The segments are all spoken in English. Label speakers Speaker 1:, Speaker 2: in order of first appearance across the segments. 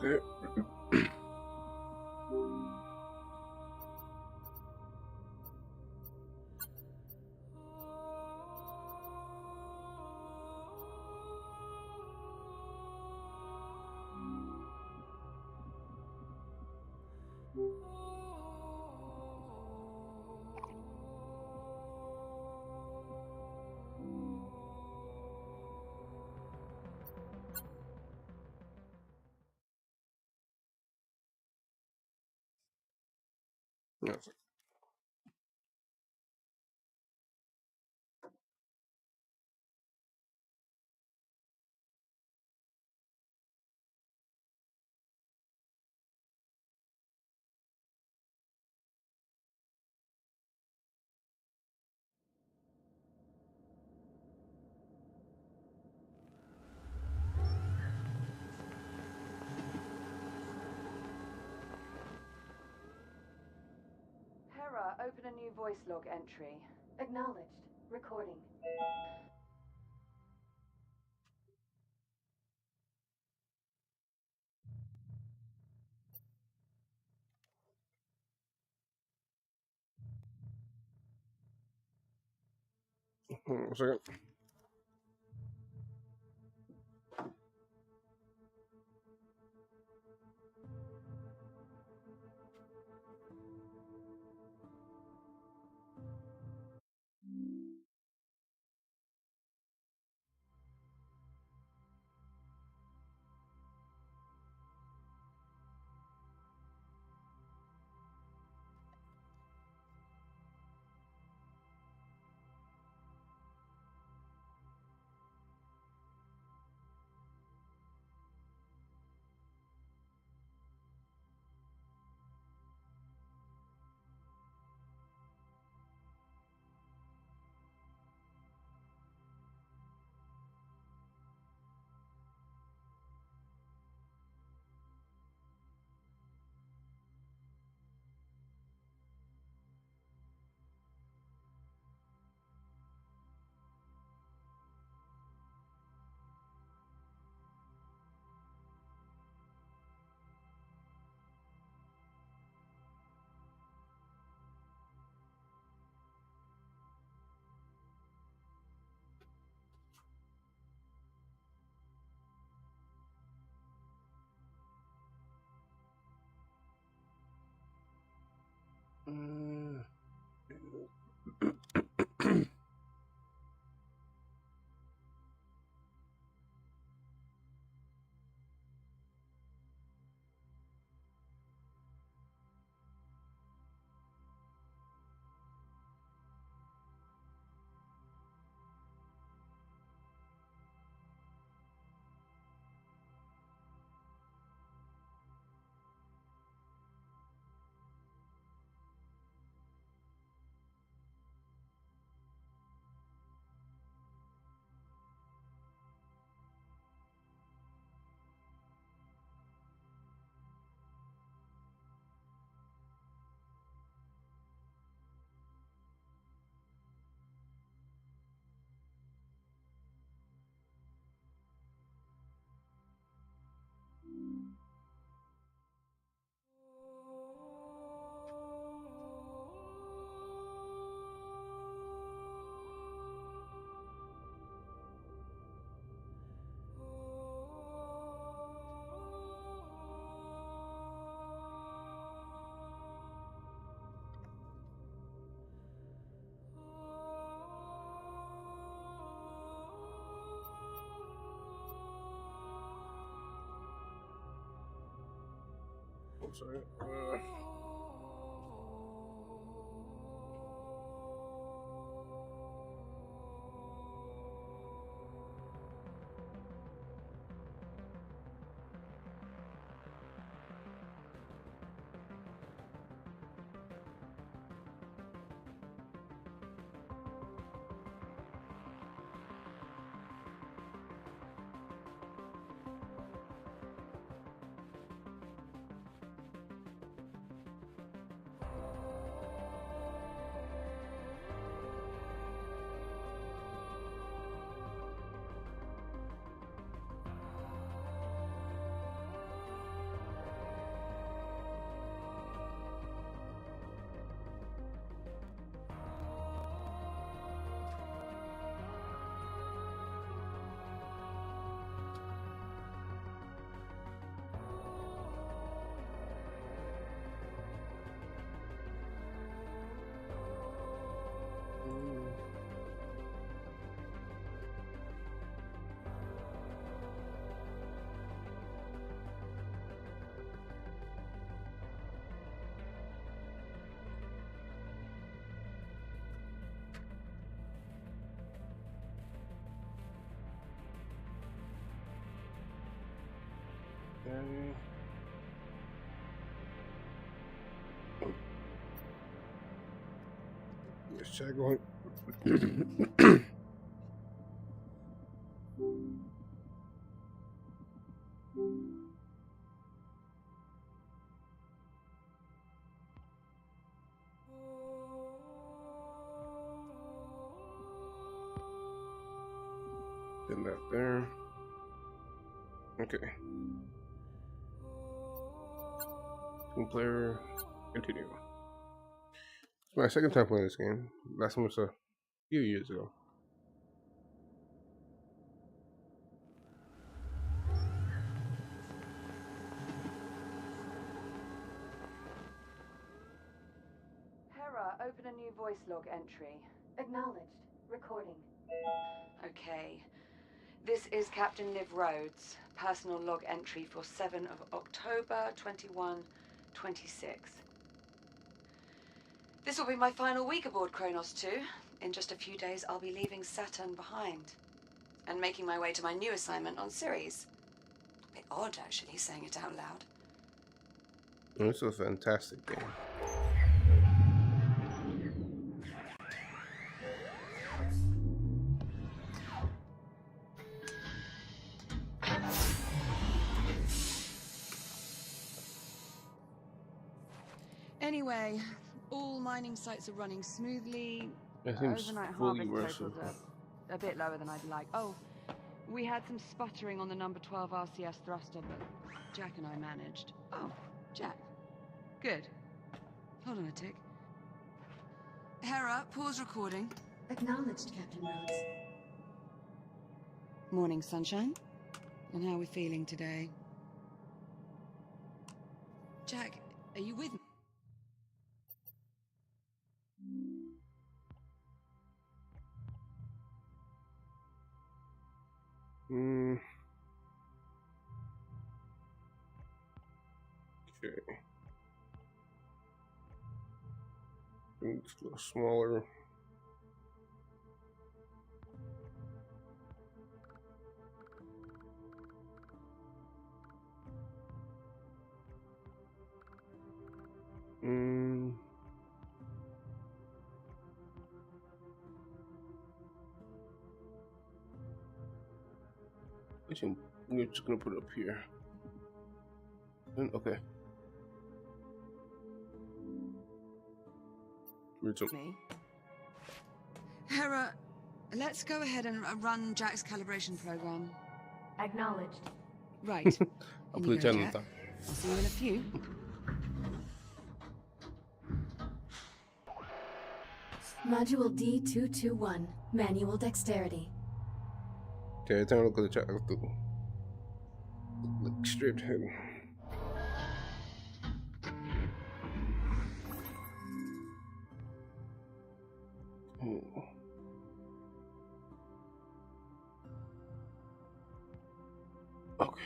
Speaker 1: Okay. Yes.
Speaker 2: Hera, open a new voice log entry.
Speaker 3: Acknowledged. Recording.
Speaker 1: Hold on a second. Mm. I'm sorry. chat going. Pin that there. Okay. Team player, continue. It's my second time playing this game. Last one was a few years ago.
Speaker 2: Hera, open a new voice log entry.
Speaker 3: Acknowledged. Recording.
Speaker 2: Okay. This is Captain Liv Rhodes, personal log entry for 7 of October 2126. This will be my final week aboard Kronos 2. In just a few days, I'll be leaving Saturn behind and making my way to my new assignment on Ceres. A bit odd, actually, saying it out loud.
Speaker 1: It's a fantastic game.
Speaker 2: Anyway, all mining sites are running smoothly.
Speaker 1: That seems
Speaker 2: Overnight
Speaker 1: fully
Speaker 2: harvest
Speaker 1: worth
Speaker 2: totals are a bit lower than I'd like. Oh, we had some sputtering on the number 12 RCS thruster, but Jack and I managed. Oh, Jack. Good. Hold on a tick. Hera, pause recording.
Speaker 3: Acknowledged, Captain Rhodes.
Speaker 2: Morning, sunshine. And how are we feeling today? Jack, are you with me?
Speaker 1: Okay. It's a little smaller. We're just gonna put it up here. Okay.
Speaker 2: Me. Hera, let's go ahead and run Jack's calibration program.
Speaker 3: Acknowledged.
Speaker 2: Right.
Speaker 1: I'll
Speaker 2: In
Speaker 1: put
Speaker 2: you
Speaker 1: it
Speaker 2: go,
Speaker 1: down on
Speaker 2: Jack.
Speaker 1: top.
Speaker 2: I'll see you in a few.
Speaker 3: Module D221. Manual dexterity.
Speaker 1: Okay, time to look at the chat. Look straight ahead. Okay.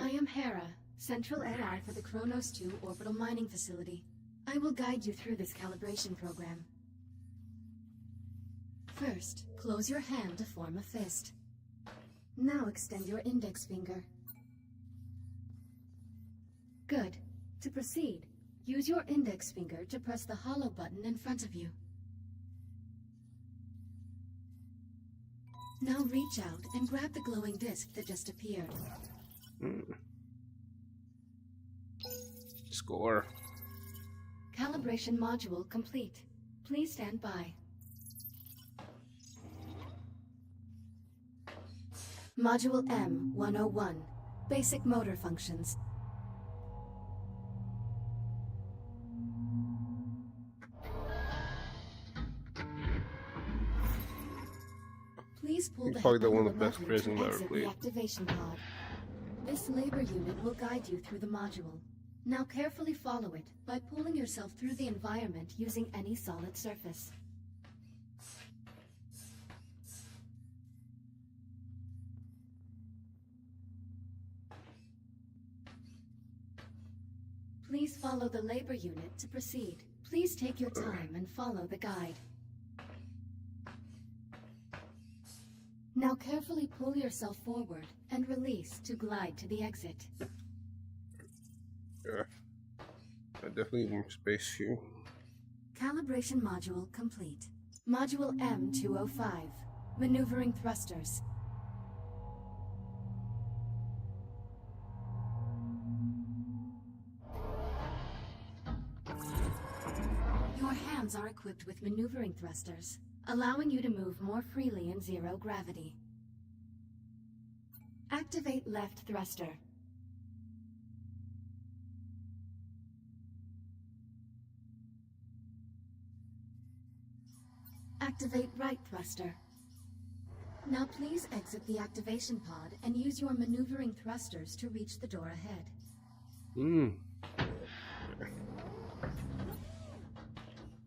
Speaker 3: I am Hera, Central AI for the Kronos 2 Orbital Mining Facility. I will guide you through this calibration program. First, close your hand to form a fist. Now extend your index finger. Good. To proceed, use your index finger to press the hollow button in front of you. Now reach out and grab the glowing disc that just appeared.
Speaker 1: Score.
Speaker 3: Calibration module complete. Please stand by. Module M101. Basic motor functions. Please pull
Speaker 1: He's
Speaker 3: the
Speaker 1: probably
Speaker 3: handle
Speaker 1: one of the best
Speaker 3: lever
Speaker 1: prisoners
Speaker 3: to
Speaker 1: I've ever
Speaker 3: exit
Speaker 1: played.
Speaker 3: the activation pod. This labor unit will guide you through the module. Now carefully follow it by pulling yourself through the environment using any solid surface. Please follow the labor unit to proceed. Please take your time and follow the guide. Now carefully pull yourself forward and release to glide to the exit.
Speaker 1: Yeah. definitely need more space here.
Speaker 3: Calibration module complete. Module M205. Maneuvering thrusters. Your hands are equipped with maneuvering thrusters, allowing you to move more freely in zero gravity. Activate left thruster. Activate right thruster. Now please exit the activation pod and use your maneuvering thrusters to reach the door ahead.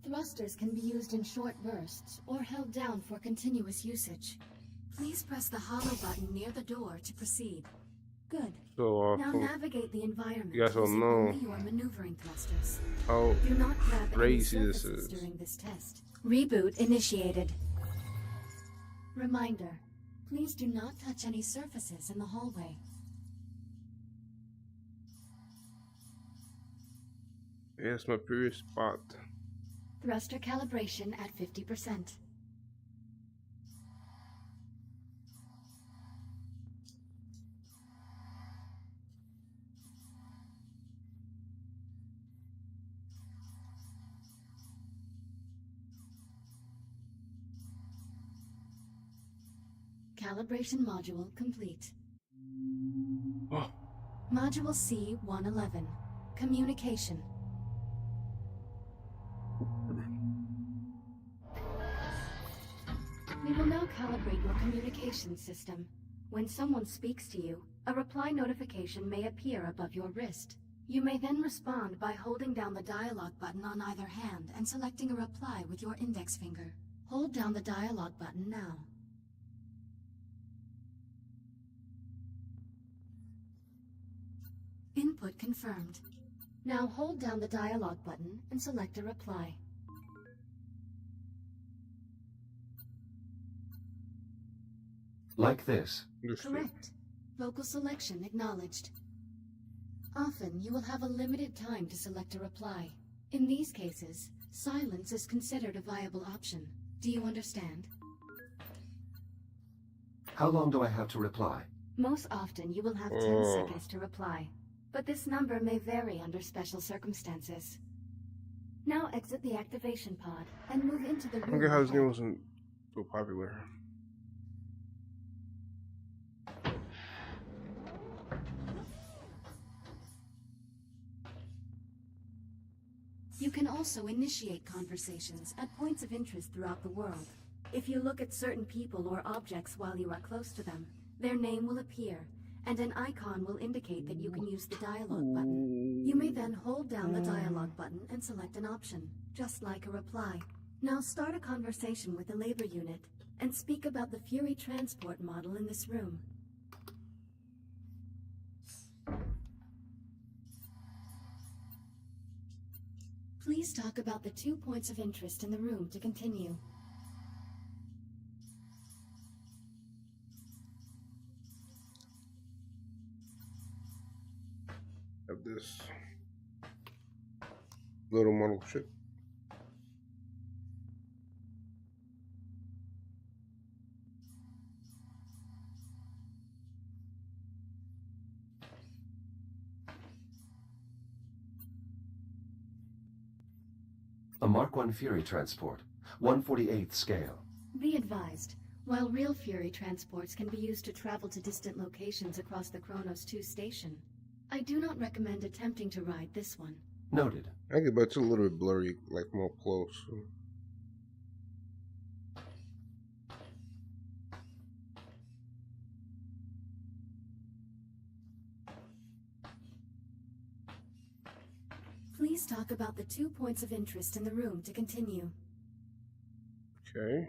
Speaker 3: Thrusters can be used in short bursts or held down for continuous usage. Please press the hollow button near the door to proceed. Good.
Speaker 1: So
Speaker 3: Now navigate the environment
Speaker 1: you guys don't
Speaker 3: using
Speaker 1: know
Speaker 3: only your maneuvering thrusters.
Speaker 1: how
Speaker 3: Do not grab any
Speaker 1: crazy this
Speaker 3: surfaces
Speaker 1: is.
Speaker 3: during this test. Reboot initiated. Reminder, please do not touch any surfaces in the hallway.
Speaker 1: Yeah, it's my previous spot.
Speaker 3: Thruster calibration at 50%. Calibration module complete.
Speaker 1: Oh,
Speaker 3: Module C-111. Communication. We will now calibrate your communication system. When someone speaks to you, a reply notification may appear above your wrist. You may then respond by holding down the dialogue button on either hand and selecting a reply with your index finger. Hold down the dialogue button now. Input confirmed. Now hold down the dialogue button and select a reply.
Speaker 4: Like this.
Speaker 1: understood.
Speaker 3: Correct. Vocal selection acknowledged. Often, you will have a limited time to select a reply. In these cases, silence is considered a viable option. Do you understand?
Speaker 4: How long do I have to reply?
Speaker 3: Most often, you will have 10 seconds to reply, but this number may vary under special circumstances. Now exit the activation pod and move into the
Speaker 1: I don't
Speaker 3: room
Speaker 1: get how this
Speaker 3: ahead.
Speaker 1: game wasn't so popular.
Speaker 3: You can also initiate conversations at points of interest throughout the world. If you look at certain people or objects while you are close to them, their name will appear, and an icon will indicate that you can use the dialogue button. You may then hold down the dialogue button and select an option, just like a reply. Now start a conversation with the labor unit, and speak about the Fury transport model in this room. Please talk about the 2 points of interest in the room to continue.
Speaker 1: Have this little model ship.
Speaker 4: A Mark I Fury transport, 1/48th scale.
Speaker 3: Be advised, while real Fury transports can be used to travel to distant locations across the Kronos 2 station, I do not recommend attempting to ride this one.
Speaker 4: Noted.
Speaker 1: I get, but it's a little bit blurry, like more close.
Speaker 3: Please talk about the 2 points of interest in the room to continue.
Speaker 1: Okay.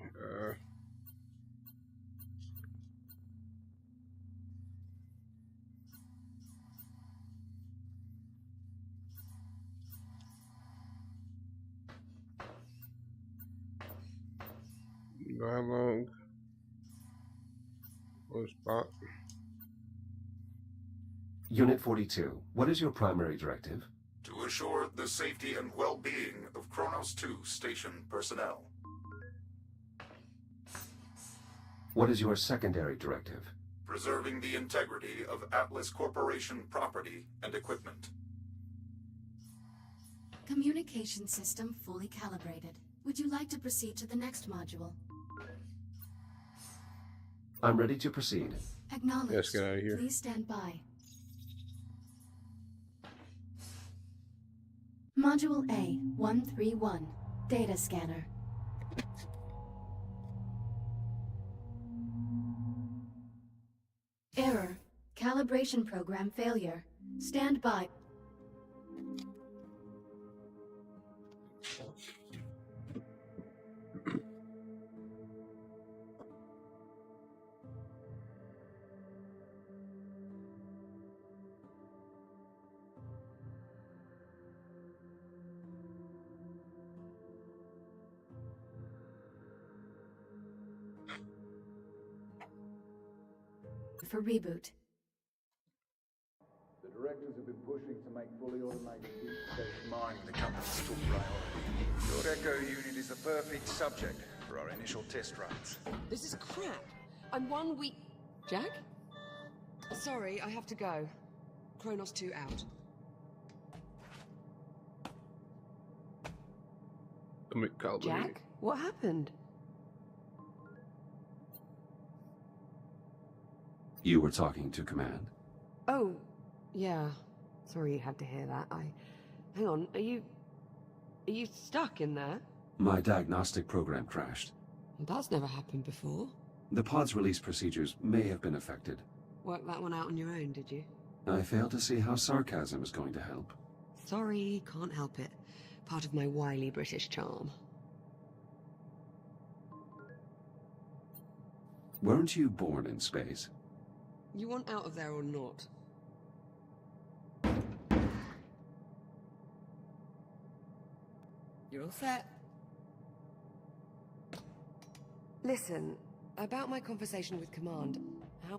Speaker 1: Dialogue. Or spot.
Speaker 4: Unit 42, what is your primary directive?
Speaker 5: to assure the safety and well-being of Kronos 2 station personnel.
Speaker 4: What is your secondary directive?
Speaker 5: Preserving the integrity of Atlas Corporation property and equipment.
Speaker 3: Communication system fully calibrated. Would you like to proceed to the next module?
Speaker 4: I'm ready to proceed.
Speaker 3: Acknowledged.
Speaker 1: Yes, get out of here.
Speaker 3: Please stand by. Module A-131. Data scanner. Error. Calibration program failure. Stand by. For reboot.
Speaker 6: The directors have been pushing to make fully automated deep space mining the company's top priority. Your Echo unit is the perfect subject for our initial test runs.
Speaker 2: This is crap. I'm 1 week... Jack? Sorry, I have to go. Kronos 2 out. Jack? What happened?
Speaker 4: You were talking to Command?
Speaker 2: Oh, yeah. Sorry you had to hear that. Hang on, are you stuck in there?
Speaker 4: My diagnostic program crashed.
Speaker 2: That's never happened before.
Speaker 4: The pod's release procedures may have been affected.
Speaker 2: Worked that one out on your own, did you?
Speaker 4: I fail to see how sarcasm is going to help.
Speaker 2: Sorry, can't help it. Part of my wily British charm.
Speaker 4: Weren't you born in space?
Speaker 2: You want out of there or not? You're all set. Listen, about my conversation with Command, how...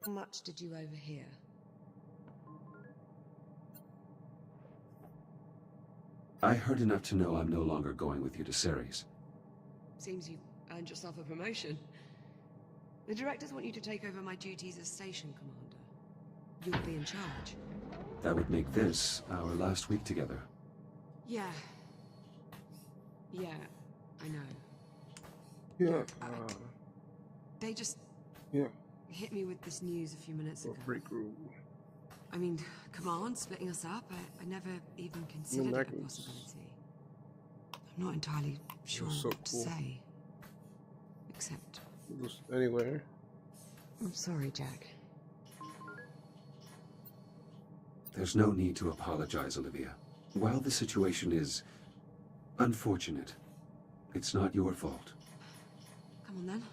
Speaker 2: How much did you overhear?
Speaker 4: I heard enough to know I'm no longer going with you to Ceres.
Speaker 2: Seems you've earned yourself a promotion. The directors want you to take over my duties as station commander. You'll be in charge.
Speaker 4: That would make this our last week together.
Speaker 2: Yeah. Yeah, I know.
Speaker 1: Yeah.
Speaker 2: They just
Speaker 1: Yeah.
Speaker 2: hit me with this news a few minutes ago.
Speaker 1: Break room.
Speaker 2: I mean, Command splitting us up, I never even considered it a
Speaker 1: magnets.
Speaker 2: possibility. I'm not entirely sure
Speaker 1: So
Speaker 2: what to
Speaker 1: cool.
Speaker 2: say. Except,
Speaker 1: Just anywhere.
Speaker 2: I'm sorry, Jack.
Speaker 4: There's no need to apologize, Olivia. While the situation is unfortunate, it's not your fault.
Speaker 2: Come on then.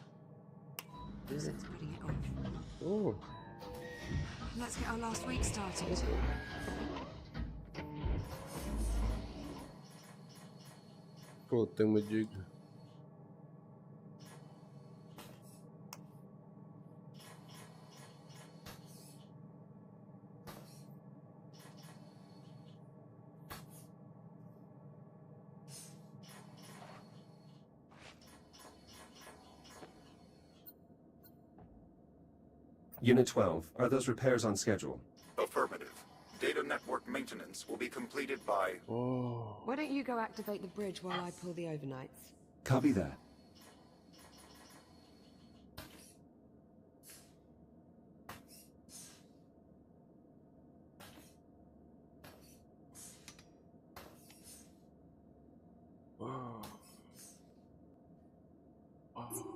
Speaker 2: Who's it spreading it off?
Speaker 1: Oh.
Speaker 2: Let's get our last week started.
Speaker 1: Cool thingamajig.
Speaker 4: Unit 12, are those repairs on schedule?
Speaker 5: Affirmative. Data network maintenance will be completed by...
Speaker 1: Oh.
Speaker 2: Why don't you go activate the bridge while I pull the overnights?
Speaker 4: Copy that.
Speaker 1: Wow. Wow.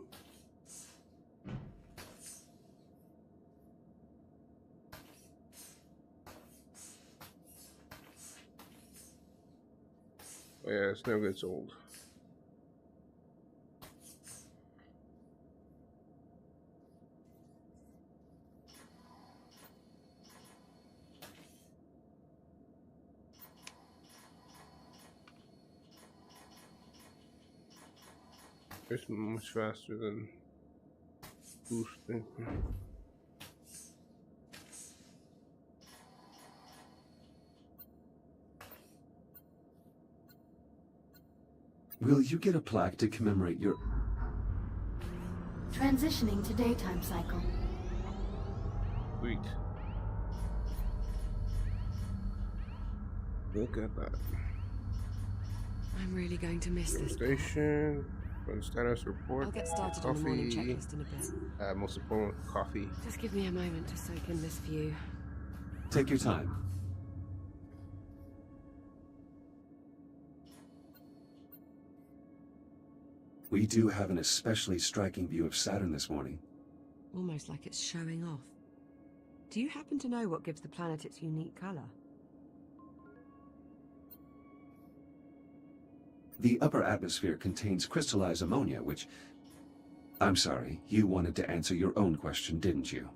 Speaker 1: Oh yeah, it never gets old. It's much faster than boosting.
Speaker 4: Will you get a plaque to commemorate your...
Speaker 3: Transitioning to daytime cycle.
Speaker 1: Sweet. Look at that.
Speaker 2: I'm really going to miss this.
Speaker 1: Station. Run status report.
Speaker 2: I'll get started on the morning
Speaker 1: Coffee.
Speaker 2: checklist in a bit.
Speaker 1: Most important, coffee.
Speaker 2: Just give me a moment to soak in this view.
Speaker 4: Take your time. We do have an especially striking view of Saturn this morning.
Speaker 2: Almost like it's showing off. Do you happen to know what gives the planet its unique color?
Speaker 4: The upper atmosphere contains crystallized ammonia, which... I'm sorry, you wanted to answer your own question, didn't you?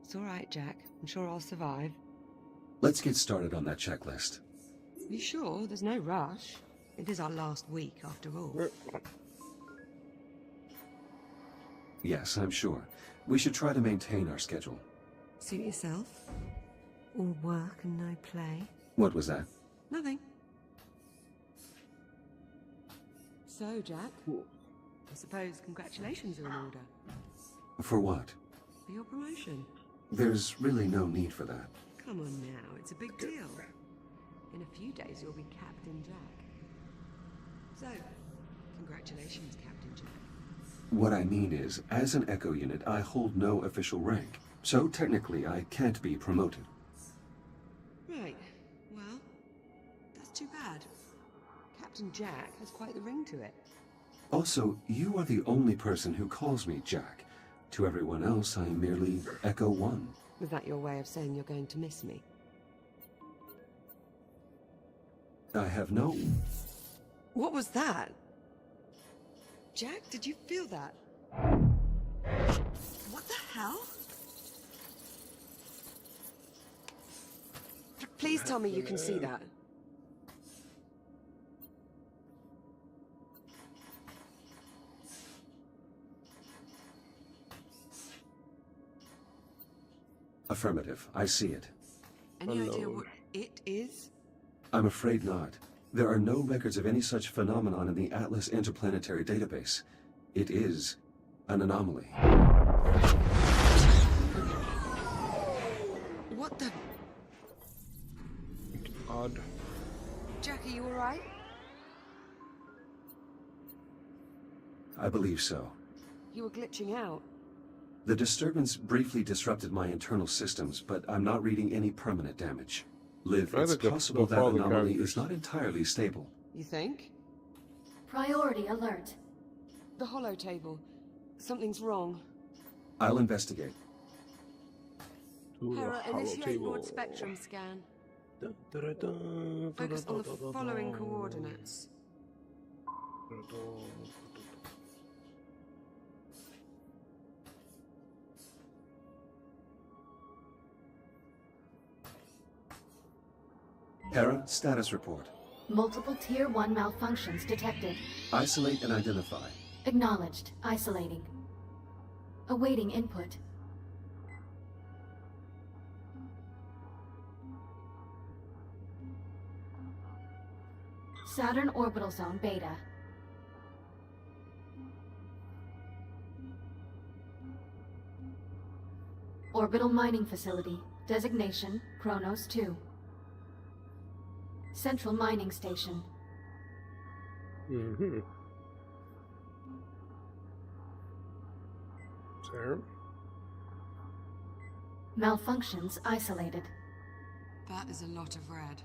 Speaker 2: It's all right, Jack. I'm sure I'll survive.
Speaker 4: Let's get started on that checklist.
Speaker 2: You sure? There's no rush. It is our last week, after all.
Speaker 4: Yes, I'm sure. We should try to maintain our schedule.
Speaker 2: Suit yourself. All work and no play.
Speaker 4: What was that?
Speaker 2: Nothing. So, Jack, I suppose congratulations are in order.
Speaker 4: For what?
Speaker 2: For your promotion.
Speaker 4: There's really no need for that.
Speaker 2: Come on now, it's a big deal. In a few days you'll be Captain Jack. So, congratulations, Captain Jack.
Speaker 4: What I mean is, as an Echo unit, I hold no official rank. So technically, I can't be promoted.
Speaker 2: Right. Well, that's too bad. Captain Jack has quite the ring to it.
Speaker 4: Also, you are the only person who calls me Jack. To everyone else, I am merely Echo 1.
Speaker 2: Was that your way of saying you're going to miss me?
Speaker 4: I have no...
Speaker 2: What was that? Jack, did you feel that? What the hell? Please tell me you can see that.
Speaker 4: Affirmative. I see it.
Speaker 2: Any idea what it is?
Speaker 4: I'm afraid not. There are no records of any such phenomenon in the Atlas Interplanetary Database. It is an anomaly.
Speaker 2: What the...
Speaker 1: Odd.
Speaker 2: Jack, are you alright?
Speaker 4: I believe so.
Speaker 2: You were glitching out.
Speaker 4: The disturbance briefly disrupted my internal systems, but I'm not reading any permanent damage. Liv, it's possible that anomaly is not entirely stable.
Speaker 2: You think?
Speaker 3: Priority alert.
Speaker 2: The holo table. Something's wrong.
Speaker 4: I'll investigate.
Speaker 2: Hera, initiate broad spectrum scan. Focus on the following coordinates.
Speaker 4: Hera, status report.
Speaker 3: Multiple Tier 1 malfunctions detected.
Speaker 4: Isolate and identify.
Speaker 3: Acknowledged. Isolating. Awaiting input. Saturn Orbital Zone Beta. Orbital Mining Facility. Designation, Kronos 2. Central Mining Station.
Speaker 1: Mm-hmm. Sir?
Speaker 3: Malfunctions isolated.
Speaker 2: That is a lot of red.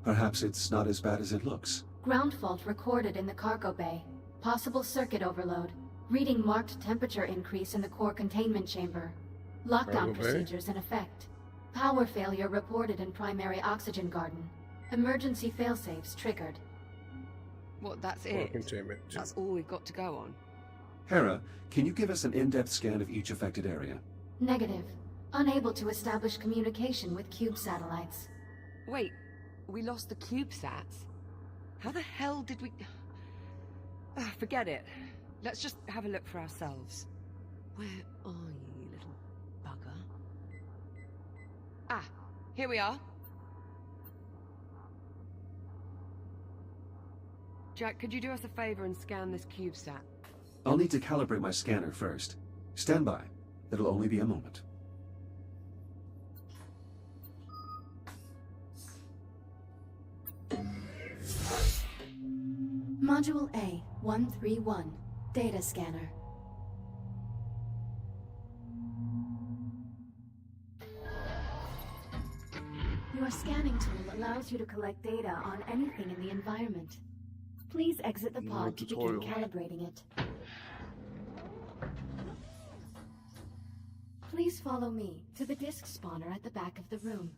Speaker 4: Perhaps it's not as bad as it looks.
Speaker 3: Ground fault recorded in the cargo bay. Possible circuit overload. Reading marked temperature increase in the core containment chamber. Lockdown
Speaker 1: Cargo bay?
Speaker 3: procedures in effect. Power failure reported in primary oxygen garden. Emergency failsafes triggered.
Speaker 2: What, that's
Speaker 1: Core
Speaker 2: it?
Speaker 1: containment.
Speaker 2: That's all we've got to go on?
Speaker 4: Hera, can you give us an in-depth scan of each affected area?
Speaker 3: Negative. Unable to establish communication with cube satellites.
Speaker 2: Wait, we lost the CubeSats? How the hell did we... Forget it. Let's just have a look for ourselves. Where are you, you little bugger? Ah, here we are. Jack, could you do us a favor and scan this CubeSat?
Speaker 4: I'll need to calibrate my scanner first. Stand by. It'll only be a moment.
Speaker 3: Module A-131, Data Scanner. Your scanning tool allows you to collect data on anything in the environment. Please exit the pod to begin calibrating it. Please follow me to the disk spawner at the back of the room.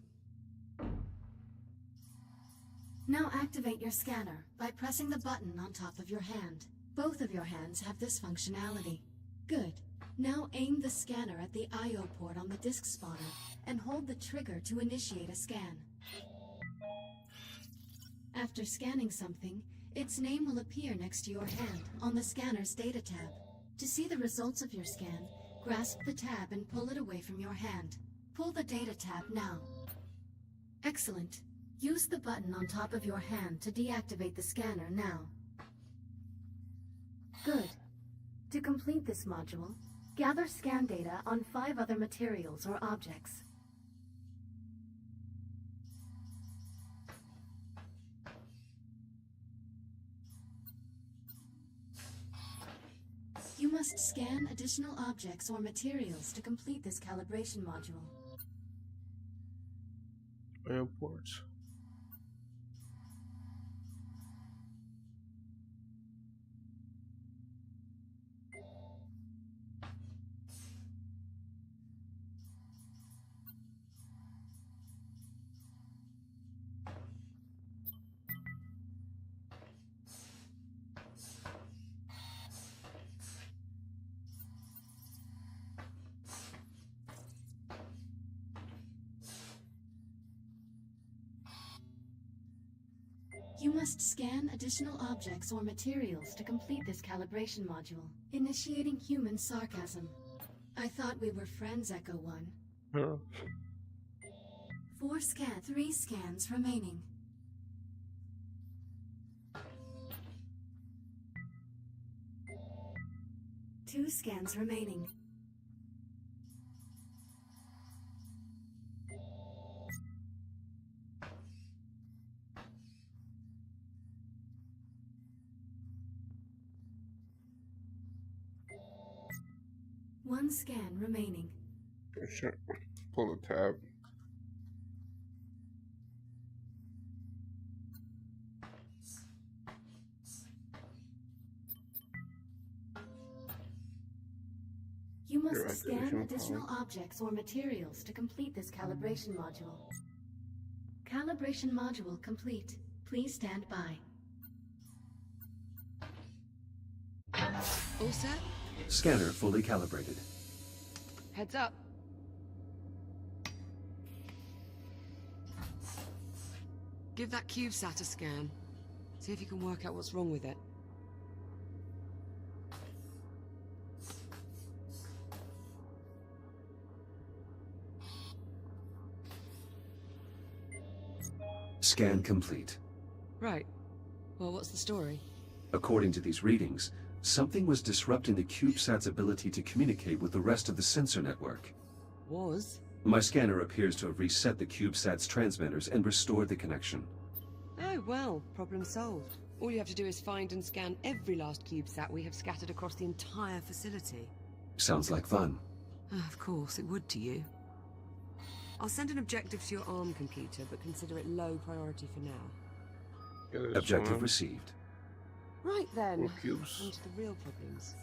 Speaker 3: Now activate your scanner by pressing the button on top of your hand. Both of your hands have this functionality. Good. Now aim the scanner at the I/O port on the disk spawner and hold the trigger to initiate a scan. After scanning something, its name will appear next to your hand on the scanner's data tab. To see the results of your scan, grasp the tab and pull it away from your hand. Pull the data tab now. Excellent. Use the button on top of your hand to deactivate the scanner now. Good. To complete this module, gather scan data on 5 other materials or objects. You must scan additional objects or materials to complete this calibration module.
Speaker 1: Airports.
Speaker 3: You must scan additional objects or materials to complete this calibration module. Initiating human sarcasm. I thought we were friends, Echo 1.
Speaker 1: Huh?
Speaker 3: 3 scans remaining. Two scans remaining. One scan remaining.
Speaker 1: Sure. Pull the tab.
Speaker 3: You must scan additional objects or materials to complete this calibration module. Calibration module complete. Please stand by.
Speaker 2: All set?
Speaker 4: Scanner fully calibrated.
Speaker 2: Heads up. Give that CubeSat a scan. See if you can work out what's wrong with it.
Speaker 4: Scan complete.
Speaker 2: Right. Well, what's the story?
Speaker 4: According to these readings, something was disrupting the CubeSat's ability to communicate with the rest of the sensor network.
Speaker 2: Was?
Speaker 4: My scanner appears to have reset the CubeSat's transmitters and restored the connection.
Speaker 2: Oh, well, problem solved. All you have to do is find and scan every last CubeSat we have scattered across the entire facility.
Speaker 4: Sounds like fun.
Speaker 2: Of course, it would to you. I'll send an objective to your ARM computer, but consider it low priority for now.
Speaker 4: Objective received.
Speaker 2: Right then,
Speaker 1: More cubes.
Speaker 2: on to the real problems.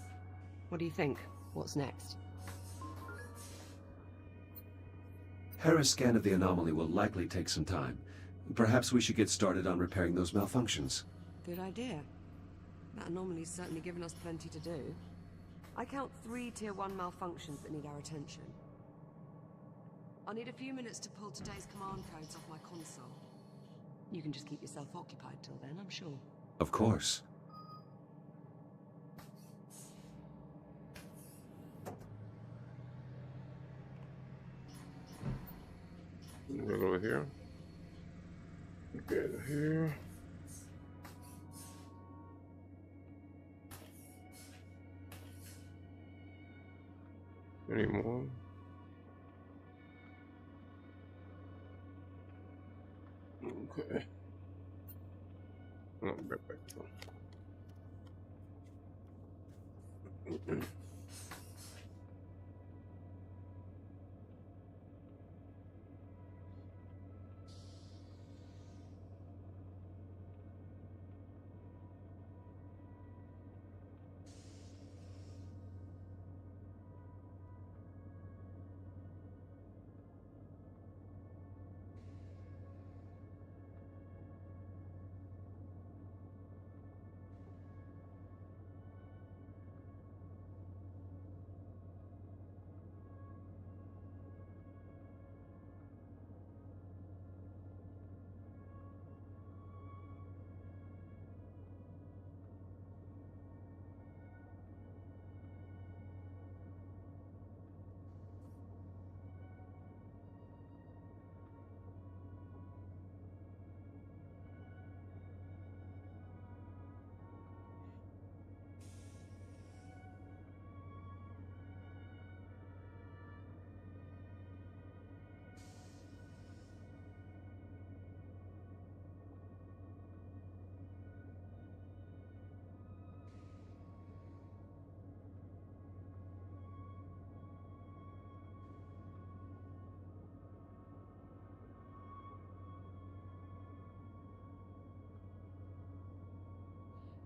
Speaker 2: What do you think? What's next?
Speaker 4: Hera's scan of the anomaly will likely take some time. Perhaps we should get started on repairing those malfunctions.
Speaker 2: Good idea. That anomaly's certainly given us plenty to do. I count 3 Tier 1 malfunctions that need our attention. I'll need a few minutes to pull today's command codes off my console. You can just keep yourself occupied till then, I'm sure.
Speaker 4: Of course.
Speaker 1: here. Any more? Okay. Oh, back.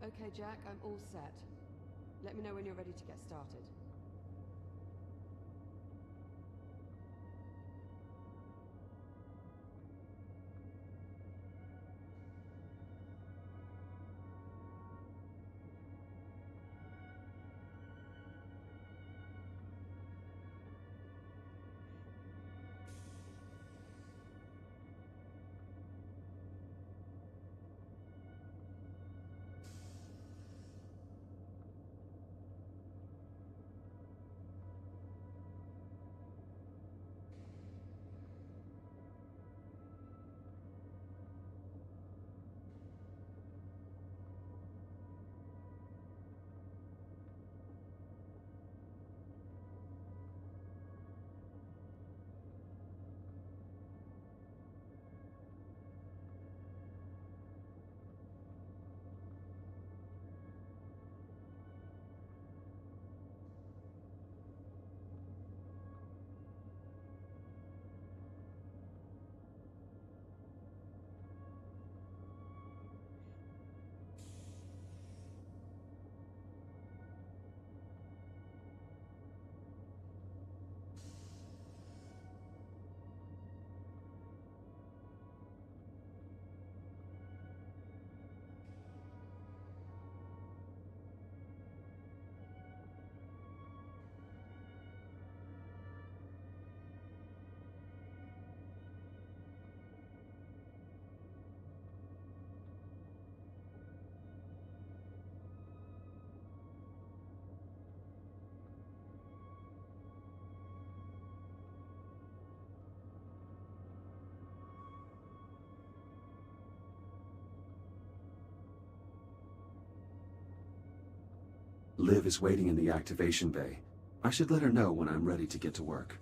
Speaker 2: Okay, Jack, I'm all set. Let me know when you're ready to get started.
Speaker 4: Liv is waiting in the activation bay. I should let her know when I'm ready to get to work.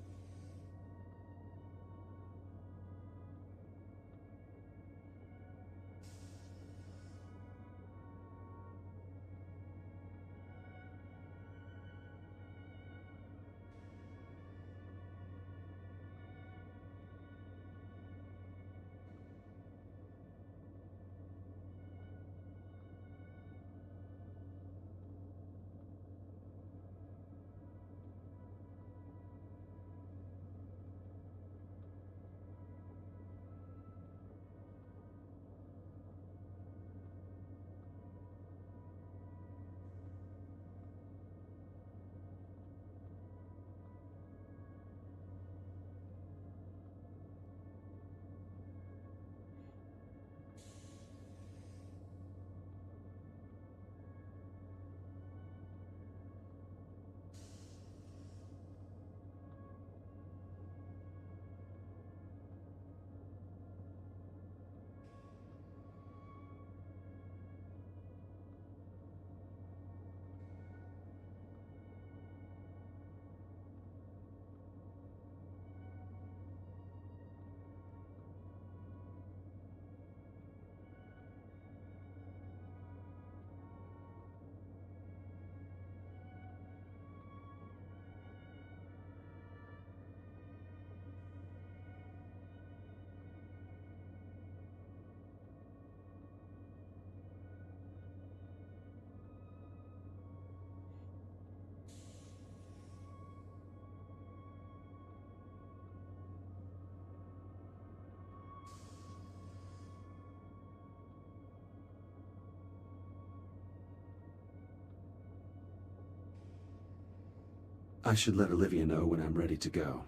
Speaker 4: I should let Olivia know when I'm ready to go.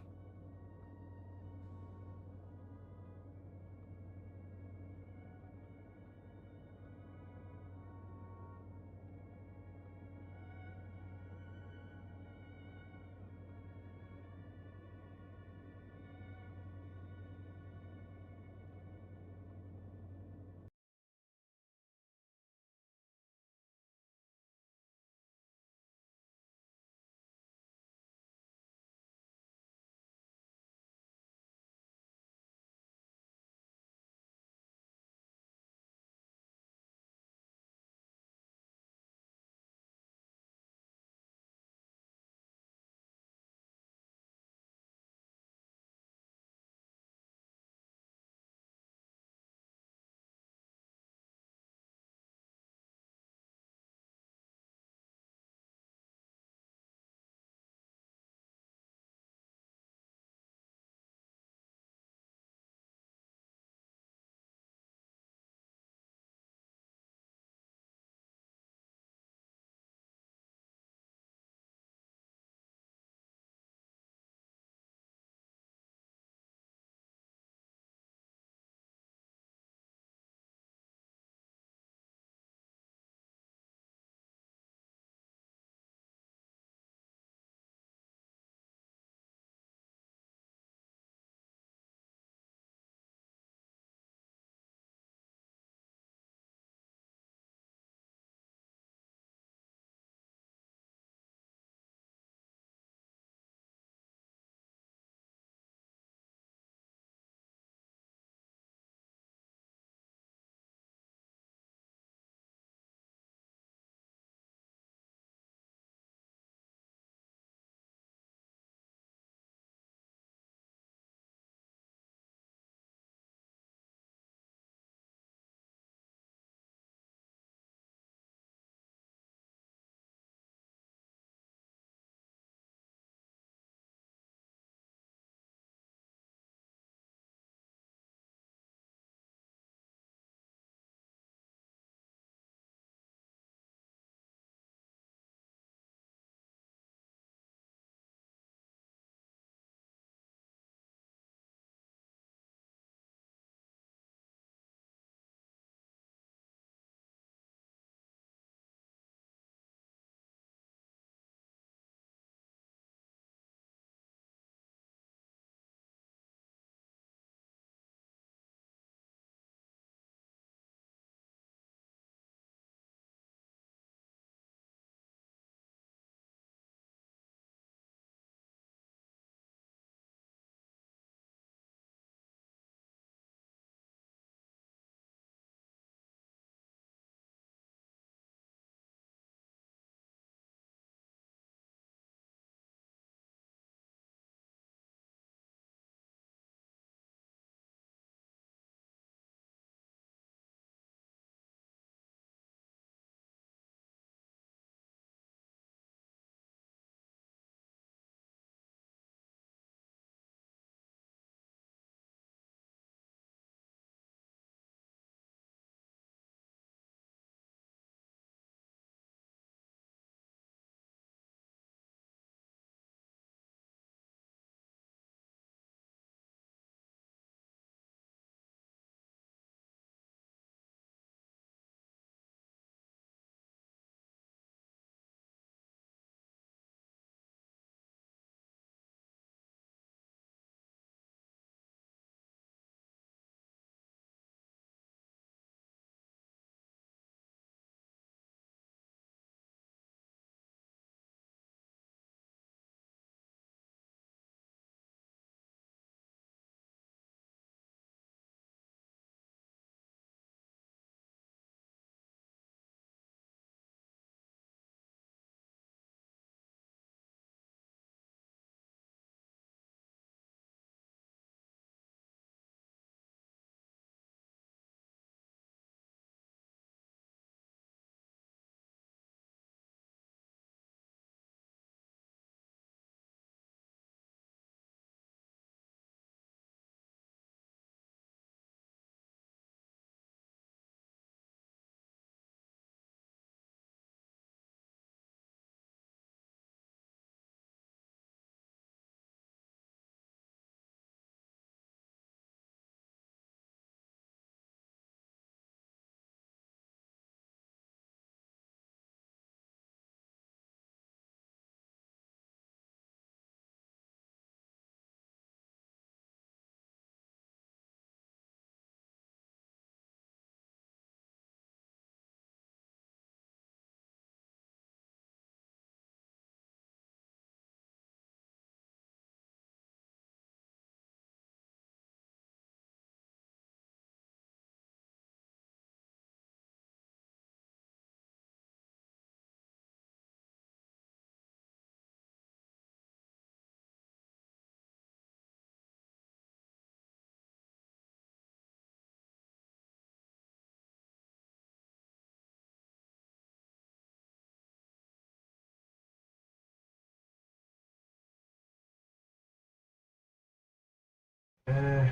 Speaker 1: Uh,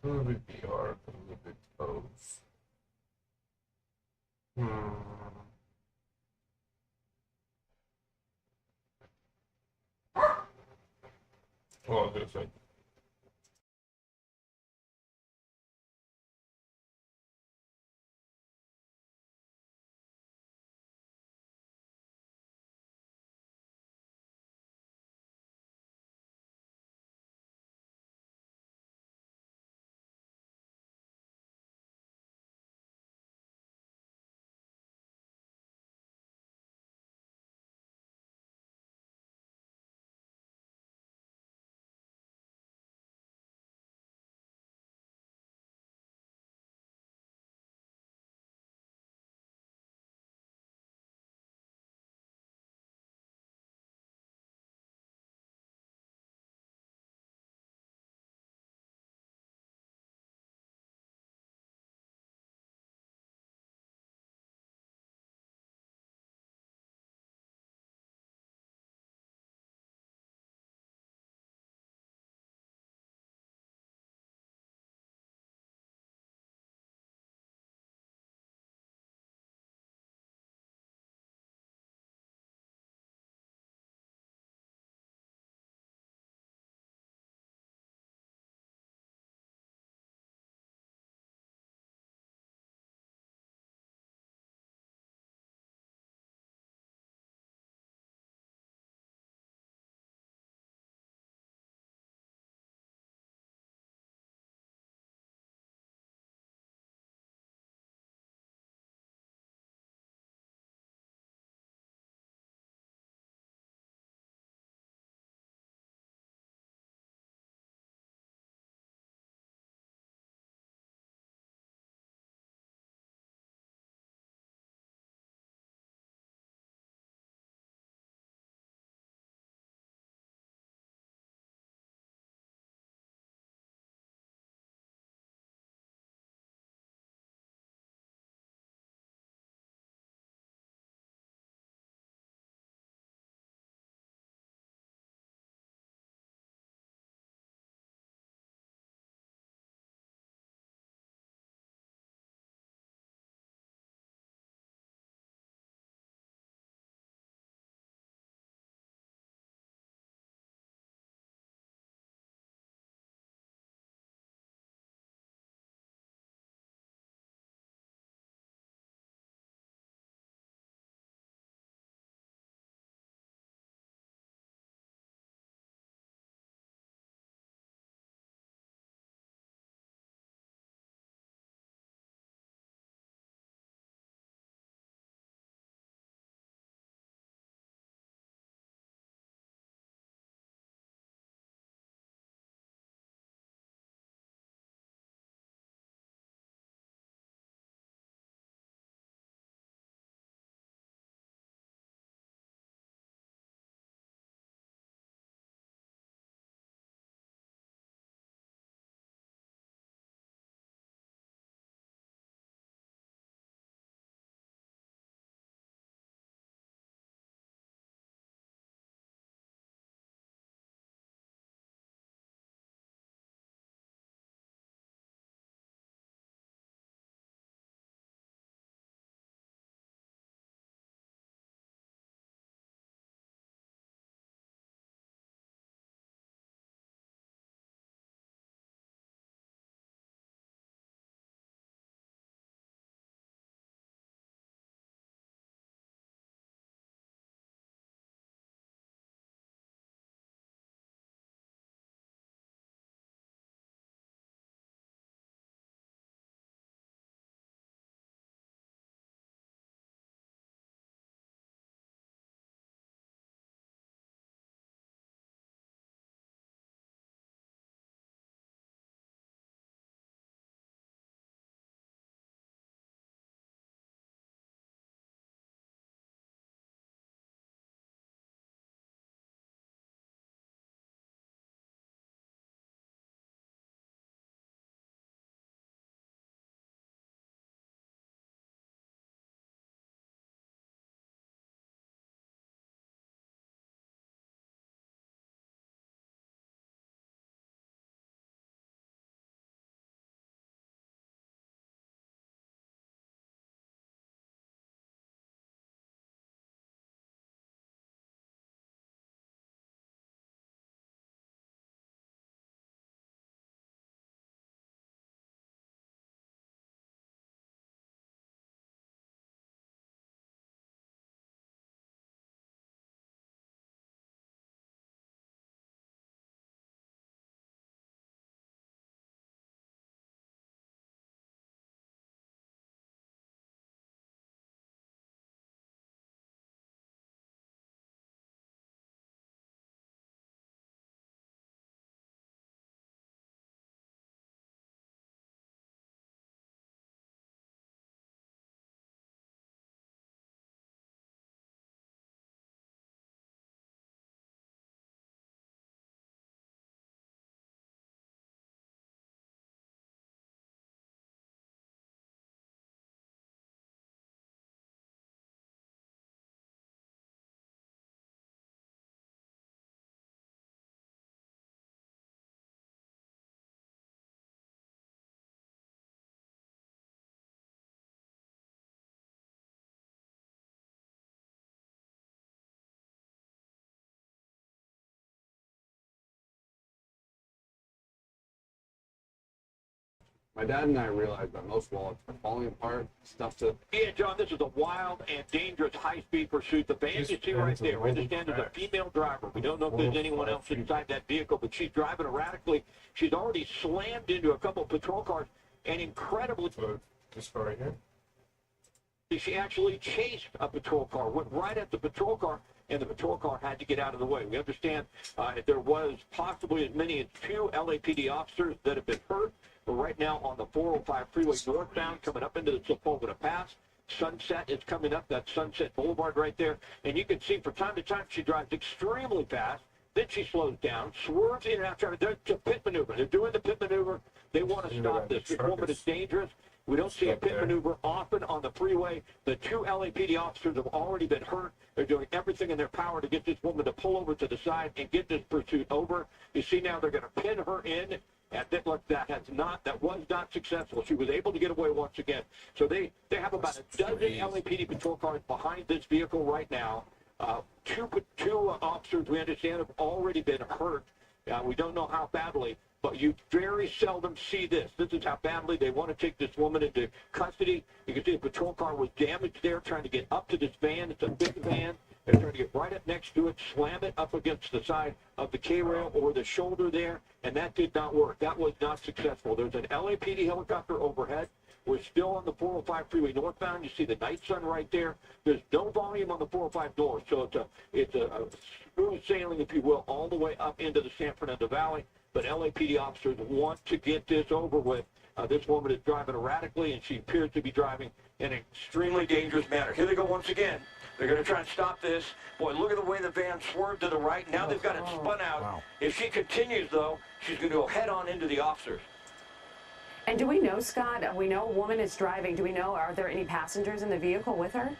Speaker 1: probably VR, a little bit of. Oh, I was gonna say.
Speaker 7: My dad and I realized that most wallets are falling apart, stuff to...
Speaker 8: Yeah, John, this is a wild and dangerous high-speed pursuit. The van you see right there, we understand there's a female driver. We don't know if there's anyone else inside that vehicle, but she's driving erratically. She's already slammed into a couple of patrol cars, and incredibly...
Speaker 7: This car right here?
Speaker 8: She actually chased a patrol car, went right at the patrol car, and the patrol car had to get out of the way. We understand there was possibly as many as 2 LAPD officers that have been hurt. We're right now on the 405 freeway northbound, coming up into the Sepulveda Pass. Sunset is coming up, that Sunset Boulevard right there. And you can see from time to time she drives extremely fast. Then she slows down, swerves in and out traffic. It's a pit maneuver. They're doing the pit maneuver. They want to stop this. This woman is dangerous. We don't see a pit maneuver often on the freeway. The 2 LAPD officers have already been hurt. They're doing everything in their power to get this woman to pull over to the side and get this pursuit over. You see now they're going to pin her in. And that was not successful. She was able to get away once again. So they have about a dozen LAPD patrol cars behind this vehicle right now. Two officers, we understand, have already been hurt. We don't know how badly, but you very seldom see this. This is how badly they want to take this woman into custody. You can see the patrol car was damaged there trying to get up to this van. It's a big van. They're trying to get right up next to it, slam it up against the side of the K-rail or the shoulder there, and that did not work. That was not successful. There's an LAPD helicopter overhead. We're still on the 405 freeway northbound. You see the night sun right there. There's no volume on the 405 north, so it's a smooth sailing, if you will, all the way up into the San Fernando Valley. But LAPD officers want to get this over with. This woman is driving erratically, and she appears to be driving in an extremely dangerous manner. Here they go once again. They're going to try and stop this. Boy, look at the way the van swerved to the right. Now they've got it spun out. Wow. If she continues, though, she's going to go head-on into the officers.
Speaker 9: And do we know, Scott, we know a woman is driving. Do we know, are there any passengers in the vehicle with her?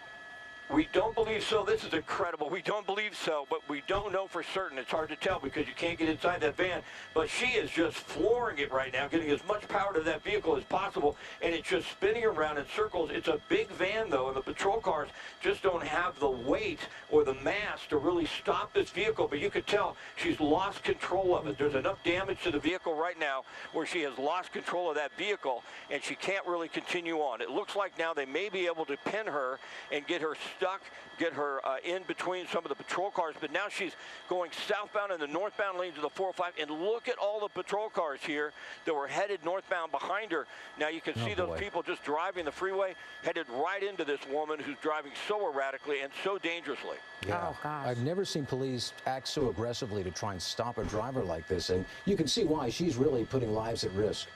Speaker 8: We don't believe so. This is incredible. We don't believe so, but we don't know for certain. It's hard to tell because you can't get inside that van. But she is just flooring it right now, getting as much power to that vehicle as possible, and it's just spinning around in circles. It's a big van, though, and the patrol cars just don't have the weight or the mass to really stop this vehicle. But you could tell she's lost control of it. There's enough damage to the vehicle right now where she has lost control of that vehicle, and she can't really continue on. It looks like now they may be able to pin her and get her stuck, get her in between some of the patrol cars, but now she's going southbound in the northbound lanes of the 405, and look at all the patrol cars here that were headed northbound behind her. Now you can see those people just driving the freeway, headed right into this woman who's driving so erratically and so dangerously.
Speaker 10: Yeah.
Speaker 9: Oh, gosh.
Speaker 10: I've never seen police act so aggressively to try and stop a driver like this, and you can see why. She's really putting lives at risk.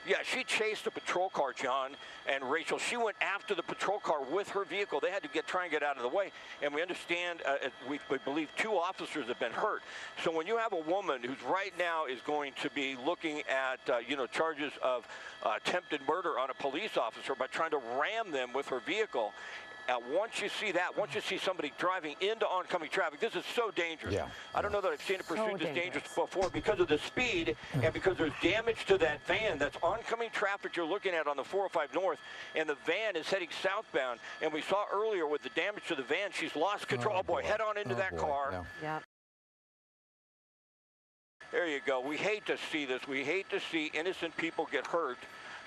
Speaker 8: Yeah, she chased a patrol car, John and Rachel. She went after the patrol car with her vehicle. They had to try and get out of the way. And we understand, we believe 2 officers have been hurt. So when you have a woman who's right now is going to be looking at, charges of attempted murder on a police officer by trying to ram them with her vehicle, once you see that, once you see somebody driving into oncoming traffic, this is so dangerous.
Speaker 10: Yeah.
Speaker 8: I don't know that I've seen a pursuit this dangerous before because of the speed and because there's damage to that van. That's oncoming traffic you're looking at on the 405 North, and the van is heading southbound. And we saw earlier with the damage to the van, she's lost control. Oh, boy, head on into that car.
Speaker 9: Yeah.
Speaker 8: There you go. We hate to see this. We hate to see innocent people get hurt.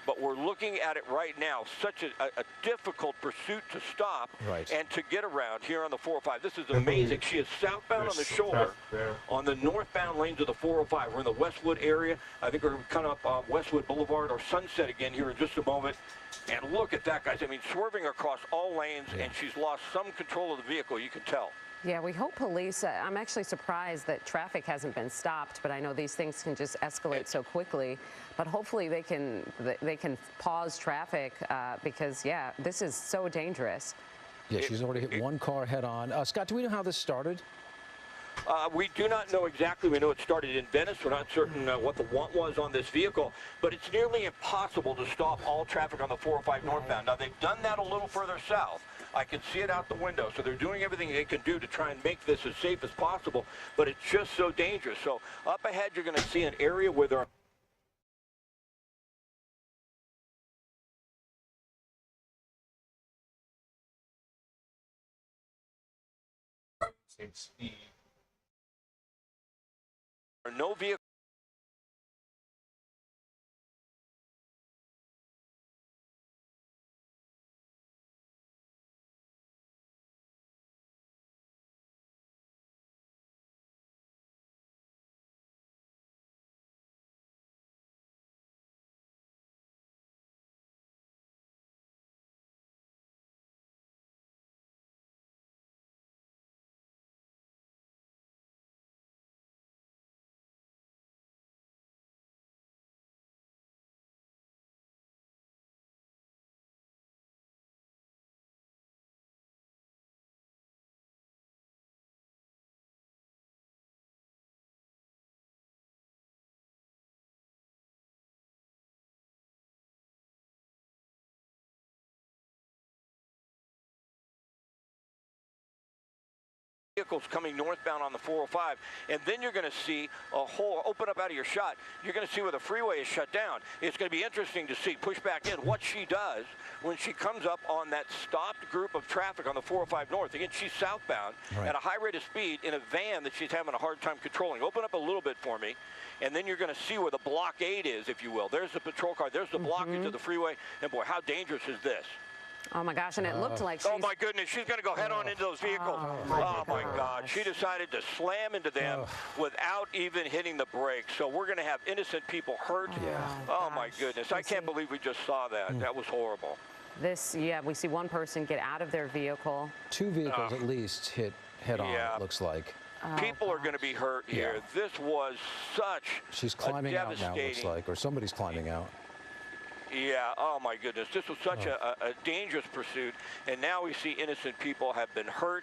Speaker 8: But we're looking at it right now, such a difficult pursuit to stop and to get around here on the 405. This is amazing. She is southbound on the shoulder on the northbound lanes of the 405. We're in the Westwood area. I think we're coming up Westwood Boulevard or Sunset again here in just a moment. And look at that, guys. I mean, swerving across all lanes, and she's lost some control of the vehicle, you can tell.
Speaker 9: Yeah, we hope police, I'm actually surprised that traffic hasn't been stopped, but I know these things can just escalate so quickly. But hopefully they can pause traffic because, yeah, this is so dangerous.
Speaker 10: Yeah, she's already hit 1 car head on. Scott, do we know how this started?
Speaker 8: We do not know exactly. We know it started in Venice. We're not certain what the want was on this vehicle, but it's nearly impossible to stop all traffic on the 405 northbound. Now, they've done that a little further south. I can see it out the window, so they're doing everything they can do to try and make this as safe as possible, but it's just so dangerous. So up ahead, you're going to see an area where there are no vehicles. vehicles coming northbound on the 405, and then you're going to see a hole open up out of your shot. You're going to see where the freeway is shut down. It's going to be interesting to see, push back in, what she does when she comes up on that stopped group of traffic on the 405 north. Again, she's southbound at a high rate of speed in a van that she's having a hard time controlling. Open up a little bit for me, and then you're going to see where the blockade is, if you will. There's the patrol car. There's the blockage of the freeway, and boy, how dangerous is this?
Speaker 9: Oh my gosh, and it looked like she's...
Speaker 8: Oh my goodness, she's going to go head on into those vehicles. Oh my God, she decided to slam into them without even hitting the brakes. So we're going to have innocent people hurt. Oh my goodness, I can't believe we just saw that. That was horrible.
Speaker 9: We see one person get out of their vehicle.
Speaker 10: 2 vehicles at least hit head-on, it looks like.
Speaker 8: People are going to be hurt here. This was such
Speaker 10: She's climbing out now, it looks like, or somebody's climbing out.
Speaker 8: Yeah, oh my goodness. This was such a dangerous pursuit, and now we see innocent people have been hurt.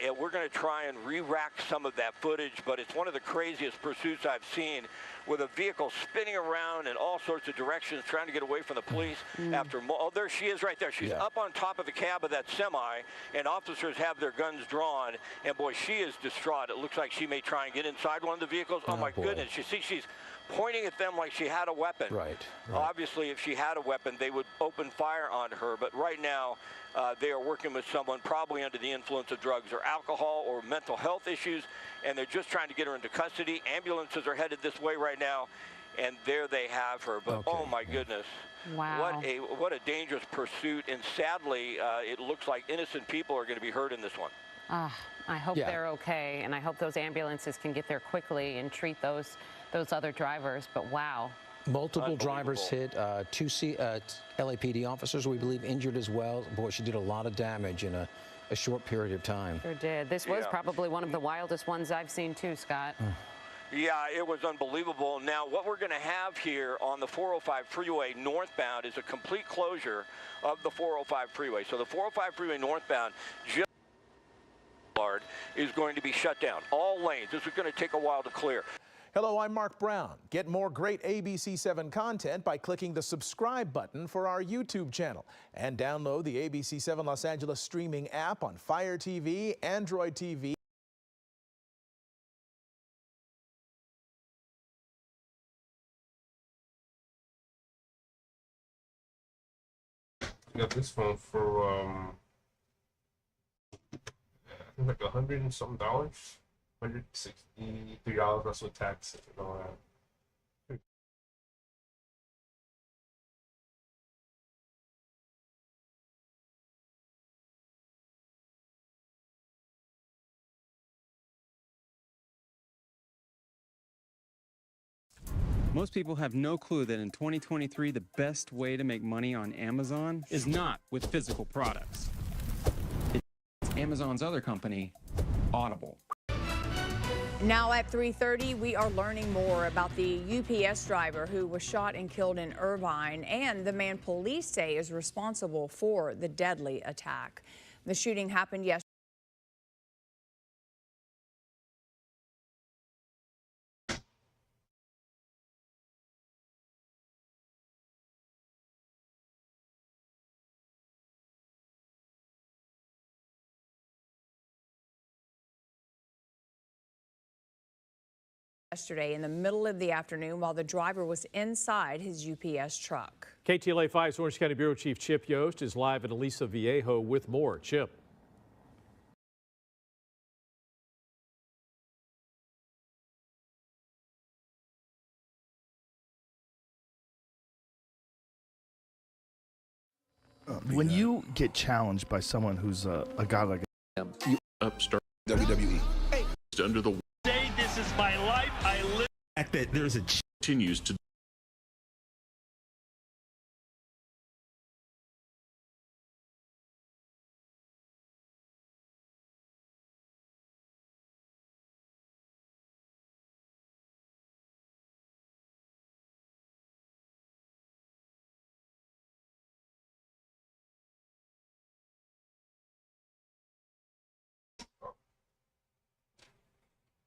Speaker 8: And we're going to try and re-rack some of that footage, but it's one of the craziest pursuits I've seen, with a vehicle spinning around in all sorts of directions, trying to get away from the police. Oh, there she is right there. She's up on top of the cab of that semi, and officers have their guns drawn, and boy, she is distraught. It looks like she may try and get inside one of the vehicles. Oh my goodness. You see, she's pointing at them like she had a weapon. Right. Obviously, if she had a weapon, they would open fire on her, but right now, they are working with someone probably under the influence of drugs or alcohol or mental health issues, and they're just trying to get her into custody. Ambulances are headed this way right now, and there they have her. But oh my goodness.
Speaker 9: Wow.
Speaker 8: What a dangerous pursuit, and sadly, it looks like innocent people are going to be hurt in this one.
Speaker 9: I hope they're okay, and I hope those ambulances can get there quickly and treat those other drivers, but wow.
Speaker 10: Multiple drivers hit, 2 LAPD officers, we believe, injured as well. Boy, she did a lot of damage in a short period of time.
Speaker 9: Sure did. This was probably one of the wildest ones I've seen too, Scott.
Speaker 8: Yeah, it was unbelievable. Now, what we're going to have here on the 405 freeway northbound is a complete closure of the 405 freeway. So the 405 freeway northbound is going to be shut down. All lanes. This is going to take a while to clear.
Speaker 11: Hello, I'm Mark Brown. Get more great ABC7 content by clicking the subscribe button for our YouTube channel, and download the ABC7 Los Angeles streaming app on Fire TV, Android TV.
Speaker 1: I got this phone for I think like $100 and something, $163. That's with tax and all that.
Speaker 12: Most people have no clue that in 2023, the best way to make money on Amazon is not with physical products. It's Amazon's other company, Audible.
Speaker 13: Now at 3:30, we are learning more about the UPS driver who was shot and killed in Irvine, and the man police say is responsible for the deadly attack. The shooting happened yesterday. In the middle of the afternoon while the driver was inside his UPS truck.
Speaker 14: KTLA 5's Orange County Bureau Chief Chip Yost is live at Aliso Viejo with more. Chip.
Speaker 15: When you get challenged by someone who's a guy like
Speaker 16: you upstart WWE under the
Speaker 17: say this is my life, I live
Speaker 16: that there's a continues to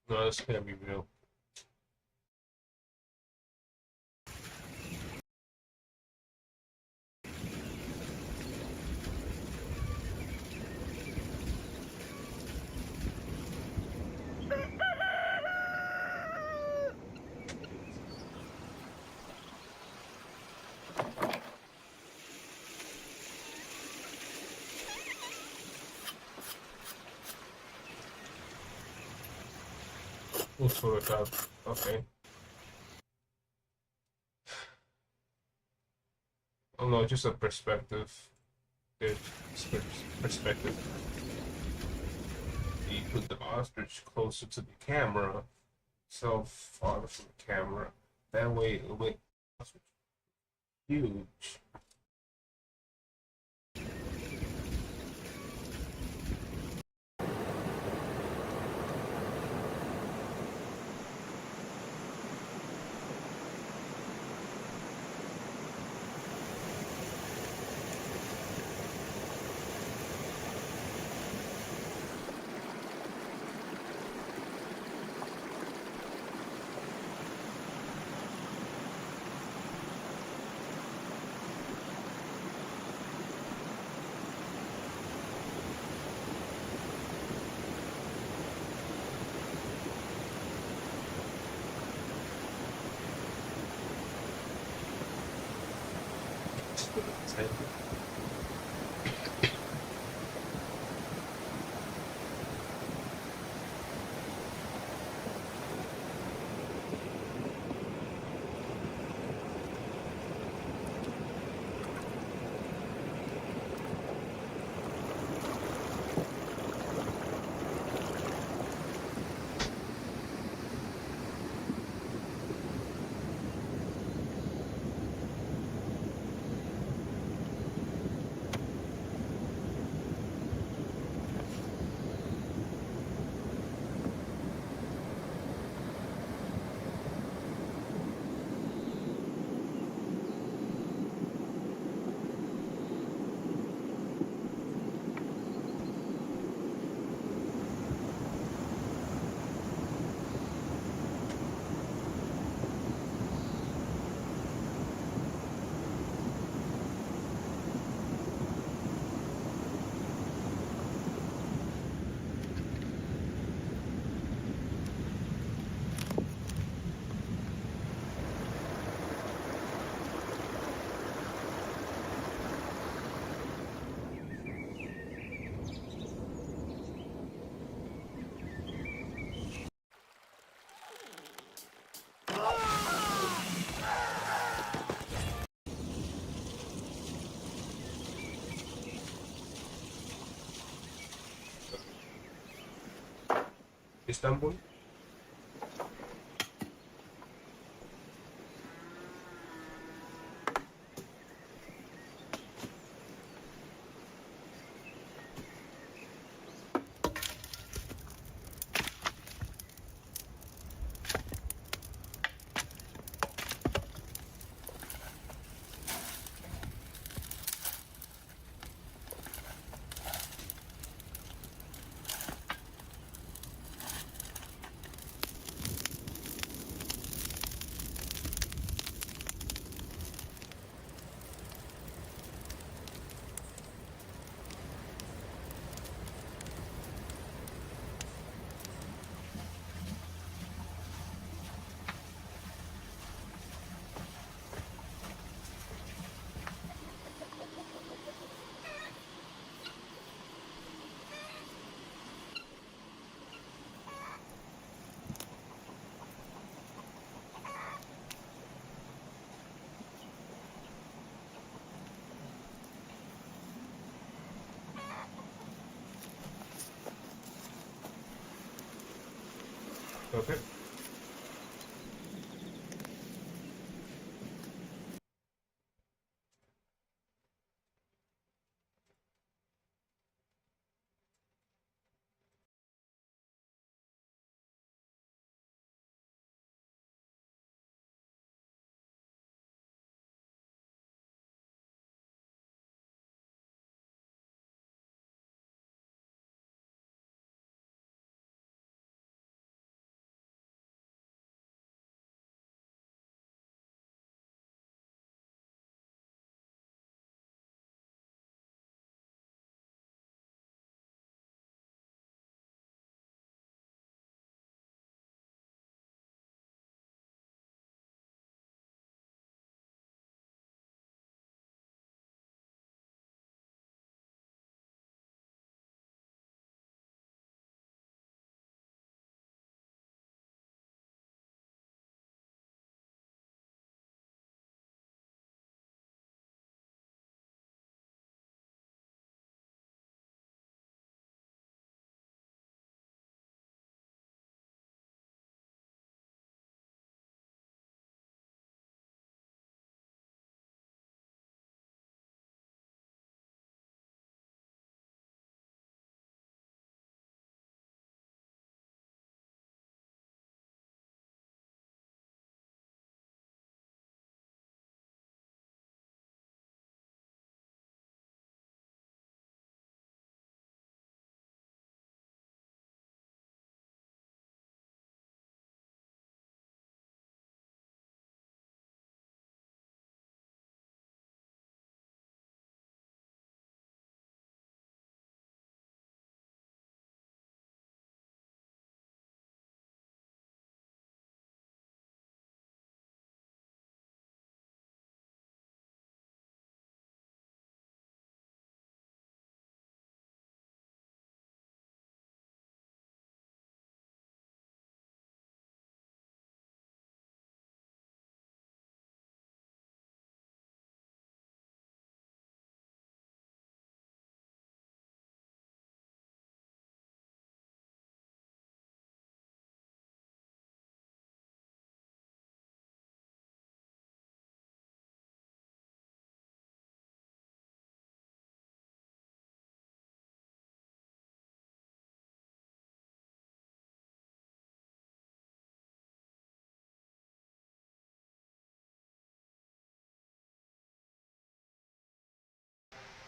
Speaker 1: No, this can't be real. Photoshop. Okay. Oh no, just a perspective. There's perspective. You put the ostrich closer to the camera, so farther from the camera. That way, it will huge. Istanbul. Okay.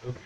Speaker 1: Oops.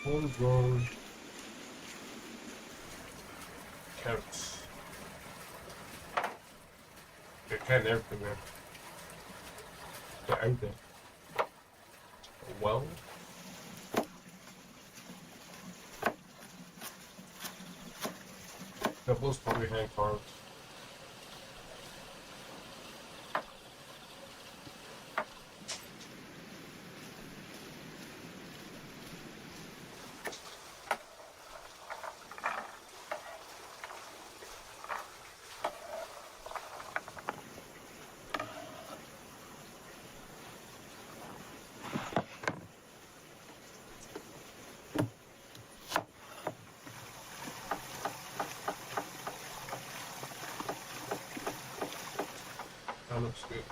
Speaker 1: Homegrown carrots. They're kind of everything, man. They're everything. Well, double strawberry hand cards. That looks good.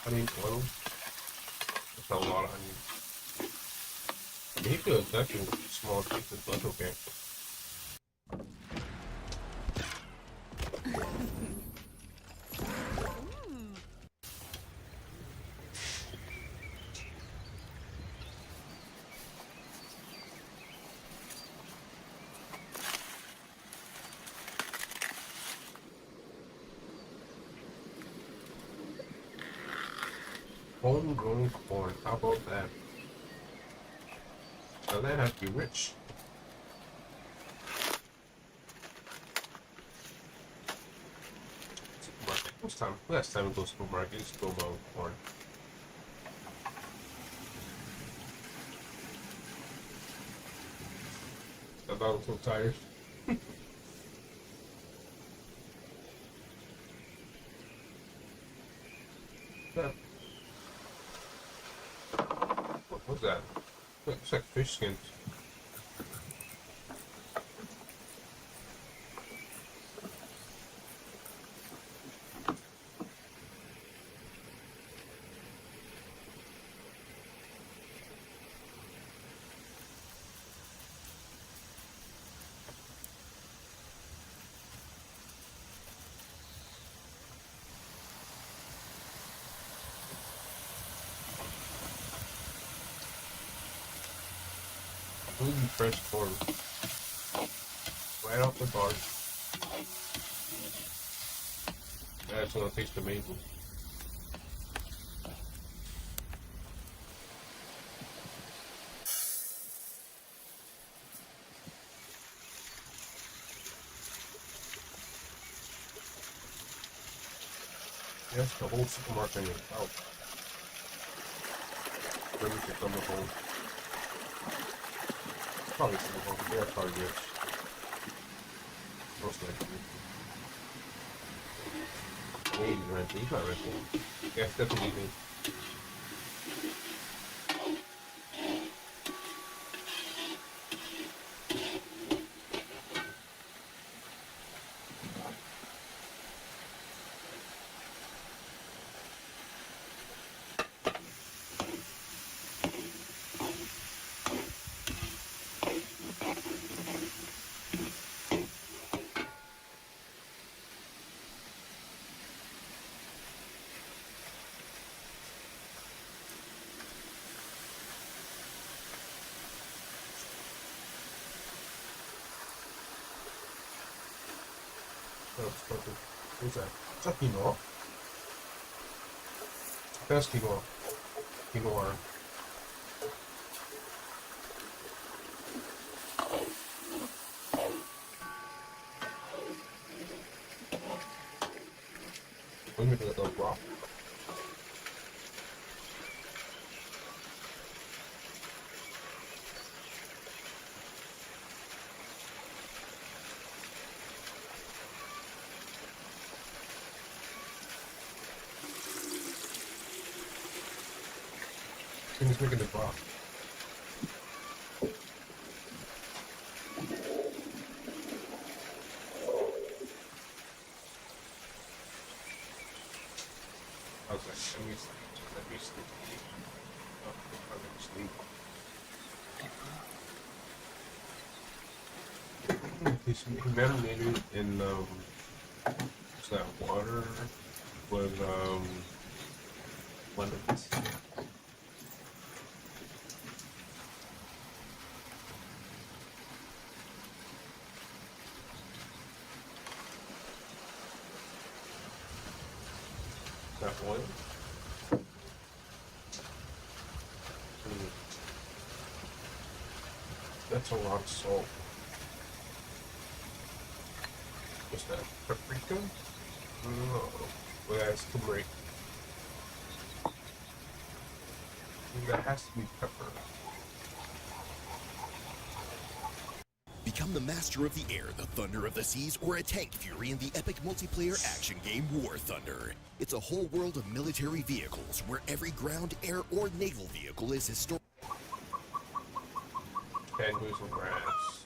Speaker 1: Honey oil. That's a lot of honey. Maybe it's actually small pieces, but that's okay. Homegrown corn, how about that? So that has to be rich. Supermarket. What's time? Last time we go to the supermarket, just go buy corn. I'm not so tired. Yeah. What's that? Looks like fish skins. Completely fresh corn. Right off the barn. That's gonna taste amazing. Yes, the whole supermarket is out. Ready to come home. Probably some of them. They're probably rich. Most likely. Maybe renting. He's not renting. Yeah, it's definitely me. What's that? Is that quinoa? That's quinoa. Quinoa. Let me get that raw. He's making the broth. I was like, let me sleep. Oh, let me sleep. He's marinated in what's that, water with lemons. That oil. That's a lot of salt. What's that? Paprika? No. Well, that's turmeric. That has to be pepper.
Speaker 18: Become the master of the air, the thunder of the seas, or a tank fury in the epic multiplayer action game War Thunder. It's a whole world of military vehicles where every ground, air, or naval vehicle is historic.
Speaker 1: Bamboos and grass.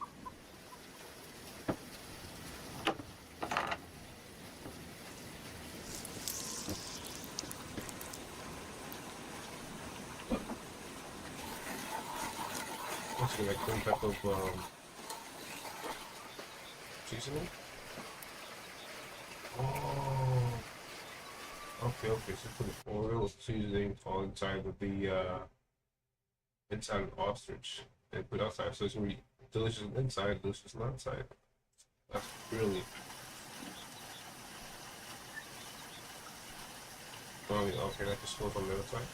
Speaker 1: What's it like? Some type of seasoning? Oh. Okay, so put oil seasoning all inside of the inside of the ostrich and put outside, so it's gonna be delicious inside, delicious on the outside. That's brilliant. Oh, okay, that just goes on the other side.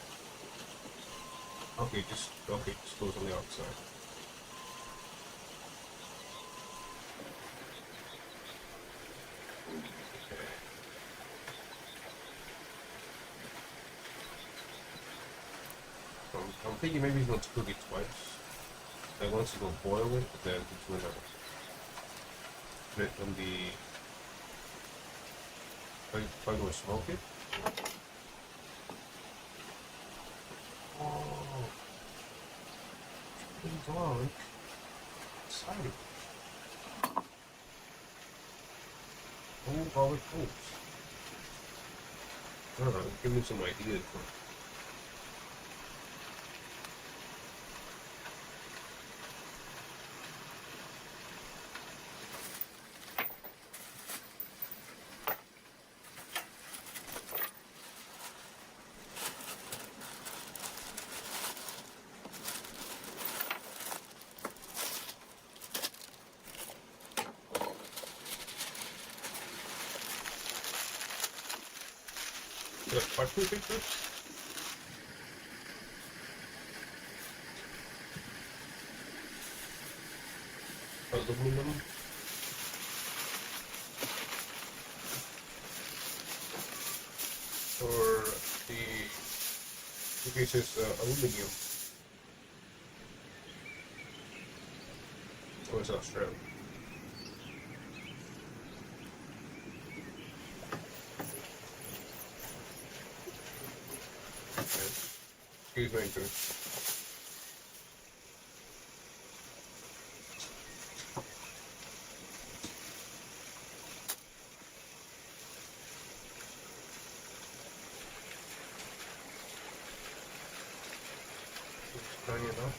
Speaker 1: Okay, just goes on the outside. I'm thinking maybe he's going to cook it twice. Like once he's going to boil it, then he's going to put it on the... Probably going to smoke it. Oh. Pretty dark. Exciting. Oh, garlic cloves. I don't know, give me some ideas. Parchment paper? Aluminum? Or the case is aluminium. Or it's Australian. Excuse me, too. Plenty enough.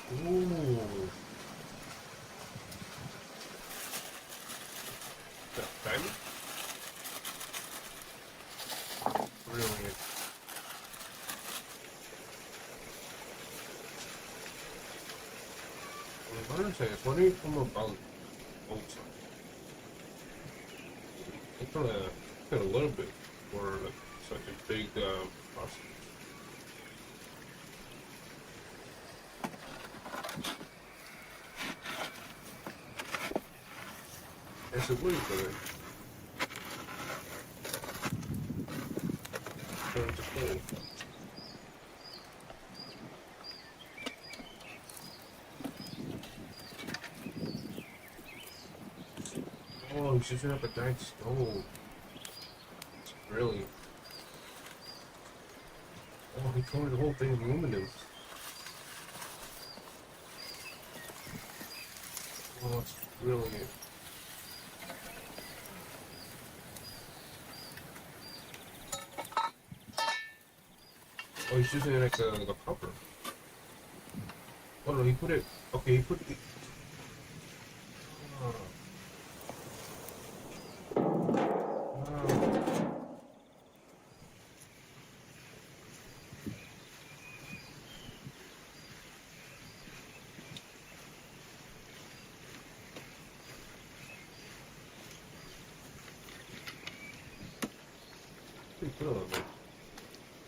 Speaker 1: Ooh. That diamond? I understand. It's wondering from about old time. It's kind of a little bit for like, such a big process. It's a weird thing. Turn to cold. Oh, he's using up a giant stove. It's really. Oh, he coated the whole thing in aluminum. Oh, it's brilliant. Oh, he's using it like a cover. Oh no, he put it. Okay, he put it.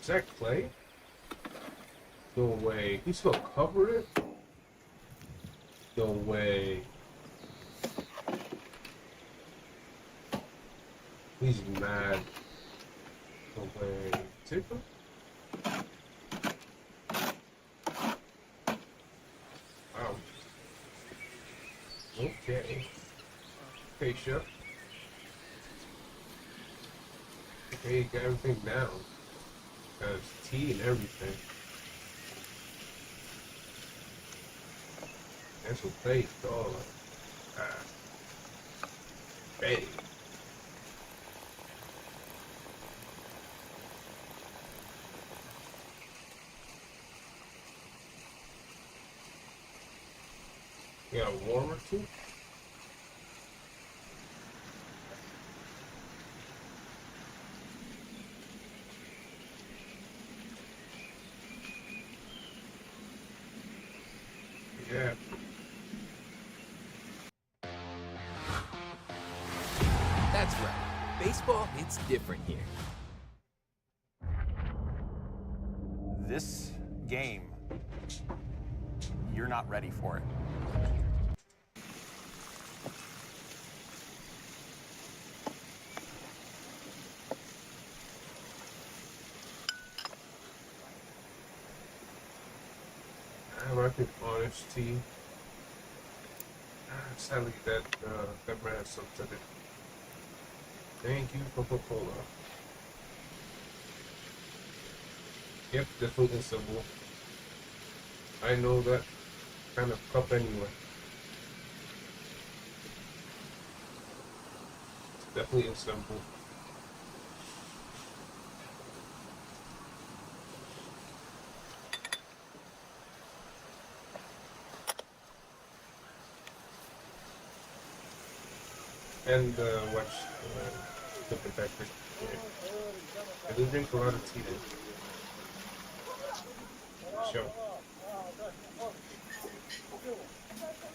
Speaker 1: Is that clay? No way. He's gonna cover it? No way. He's mad. No way. Tickle? Wow. Okay. Okay, chef. Okay, you got everything down. Got his tea and everything. That's what they call it. Hey. You got a warmer too? Yeah.
Speaker 19: That's right. Baseball, it's different here.
Speaker 6: This game, you're not ready for it.
Speaker 1: I reckon honesty. Sadly, that brand has something in it. Thank you, Coca-Cola. Yep, definitely a symbol. I know that kind of cup anyway. It's definitely a symbol. And watch the protector. I do drink a lot of tea then. Sure.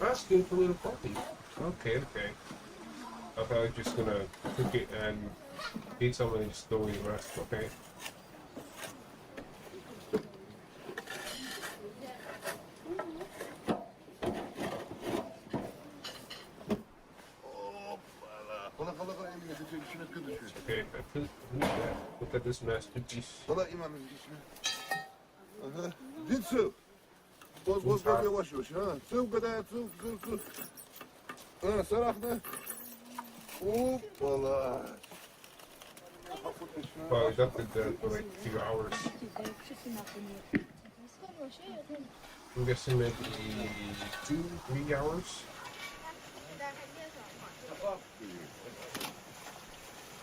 Speaker 1: Asking for a little coffee. Okay, okay. I thought I was just gonna cook it and eat some and just throw the rest, okay? Okay, who's that? Look at this masterpiece.
Speaker 20: Дицу. Вот yavaş yavaş ha. Sıv kadar sıv. Ha sarafna. Hoppala.
Speaker 1: Well, I got it there for like 2 hours. I'm guessing maybe 2-3 hours.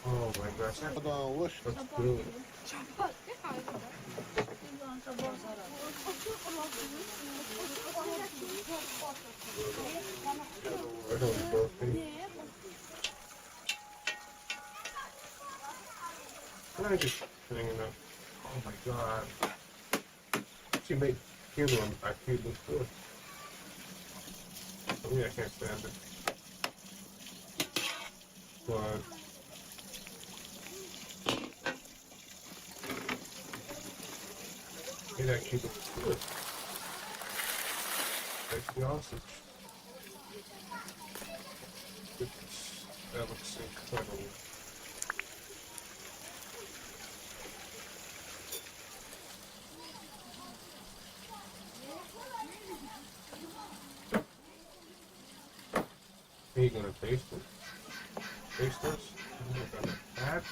Speaker 1: Oh my gosh, that's brilliant. I don't broken. I just hanging up. Oh my god. She made him actually look good. For me, I can't stand it. But maybe I keep it good. Like the sausage. That looks incredible. Are you gonna taste it? Taste this? Oh my god, that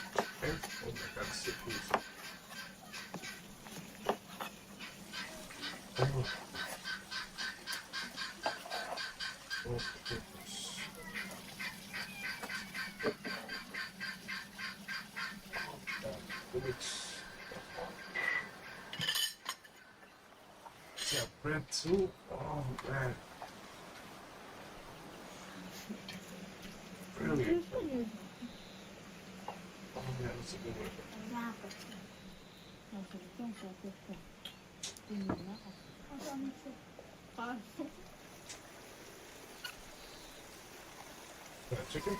Speaker 1: taste? Oh my god, sick piece. Oh, oh goodness. Yeah, bread too. Oh man. Brilliant. Oh yeah, that's a good one. Chicken?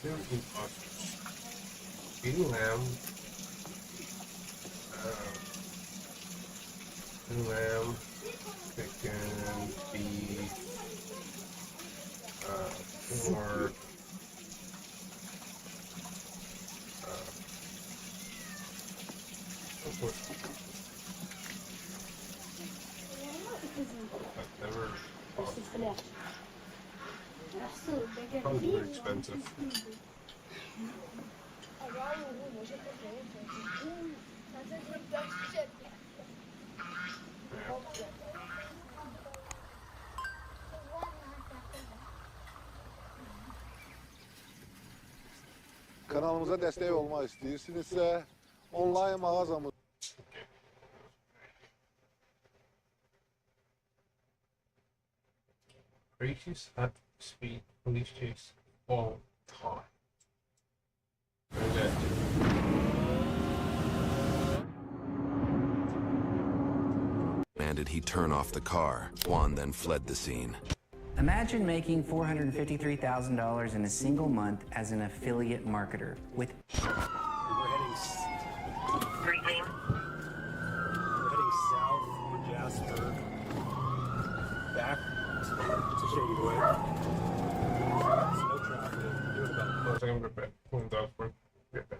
Speaker 1: Very good ostrich. Eating lamb. Lamb, chicken, beef, pork, of course. I've never bought probably very expensive.
Speaker 20: Kanalımıza destek olmak istiyorsanızsa online mağazamız
Speaker 1: Gracious at speed police chase all time. Very good.
Speaker 21: Demanded he turn off the car. Juan then fled the scene.
Speaker 22: Imagine making $453,000 in a single month as an affiliate marketer with.
Speaker 23: We're heading south for Jasper, back to Shady Wood. No traffic. Doing about.
Speaker 1: One second, we're back. Get back.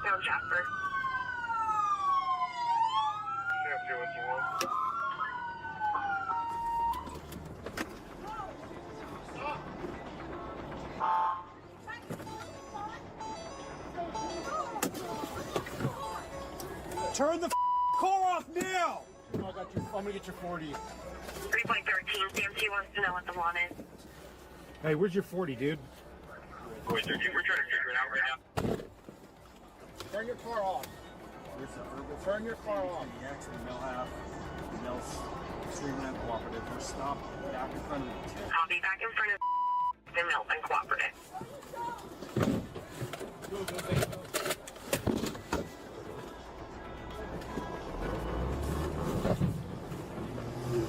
Speaker 2: westbound Jasper.
Speaker 23: Turn the car off now! I'm gonna get your 40.
Speaker 2: 3.13, CMC wants to know what the lawn is.
Speaker 23: Hey, where's your 40, dude?
Speaker 2: We're trying to figure it out right now.
Speaker 23: Turn your car off. Turn your car off. The X and the mill half. The mill's extremely uncooperative. We're stopped back in front of the tent.
Speaker 2: I'll be back in front of the mill and cooperative.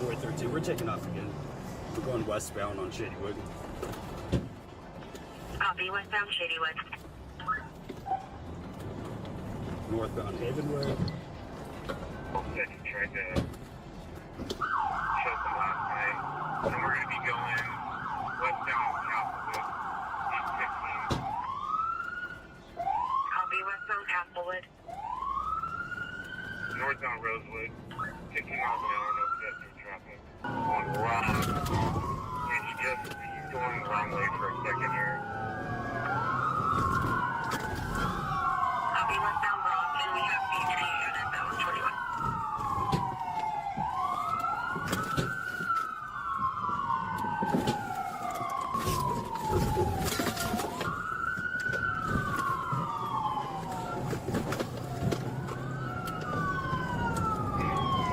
Speaker 23: Boy 13, we're taking off again. We're going westbound on Shadywood.
Speaker 2: Copy, westbound Shadywood.
Speaker 23: Northbound Havenwood.
Speaker 2: Okay, tried to show some last night. And we're going to be going westbound Castlewood, 815. Copy, westbound Castlewood. Northbound Rosewood, 15 miles an hour, no pedestrian traffic. On Rock. And he's going the wrong way for a second here. Copy, westbound Rock, and we have the unit at 21.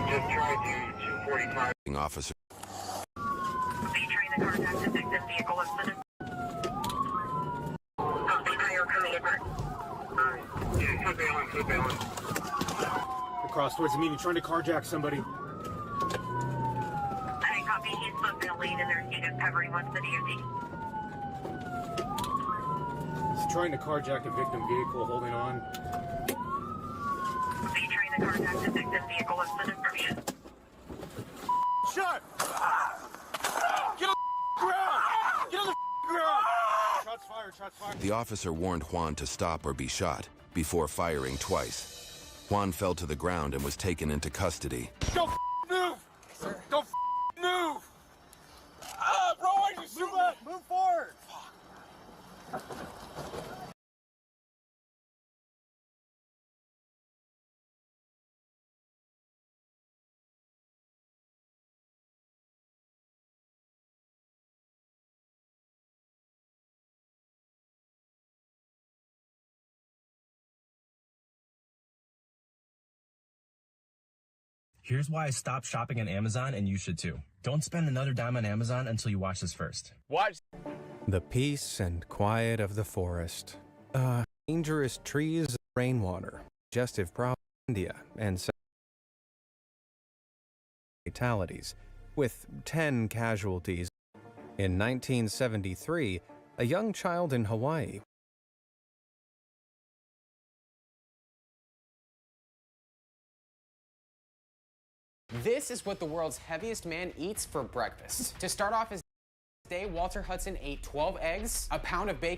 Speaker 2: Just try to 245.
Speaker 21: Officer.
Speaker 2: Be trying to contact the victim vehicle instead of. Copy, higher coming in. Yeah, surveillance.
Speaker 23: Across towards the meeting, trying to carjack somebody.
Speaker 2: I copy, he's booked in a lane and there's units covering one city of
Speaker 23: He's trying to carjack a victim vehicle, holding on.
Speaker 2: Be trying to contact the victim vehicle instead of permission.
Speaker 23: Shut! Get on the ground! Get on the ground! Shots fired.
Speaker 21: The officer warned Juan to stop or be shot before firing twice. Juan fell to the ground and was taken into custody.
Speaker 23: Don't move! Sir. Don't move! Bro, why'd you shoot me? Move forward!
Speaker 3: Here's why I stopped shopping on Amazon, and you should too. Don't spend another dime on Amazon until you watch this first.
Speaker 23: Watch.
Speaker 5: The peace and quiet of the forest. Dangerous trees, rainwater, digestive problems in India, and fatalities, with 10 casualties. In 1973, a young child in Hawaii
Speaker 24: This is what the world's heaviest man eats for breakfast. To start off his day, Walter Hudson ate 12 eggs, a pound of bacon,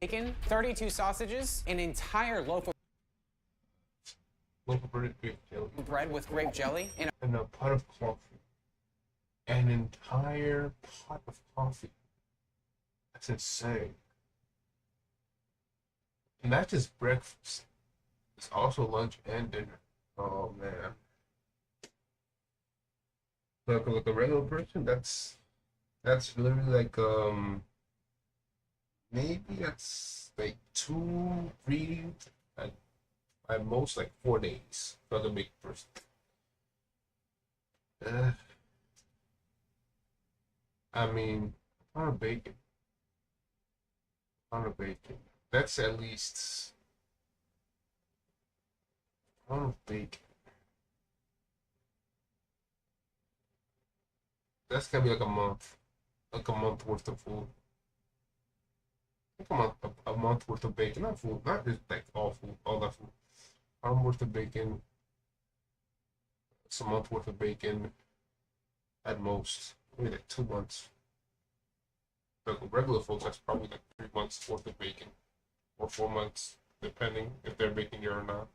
Speaker 24: bacon, 32 sausages, an entire loaf of bread with grape jelly, and
Speaker 1: a pot of coffee. An entire pot of coffee. That's insane. And that's just breakfast. It's also lunch and dinner. Oh man. Like a regular person, that's literally like maybe that's like 2, 3, at most like 4 days for the big person. I mean, pound of bacon. That's at least pound of bacon. That's gonna be like a month worth of food. Like a month worth of bacon, not food, not just like all that food. A month worth of bacon. It's a month worth of bacon at most. Maybe like 2 months. Like regular folks, that's probably like 3 months worth of bacon, or 4 months, depending if they're baking it or not.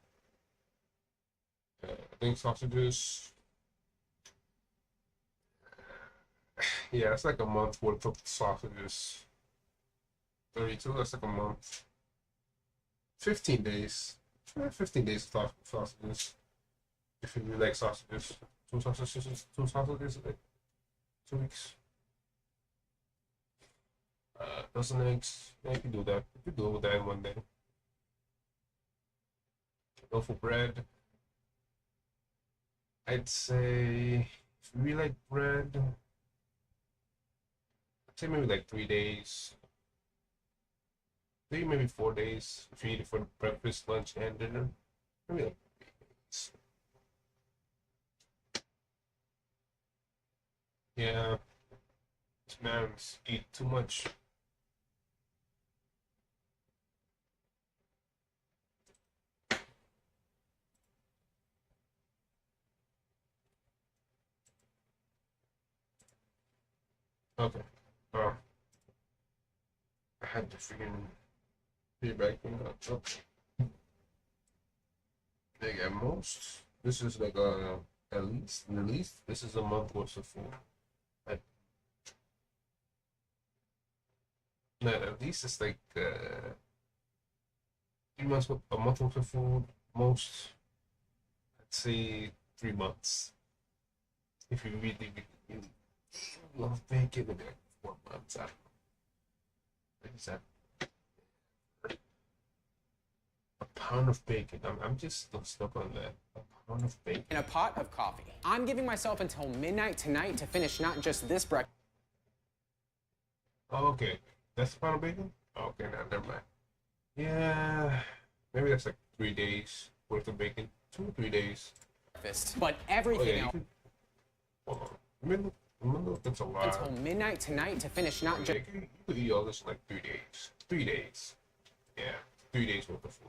Speaker 1: I think sausages. Yeah, it's like a month worth of sausages. 32, that's like a month. 15 days. 15 days of sausages. If you really like sausages. 2 sausages a day. 2 weeks. Dozen eggs. Yeah, you can do that. You can do it with that in 1 day. Loaf of bread. I'd say if you really like bread, I'd say maybe like 3 days. Maybe 4 days if you eat it for breakfast, lunch, and dinner. Maybe like 3 days. Yeah, this man's eat too much. Okay. I had to freaking be back up. Okay. Like at most, this is like at least this is a month worth of food. At least it's like 3 months with a month worth of food. Most, I'd say 3 months. If you really love bacon, maybe like 4 months. I don't know. Like, is that a pound of bacon? I'm just stuck on that. A pound of bacon
Speaker 24: and a pot of coffee. I'm giving myself until midnight tonight to finish not just this breakfast.
Speaker 1: Oh, okay. That's a pound of bacon? Okay, now never mind. Yeah, maybe that's like 3 days worth of bacon. 2 or 3 days.
Speaker 24: But everything else.
Speaker 1: Hold on. That's a lot.
Speaker 24: Until midnight tonight to finish not just.
Speaker 1: You could eat all this in like 3 days. 3 days. Yeah, 3 days worth of food.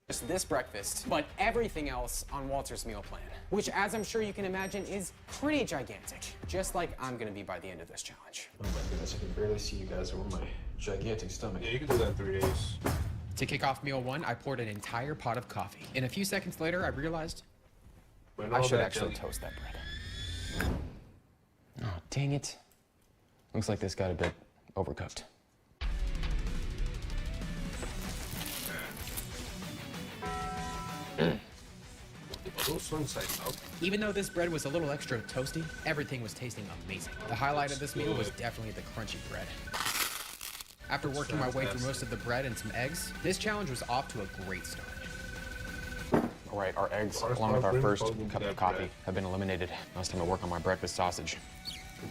Speaker 24: Just this breakfast, but everything else on Walter's meal plan, which, as I'm sure you can imagine, is pretty gigantic. Just like I'm gonna be by the end of this challenge.
Speaker 4: Oh my goodness, I can barely see you guys over my gigantic stomach.
Speaker 1: Yeah, you can do that in 3 days.
Speaker 24: To kick off meal 1, I poured an entire pot of coffee. And a few seconds later, I realized I should actually toast that bread. Oh, dang it. Looks like this got a bit overcooked. Even though this bread was a little extra toasty, everything was tasting amazing. The highlight of this meal was definitely the crunchy bread. After working my way through most of the bread and some eggs, this challenge was off to a great start. All right, our eggs, along with our first cup of coffee, have been eliminated. Now it's time to work on my breakfast sausage.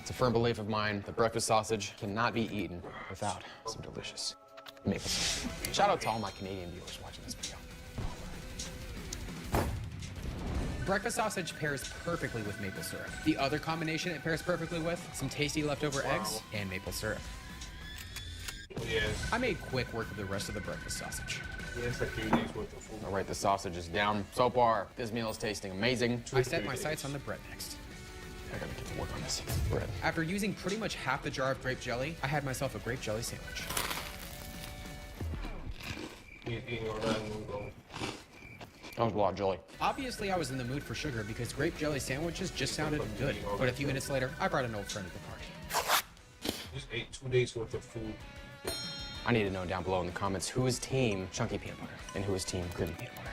Speaker 24: It's a firm belief of mine that breakfast sausage cannot be eaten without some delicious maple syrup. Shout out to all my Canadian viewers watching this video. Breakfast sausage pairs perfectly with maple syrup. The other combination it pairs perfectly with, some tasty leftover eggs and maple syrup.
Speaker 1: Yes.
Speaker 24: I made quick work of the rest of the breakfast sausage.
Speaker 1: Yeah, it's like 3 days worth of food.
Speaker 24: All right, the sausage is down. So far, this meal is tasting amazing. I set my sights on the bread next. I gotta get to work on this bread. After using pretty much half the jar of grape jelly, I had myself a grape jelly sandwich.
Speaker 1: He's eating all that noodle.
Speaker 24: That was a lot of jelly. Obviously, I was in the mood for sugar because grape jelly sandwiches just sounded good. But a few minutes later, I brought an old friend to the party.
Speaker 1: Just ate 2 days worth of food.
Speaker 24: I need to know down below in the comments who is team chunky peanut butter and who is team creamy peanut butter.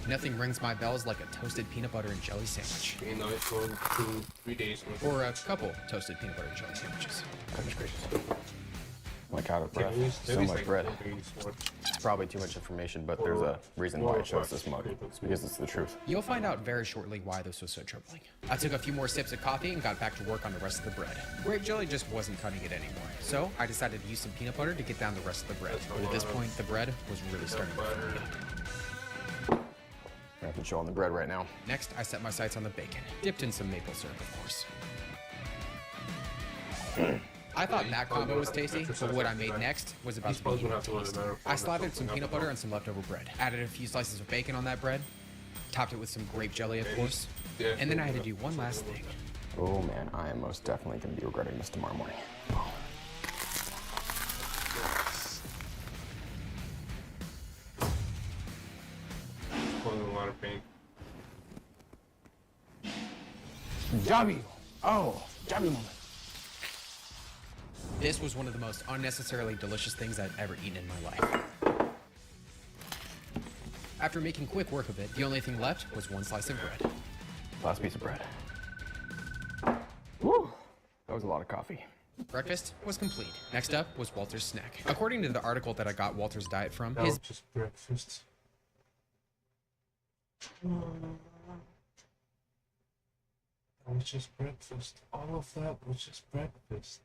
Speaker 24: Nothing rings my bells like a toasted peanut butter and jelly sandwich.
Speaker 1: You know, it's for 2-3 days worth.
Speaker 24: Or a couple toasted peanut butter and jelly sandwiches.
Speaker 12: Goodness gracious. I'm like out of breath. So much bread. It's probably too much information, but there's a reason why I chose this mug. It's because it's the truth.
Speaker 24: You'll find out very shortly why this was so troubling. I took a few more sips of coffee and got back to work on the rest of the bread. Grape jelly just wasn't cutting it anymore, so I decided to use some peanut butter to get down the rest of the bread. But at this point, the bread was really starting to fill me up.
Speaker 12: I have to chew on the bread right now.
Speaker 24: Next, I set my sights on the bacon, dipped in some maple syrup, of course. I thought that combo was tasty, but what I made next was about to be even tasty. I slathered some peanut butter on some leftover bread, added a few slices of bacon on that bread, topped it with some grape jelly, of course, and then I had to do one last thing.
Speaker 12: Oh man, I am most definitely going to be regretting this tomorrow morning.
Speaker 1: Causing a lot of pain.
Speaker 12: Jabby! Oh, Jabby moment.
Speaker 24: This was one of the most unnecessarily delicious things I'd ever eaten in my life. After making quick work of it, the only thing left was one slice of bread.
Speaker 12: Last piece of bread. Woo! That was a lot of coffee.
Speaker 24: Breakfast was complete. Next up was Walter's snack. According to the article that I got Walter's diet from,
Speaker 1: That was just breakfast. That was just breakfast. All of that was just breakfast.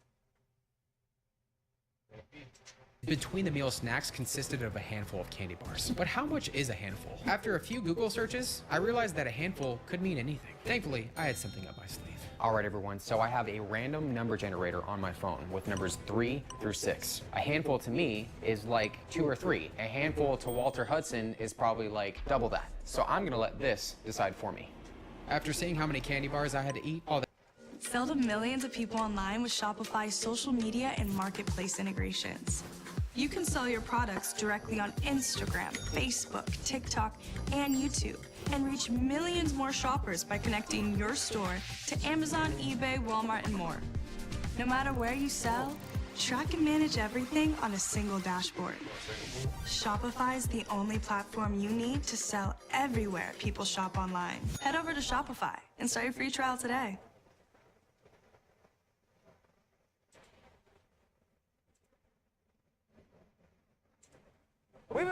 Speaker 24: between the meal snacks consisted of a handful of candy bars. But how much is a handful? After a few Google searches, I realized that a handful could mean anything. Thankfully, I had something up my sleeve. All right, everyone, so I have a random number generator on my phone with numbers 3 through 6. A handful to me is like 2 or 3. A handful to Walter Hudson is probably like double that. So I'm gonna let this decide for me. After seeing how many candy bars I had to eat, all that.
Speaker 7: Sell to millions of people online with Shopify's social media and marketplace integrations. You can sell your products directly on Instagram, Facebook, TikTok, and YouTube, and reach millions more shoppers by connecting your store to Amazon, eBay, Walmart, and more. No matter where you sell, track and manage everything on a single dashboard. Shopify is the only platform you need to sell everywhere people shop online. Head over to Shopify and start your free trial today.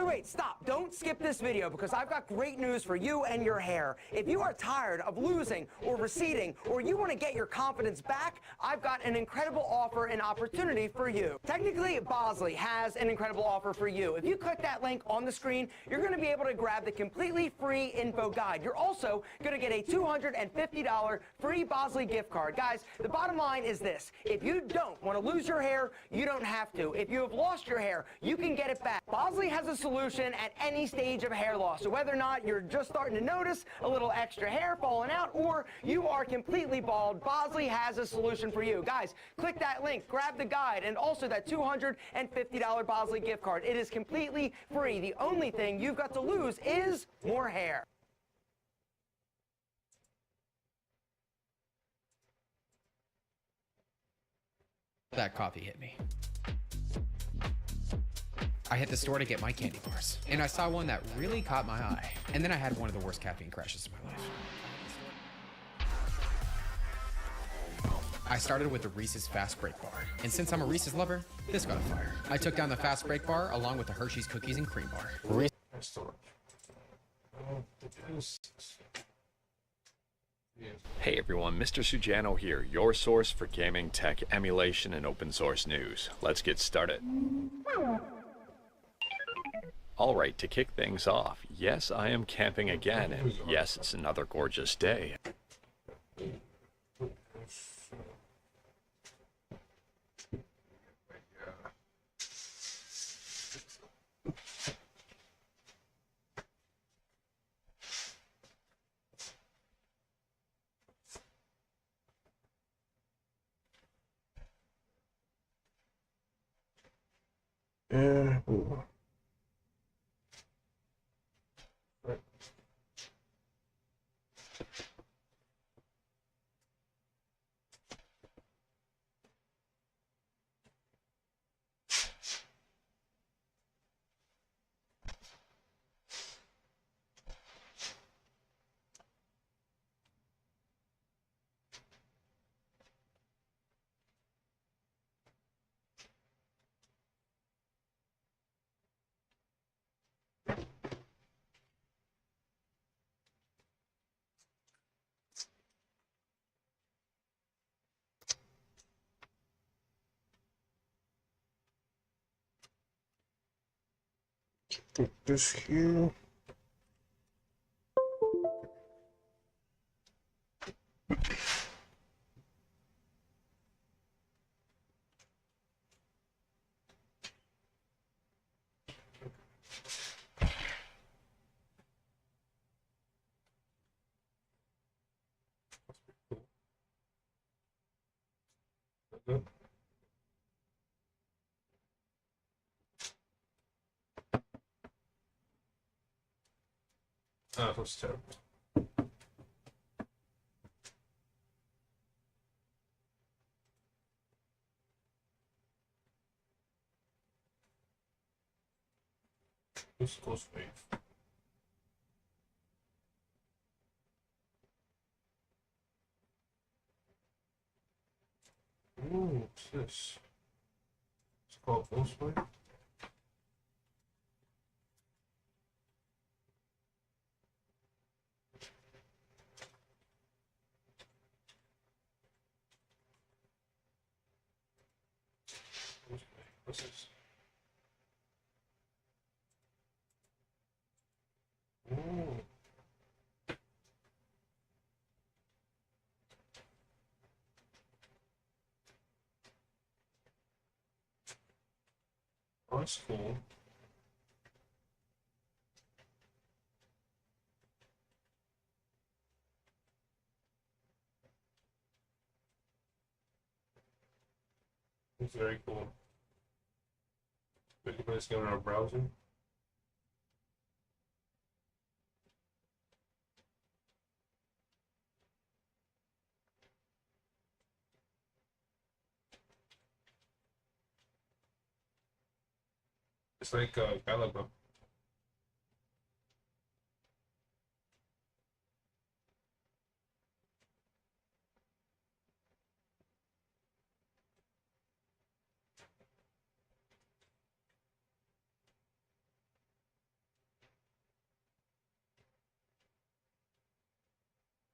Speaker 8: Wait, stop. Don't skip this video because I've got great news for you and your hair. If you are tired of losing or receding or you want to get your confidence back, I've got an incredible offer and opportunity for you. Technically, Bosley has an incredible offer for you. If you click that link on the screen, you're going to be able to grab the completely free info guide. You're also going to get a $250 free Bosley gift card. Guys, the bottom line is this. If you don't want to lose your hair, you don't have to. If you have lost your hair, you can get it back. Bosley has a solution at any stage of hair loss. So whether or not you're just starting to notice a little extra hair falling out or you are completely bald, Bosley has a solution for you. Guys, click that link, grab the guide, and also that $250 Bosley gift card. It is completely free. The only thing you've got to lose is more hair.
Speaker 24: That coffee hit me. I hit the store to get my candy bars, and I saw one that really caught my eye. And then I had one of the worst caffeine crashes of my life. I started with the Reese's Fast Break Bar, and since I'm a Reese's lover, this got a fire. I took down the Fast Break Bar along with the Hershey's Cookies and Cream Bar.
Speaker 9: Hey everyone, Mr. Sujano here, your source for gaming, tech, emulation, and open source news. Let's get started. Alright, to kick things off, yes, I am camping again, and yes, it's another gorgeous day.
Speaker 1: Put this here. Okay. Ah, that was terrible. This goes wave. Ooh, what's this? It's called Ghostwave. What's this? Ooh. Oh, that's cool. It's very cool. We can put this game in our browser. It's like Galaga.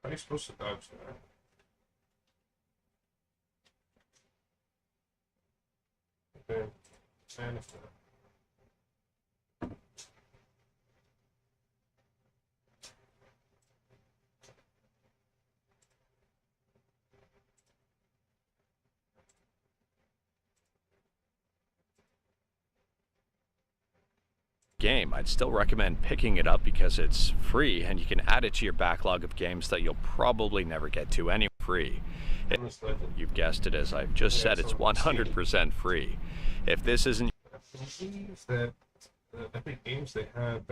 Speaker 1: How are you supposed to dodge that? Okay, and if that.
Speaker 9: Game, I'd still recommend picking it up because it's free and you can add it to your backlog of games that you'll probably never get to anyway. Free. You've guessed it, as I've just said, it's 100% free. If this isn't
Speaker 1: I believe that Epic Games, they had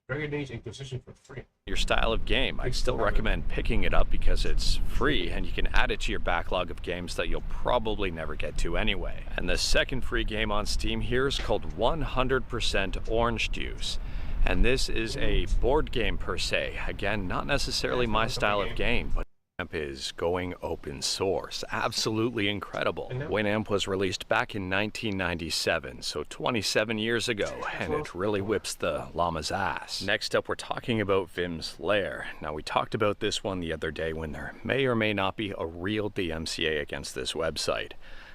Speaker 1: Dragon Age Inquisition for free.
Speaker 9: your style of game, I'd still recommend picking it up because it's free and you can add it to your backlog of games that you'll probably never get to anyway. And the second free game on Steam here is called 100% Orange Juice. And this is a board game per se. Again, not necessarily my style of game, but Winamp is going open source. Absolutely incredible. Winamp was released back in 1997, so 27 years ago, and it really whips the llama's ass. Next up, we're talking about Vim's Lair. Now, we talked about this one the other day when there may or may not be a real DMCA against this website.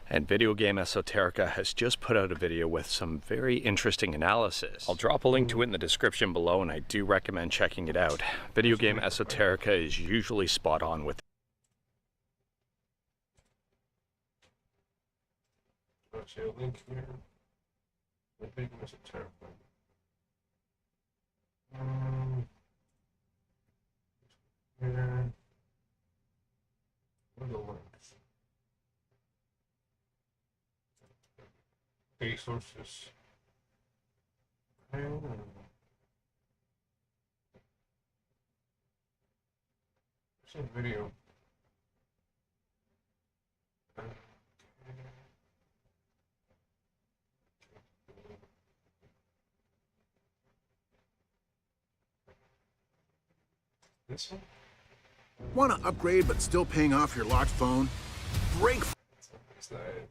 Speaker 9: And Video Game Esoterica has just put out a video with some very interesting analysis. I'll drop a link to it in the description below, and I do recommend checking it out. Video Game Esoterica is usually spot on with
Speaker 1: Actually, a link here. Video Game Esoterica. Here. Where are the links? Okay, sources. There's a video. This one?
Speaker 16: Want to upgrade but still paying off your locked phone? Break.
Speaker 1: Is that it?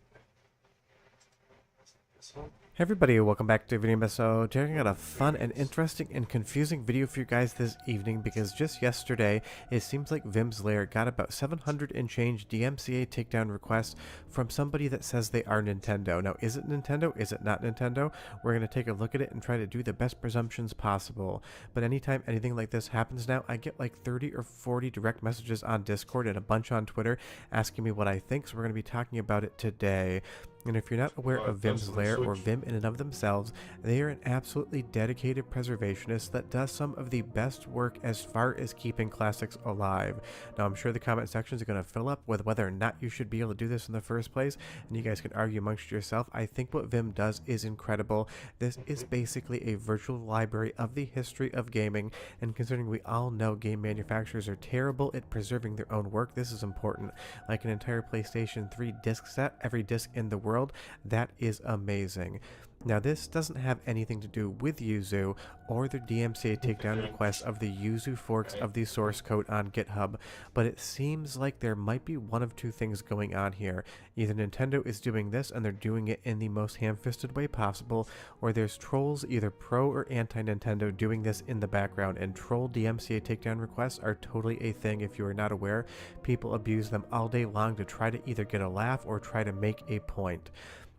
Speaker 1: This one?
Speaker 10: Hey everybody, welcome back to Video Episode. Checking out a fun and interesting and confusing video for you guys this evening, because just yesterday it seems like Vim's Lair got about 700 and change DMCA takedown requests from somebody that says they are Nintendo. Now, is it Nintendo? Is it not Nintendo? We're going to take a look at it and try to do the best presumptions possible. But anytime anything like this happens now, I get like 30 or 40 direct messages on Discord and a bunch on Twitter asking me what I think, so we're going to be talking about it today. And if you're not aware of Vim's Lair or Vim in and of themselves, they are an absolutely dedicated preservationist that does some of the best work as far as keeping classics alive. Now, I'm sure the comment sections are going to fill up with whether or not you should be able to do this in the first place, and you guys can argue amongst yourself. I think what Vim does is incredible. This is basically a virtual library of the history of gaming, and considering we all know game manufacturers are terrible at preserving their own work, this is important. Like an entire PlayStation 3 disc set, every disc in the world, that is amazing. Now, this doesn't have anything to do with Yuzu or the DMCA takedown requests of the Yuzu forks of the source code on GitHub, but it seems like there might be one of two things going on here. Either Nintendo is doing this and they're doing it in the most ham-fisted way possible, or there's trolls, either pro or anti-Nintendo, doing this in the background, and troll DMCA takedown requests are totally a thing if you are not aware. People abuse them all day long to try to either get a laugh or try to make a point.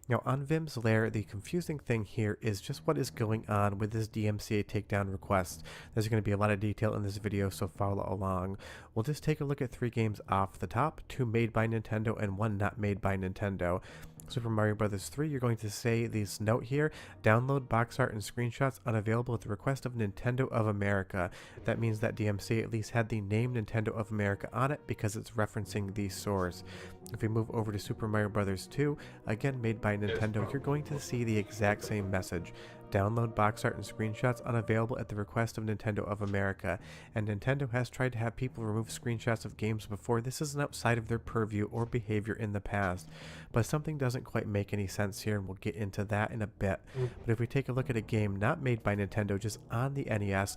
Speaker 10: Now, on Vim's Lair, the confusing thing here is just what is going on with this DMCA takedown request. There's going to be a lot of detail in this video, so follow along. We'll just take a look at 3 games off the top, 2 made by Nintendo and 1 not made by Nintendo. Super Mario Bros. 3, you're going to say this note here: download box art and screenshots unavailable at the request of Nintendo of America. That means that DMCA at least had the name Nintendo of America on it because it's referencing the source. If we move over to Super Mario Bros. 2, again made by Nintendo, you're going to see the exact same message. Download box art and screenshots unavailable at the request of Nintendo of America. And Nintendo has tried to have people remove screenshots of games before. This isn't outside of their purview or behavior in the past. But something doesn't quite make any sense here, and we'll get into that in a bit. But if we take a look at a game not made by Nintendo, just on the NES,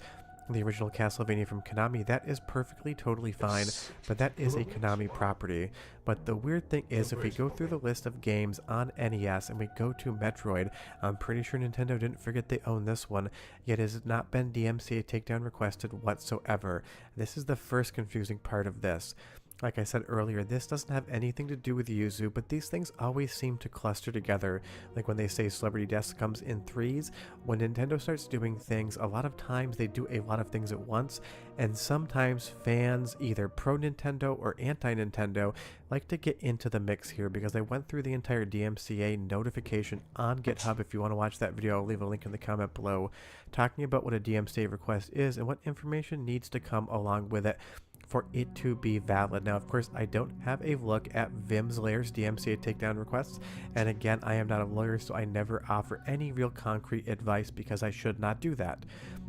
Speaker 10: the original Castlevania from Konami, that is perfectly totally fine, but that is a Konami property. But the weird thing is, if we go through the list of games on NES and we go to Metroid, I'm pretty sure Nintendo didn't forget they own this one, yet it has not been DMCA takedown requested whatsoever. This is the first confusing part of this. Like I said earlier, this doesn't have anything to do with Yuzu, but these things always seem to cluster together. Like when they say Celebrity Death comes in 3s, when Nintendo starts doing things, a lot of times they do a lot of things at once, and sometimes fans, either pro-Nintendo or anti-Nintendo, like to get into the mix here, because I went through the entire DMCA notification on GitHub. If you want to watch that video, I'll leave a link in the comment below, talking about what a DMCA request is and what information needs to come along with it for it to be valid. Now, of course, I don't have a look at Vim's Lair's DMCA takedown requests, and again, I am not a lawyer, so I never offer any real concrete advice because I should not do that.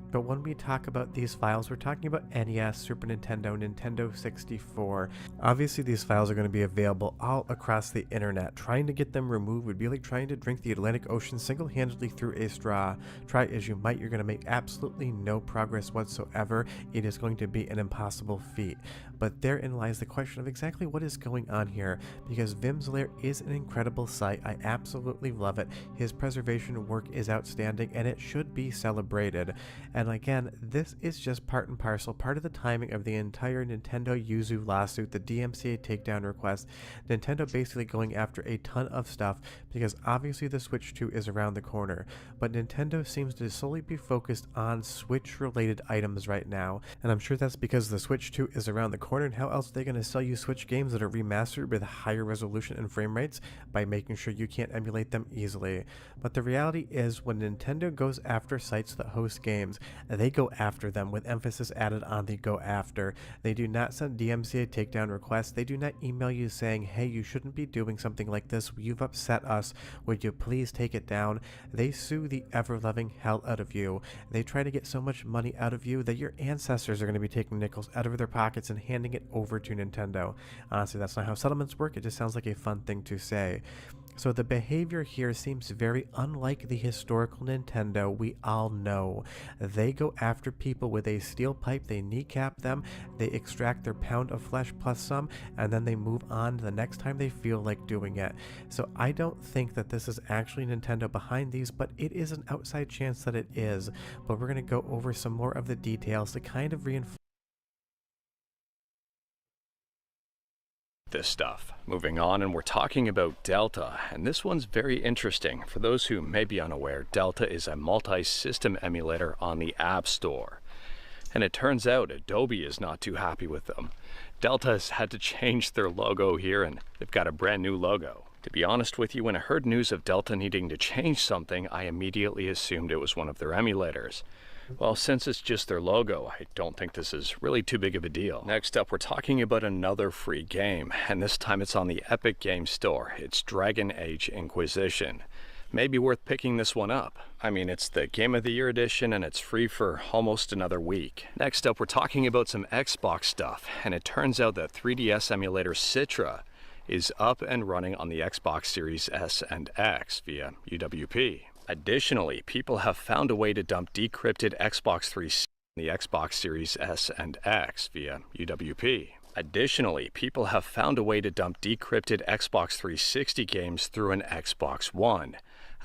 Speaker 10: But when we talk about these files, we're talking about NES, Super Nintendo, Nintendo 64. Obviously, these files are going to be available all across the internet. Trying to get them removed would be like trying to drink the Atlantic Ocean single-handedly through a straw. Try as you might, you're going to make absolutely no progress whatsoever. It is going to be an impossible feat. But therein lies the question of exactly what is going on here, because Vim's Lair is an incredible site. I absolutely love it. His preservation work is outstanding, and it should be celebrated. And again, this is just part and parcel, part of the timing of the entire Nintendo Yuzu lawsuit, the DMCA takedown request. Nintendo basically going after a ton of stuff, because obviously the Switch 2 is around the corner. But Nintendo seems to solely be focused on Switch-related items right now. And I'm sure that's because the Switch 2 is around the corner, and how else are they going to sell you Switch games that are remastered with higher resolution and frame rates? By making sure you can't emulate them easily. But the reality is, when Nintendo goes after sites that host games, they go after them with emphasis added on the go after. They do not send DMCA takedown requests. They do not email you saying, hey, you shouldn't be doing something like this. You've upset us. Would you please take it down? They sue the ever-loving hell out of you. They try to get so much money out of you that your ancestors are going to be taking nickels out of their pockets and handing handing it over to Nintendo. Honestly, that's not how settlements work. It just sounds like a fun thing to say. So the behavior here seems very unlike the historical Nintendo we all know. They go after people with a steel pipe, they kneecap them, they extract their pound of flesh plus some, and then they move on the next time they feel like doing it. So I don't think that this is actually Nintendo behind these, but it is an outside chance that it is. But we're going to go over some more of the details to kind of reinforce
Speaker 9: this stuff. Moving on, and we're talking about Delta, and this one's very interesting. For those who may be unaware, Delta is a multi-system emulator on the App Store. And it turns out Adobe is not too happy with them. Delta has had to change their logo here, and they've got a brand new logo. To be honest with you, when I heard news of Delta needing to change something, I immediately assumed it was one of their emulators. Well, since it's just their logo, I don't think this is really too big of a deal. Next up, we're talking about another free game, and this time it's on the Epic Games Store. It's Dragon Age Inquisition. Maybe worth picking this one up. I mean, it's the Game of the Year edition, and it's free for almost another week. Next up, we're talking about some Xbox stuff, and it turns out that 3DS emulator Citra is up and running on the Xbox Series S and X via UWP. Additionally, people have found a way to dump decrypted Xbox 360 in the Xbox Series S and X via UWP. Additionally, people have found a way to dump decrypted Xbox 360 games through an Xbox One.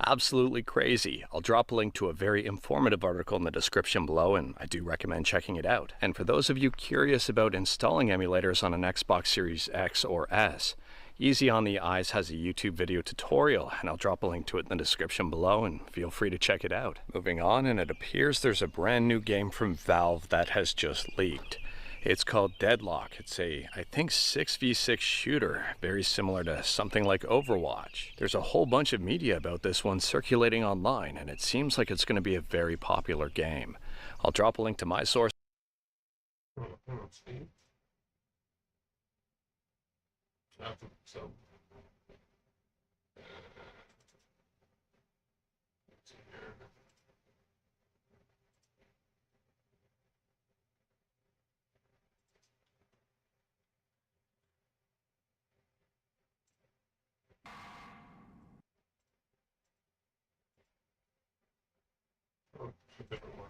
Speaker 9: Absolutely crazy. I'll drop a link to a very informative article in the description below, and I do recommend checking it out. And for those of you curious about installing emulators on an Xbox Series X or S, Easy on the Eyes has a YouTube video tutorial, and I'll drop a link to it in the description below, and feel free to check it out. Moving on, and it appears there's a brand new game from Valve that has just leaked. It's called Deadlock. It's a, I think, 6v6 shooter, very similar to something like Overwatch. There's a whole bunch of media about this one circulating online, and it seems like it's going to be a very popular game. I'll drop a link to my source.
Speaker 1: So, a different one.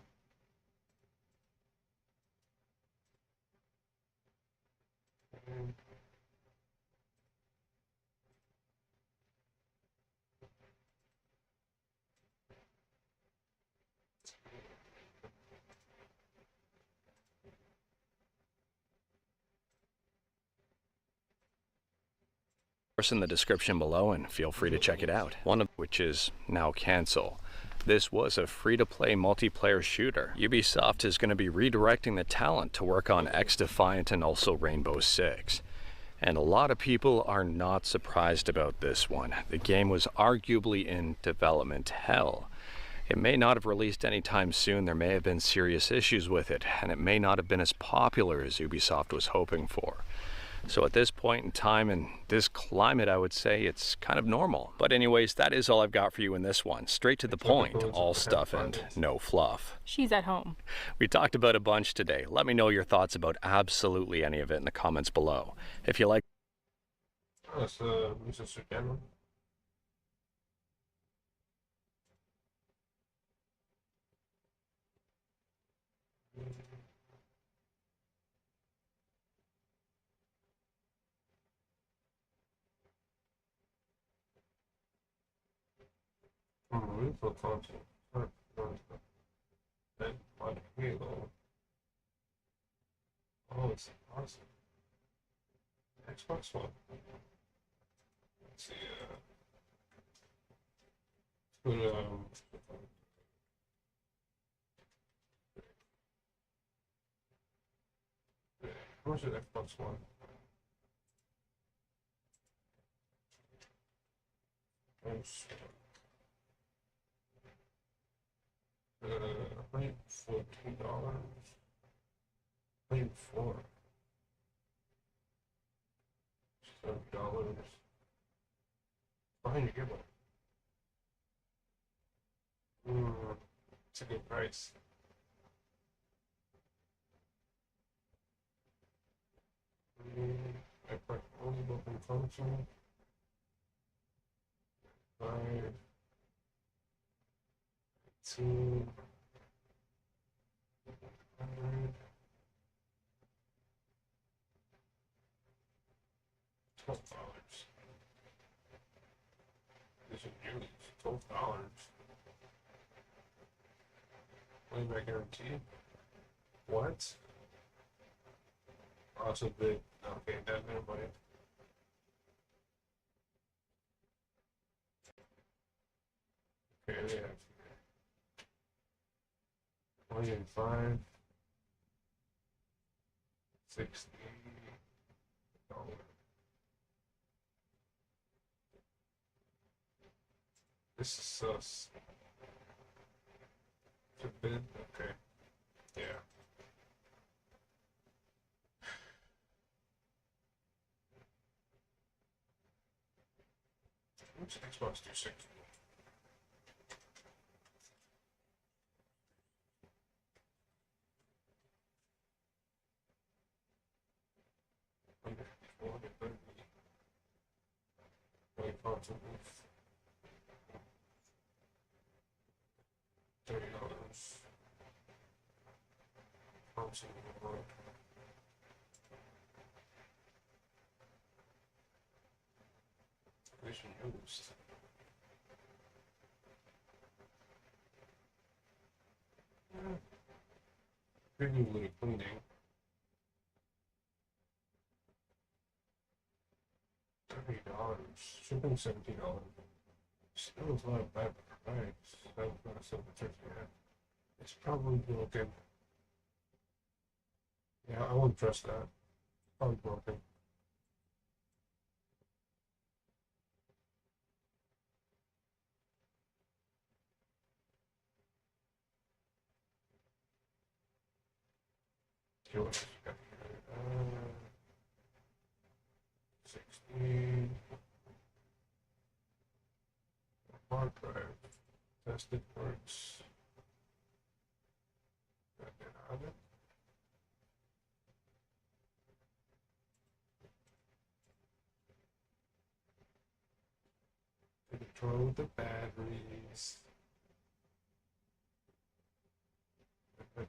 Speaker 9: In the description below, and feel free to check it out. One of which is now Cancel. This was a free-to-play multiplayer shooter. Ubisoft is going to be redirecting the talent to work on X-Defiant and also Rainbow Six. And a lot of people are not surprised about this one. The game was arguably in development hell. It may not have released anytime soon, there may have been serious issues with it, and it may not have been as popular as Ubisoft was hoping for. So at this point in time, in this climate, I would say it's kind of normal. But anyways, that is all I've got for you in this one. Straight to the point, all stuff and no fluff.
Speaker 11: She's at home.
Speaker 9: We talked about a bunch today. Let me know your thoughts about absolutely any of it in the comments below. If you like...
Speaker 1: That's Mr. Cameron. For content. That like Halo. Oh, it's awesome. Xbox One. Let's see. Let's go to how much is Xbox One? $114. $104. $7. Behind your giveaway. It's a good price. function. 5, 18, 100, $12. This is nearly $12. Money back guarantee. What? Also big. Okay, that never mind. Okay, we have 105, 60. This is sus. It's a bit okay. Yeah. What's Xbox 360? $30. Console world. Vision used. Pretty little cleaning. $30. Shipping $17. Still a lot of bad price. It's probably broken. Yeah, I won't trust that. Probably broken. Okay, what else we got here? 16. Hard drive. Tested works. Got that out of it. Control the batteries.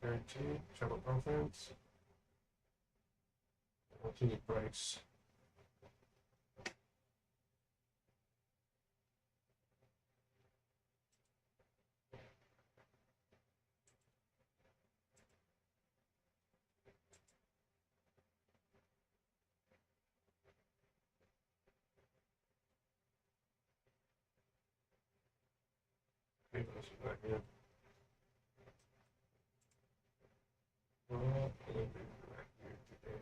Speaker 1: Guarantee. Channel conference. Continue price. Okay, let's go back here. Well, delivery back here today.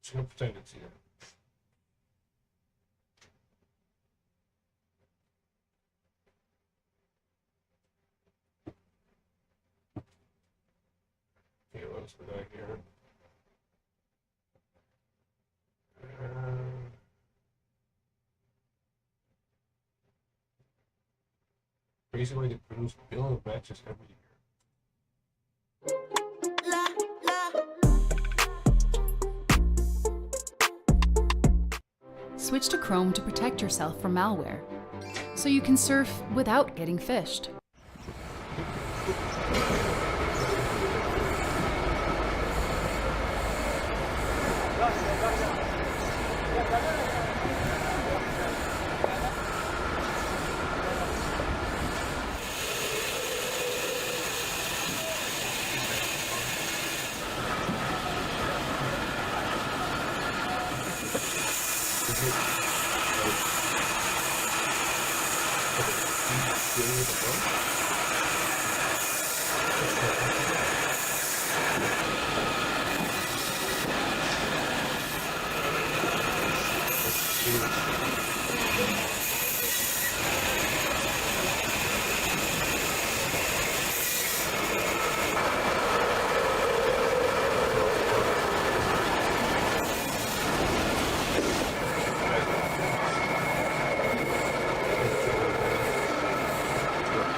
Speaker 1: Just gonna pretend it's here. Okay, what else we got here? Basically, they produce a billion of matches every year.
Speaker 11: Switch to Chrome to protect yourself from malware, so you can surf without getting phished.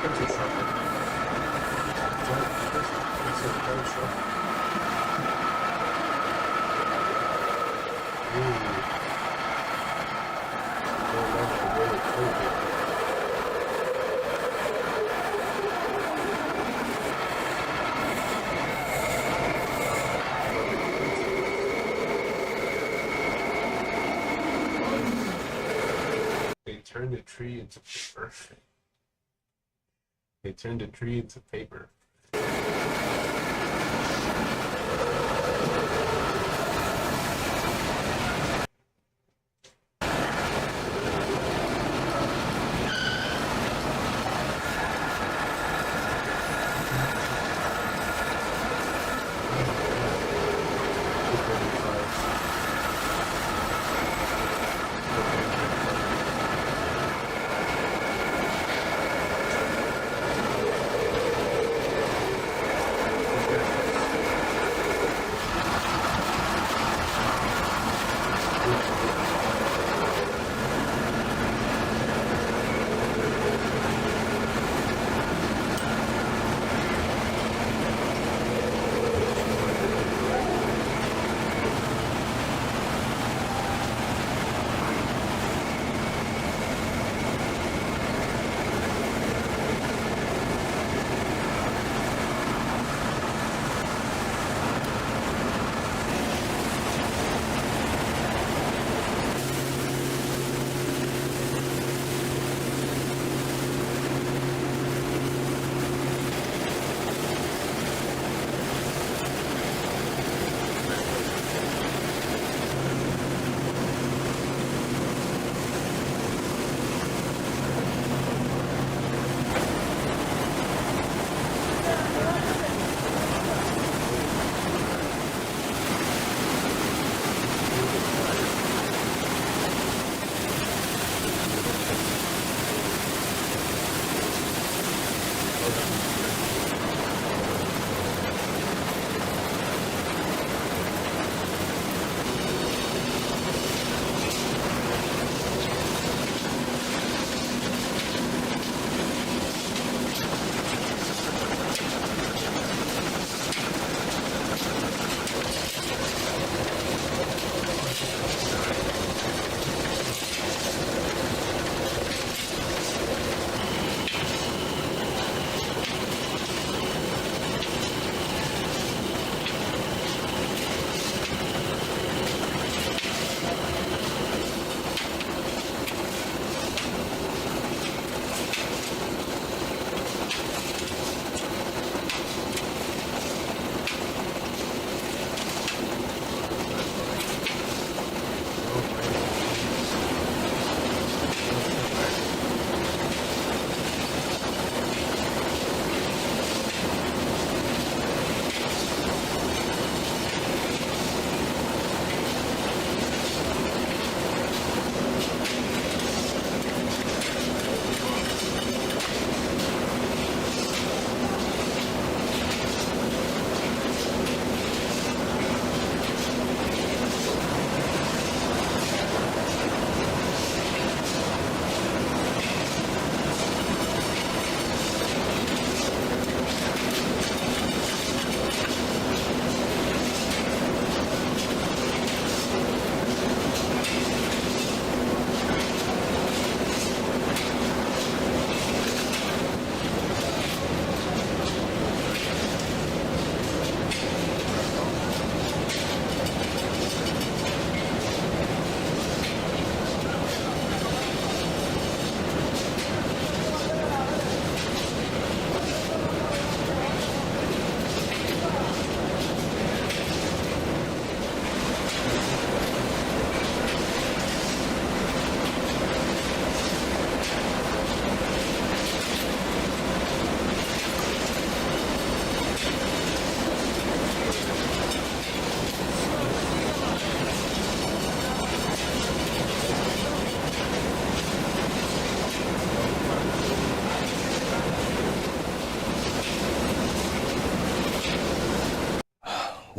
Speaker 1: They turned the tree into paper. They turned the tree into paper.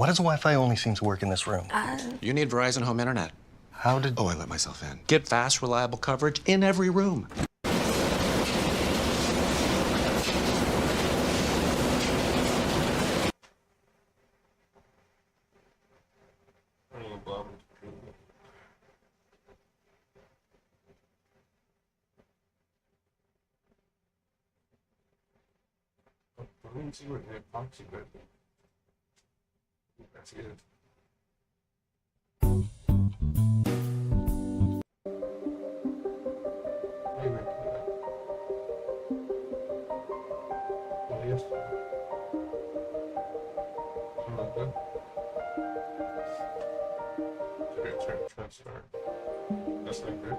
Speaker 13: Why does Wi-Fi only seem to work in this room?
Speaker 14: You need Verizon Home Internet.
Speaker 13: How did...
Speaker 14: Oh, I let myself in. Get fast, reliable coverage in every room.
Speaker 1: Let me see what epoxy does. That's it. Oh, yes. Good. Try to start. That's not good.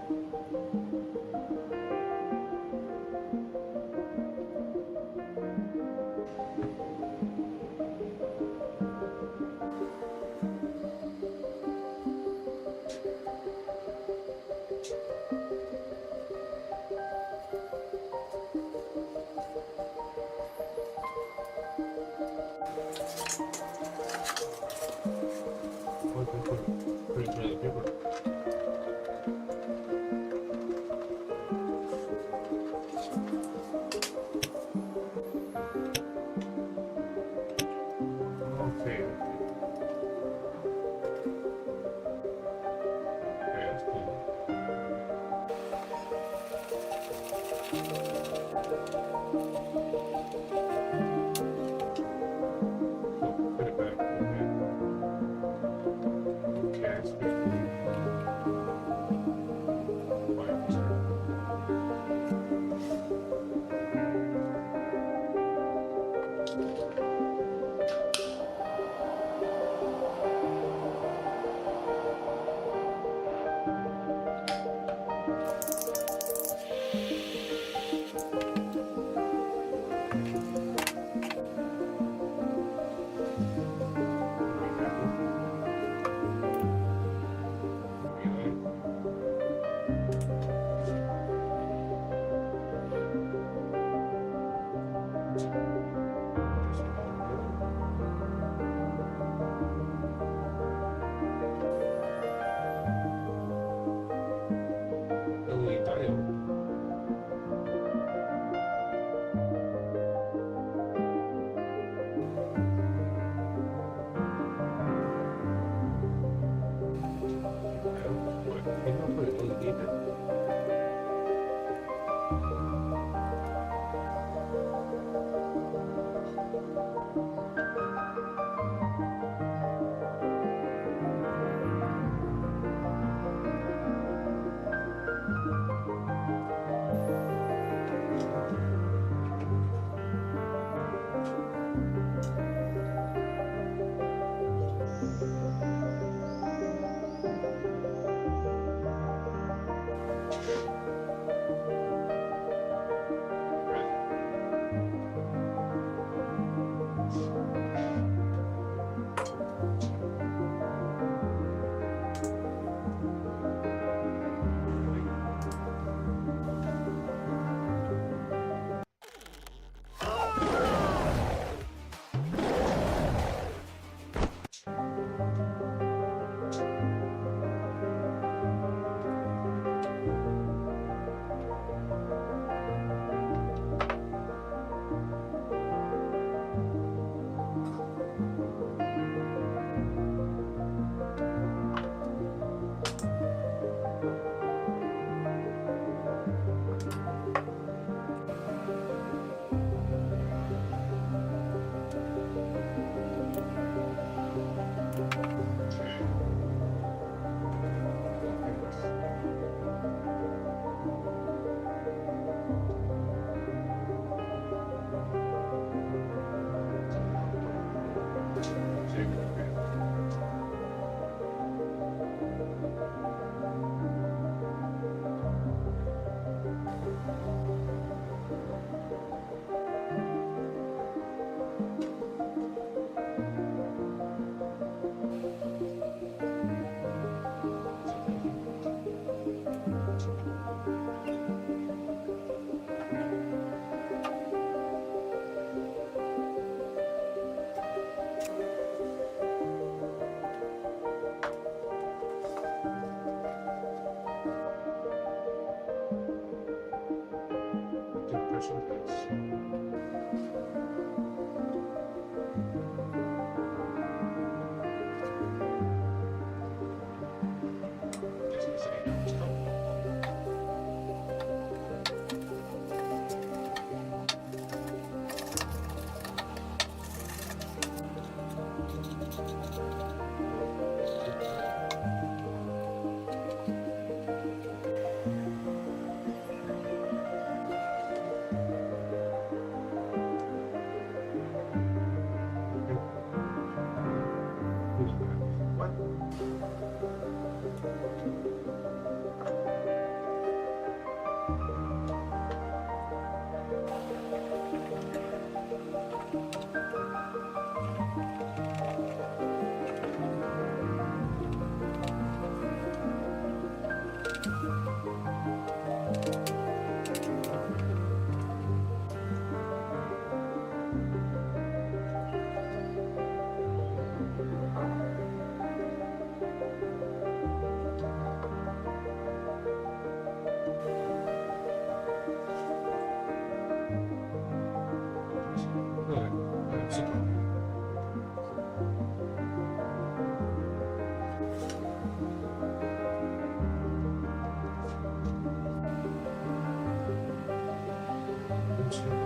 Speaker 1: Nice.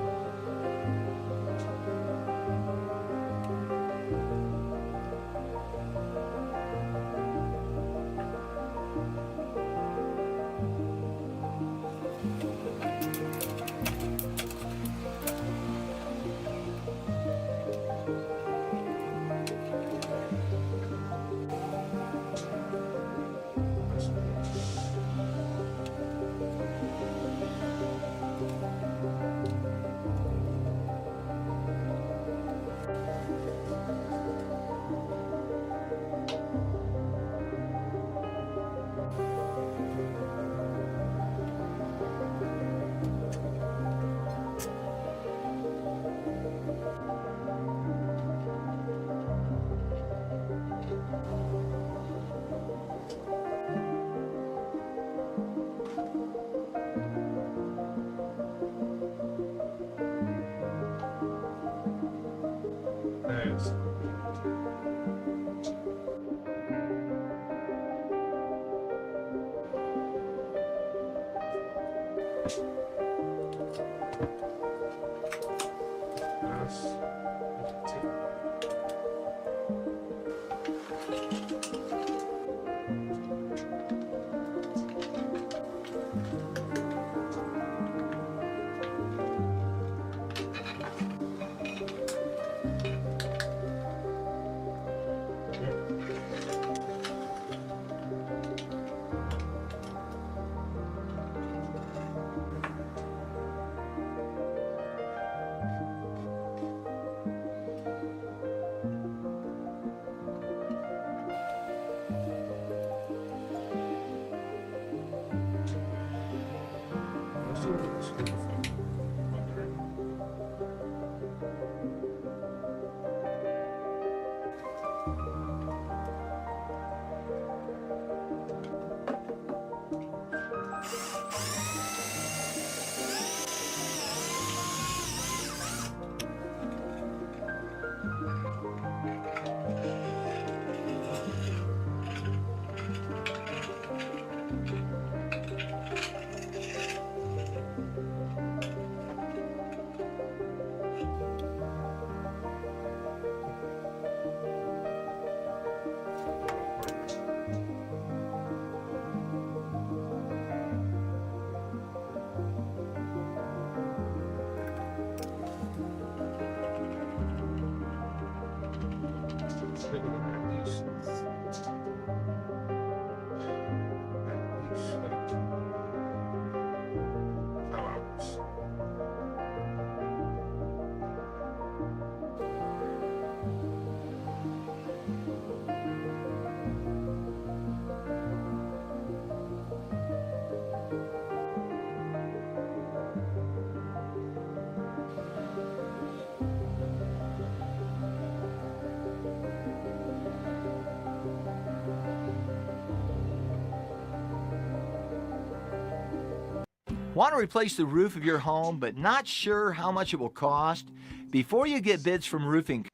Speaker 15: Want to replace the roof of your home but not sure how much it will cost? Before you get bids from roofing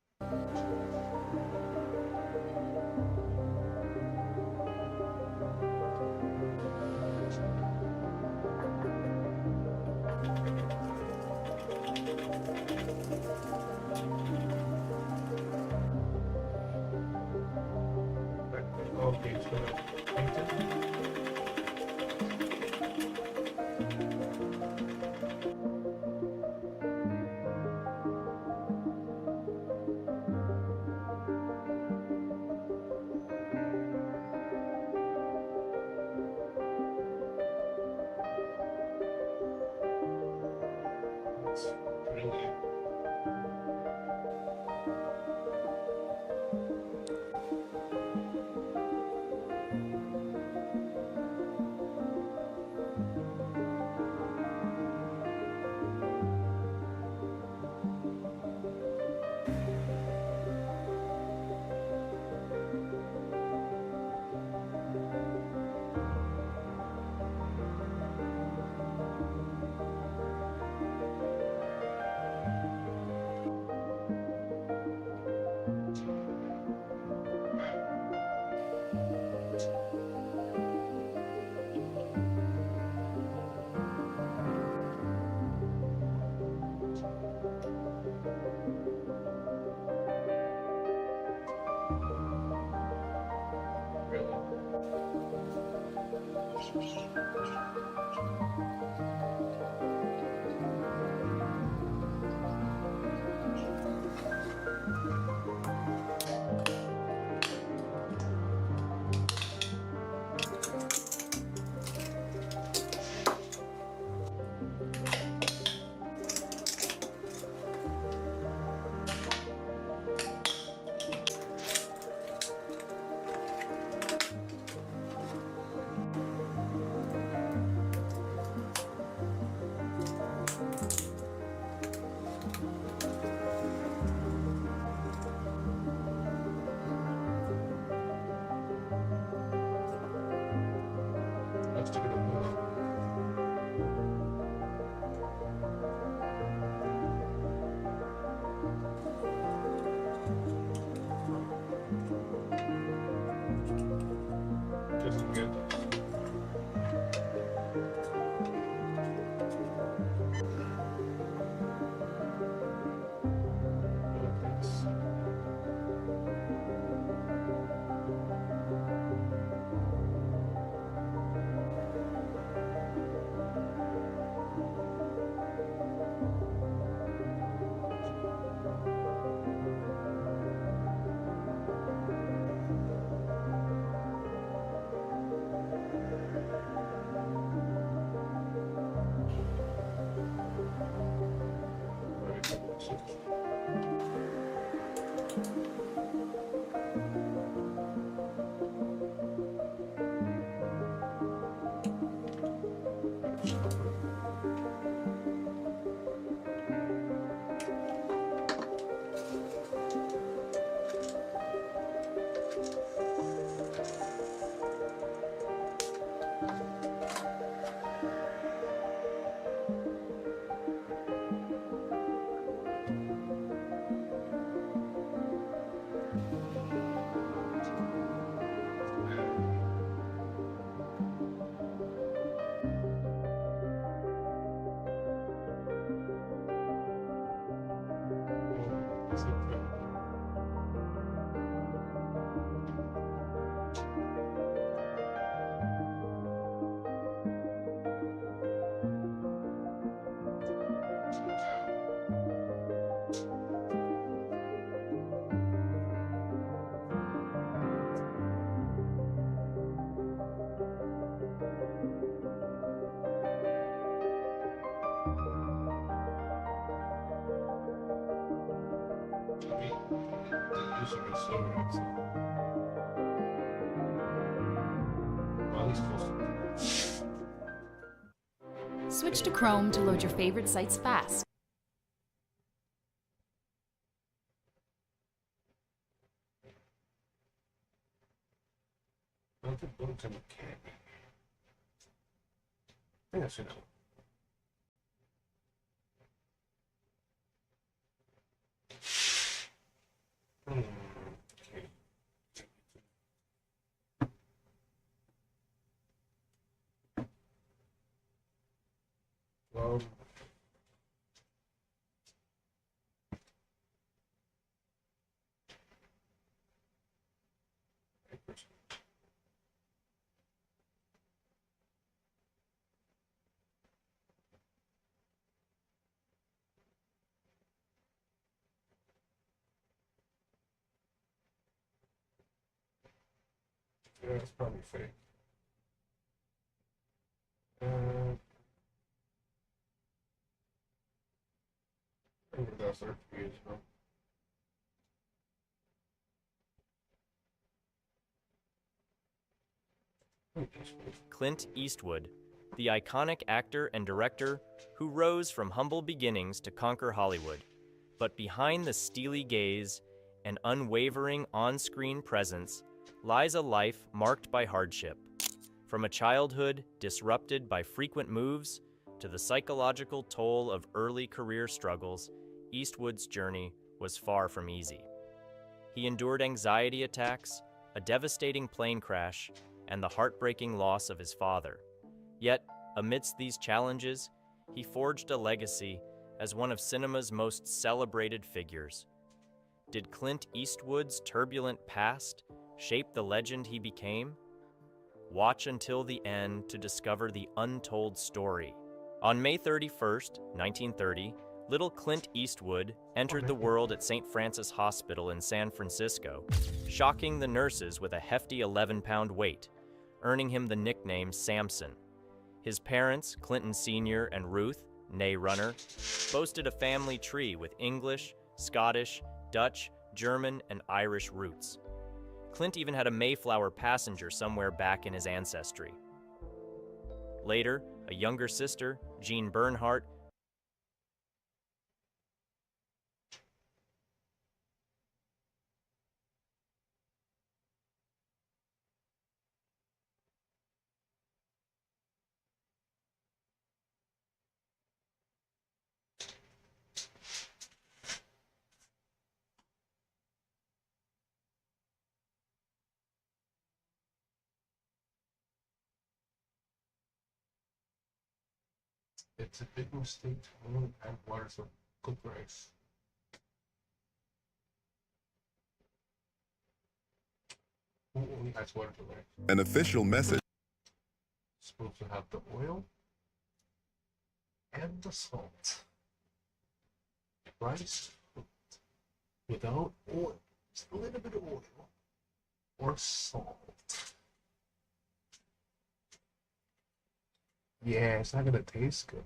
Speaker 1: Okay, so paint it. Brilliant.
Speaker 11: Switch to Chrome to load your favorite sites fast.
Speaker 1: I think I should know. Okay. Well, yeah, it's probably fake. I think that's our page, huh?
Speaker 6: Clint Eastwood, the iconic actor and director who rose from humble beginnings to conquer Hollywood. But behind the steely gaze and unwavering on-screen presence lies a life marked by hardship. From a childhood disrupted by frequent moves to the psychological toll of early career struggles, Eastwood's journey was far from easy. He endured anxiety attacks, a devastating plane crash, and the heartbreaking loss of his father. Yet, amidst these challenges, he forged a legacy as one of cinema's most celebrated figures. Did Clint Eastwood's turbulent past shape the legend he became? Watch until the end to discover the untold story. On May 31st, 1930, little Clint Eastwood entered the world at St. Francis Hospital in San Francisco, shocking the nurses with a hefty 11-pound weight, earning him the nickname Samson. His parents, Clinton Sr. and Ruth, née Runner, boasted a family tree with English, Scottish, Dutch, German, and Irish roots. Clint even had a Mayflower passenger somewhere back in his ancestry. Later, a younger sister, Jean Bernhardt,
Speaker 1: It's a big mistake to only add water to cooked rice. Who only adds water to rice?
Speaker 21: An official message.
Speaker 1: Supposed to have the oil and the salt. Rice without oil, just a little bit of oil or salt. Yeah, it's not gonna taste good.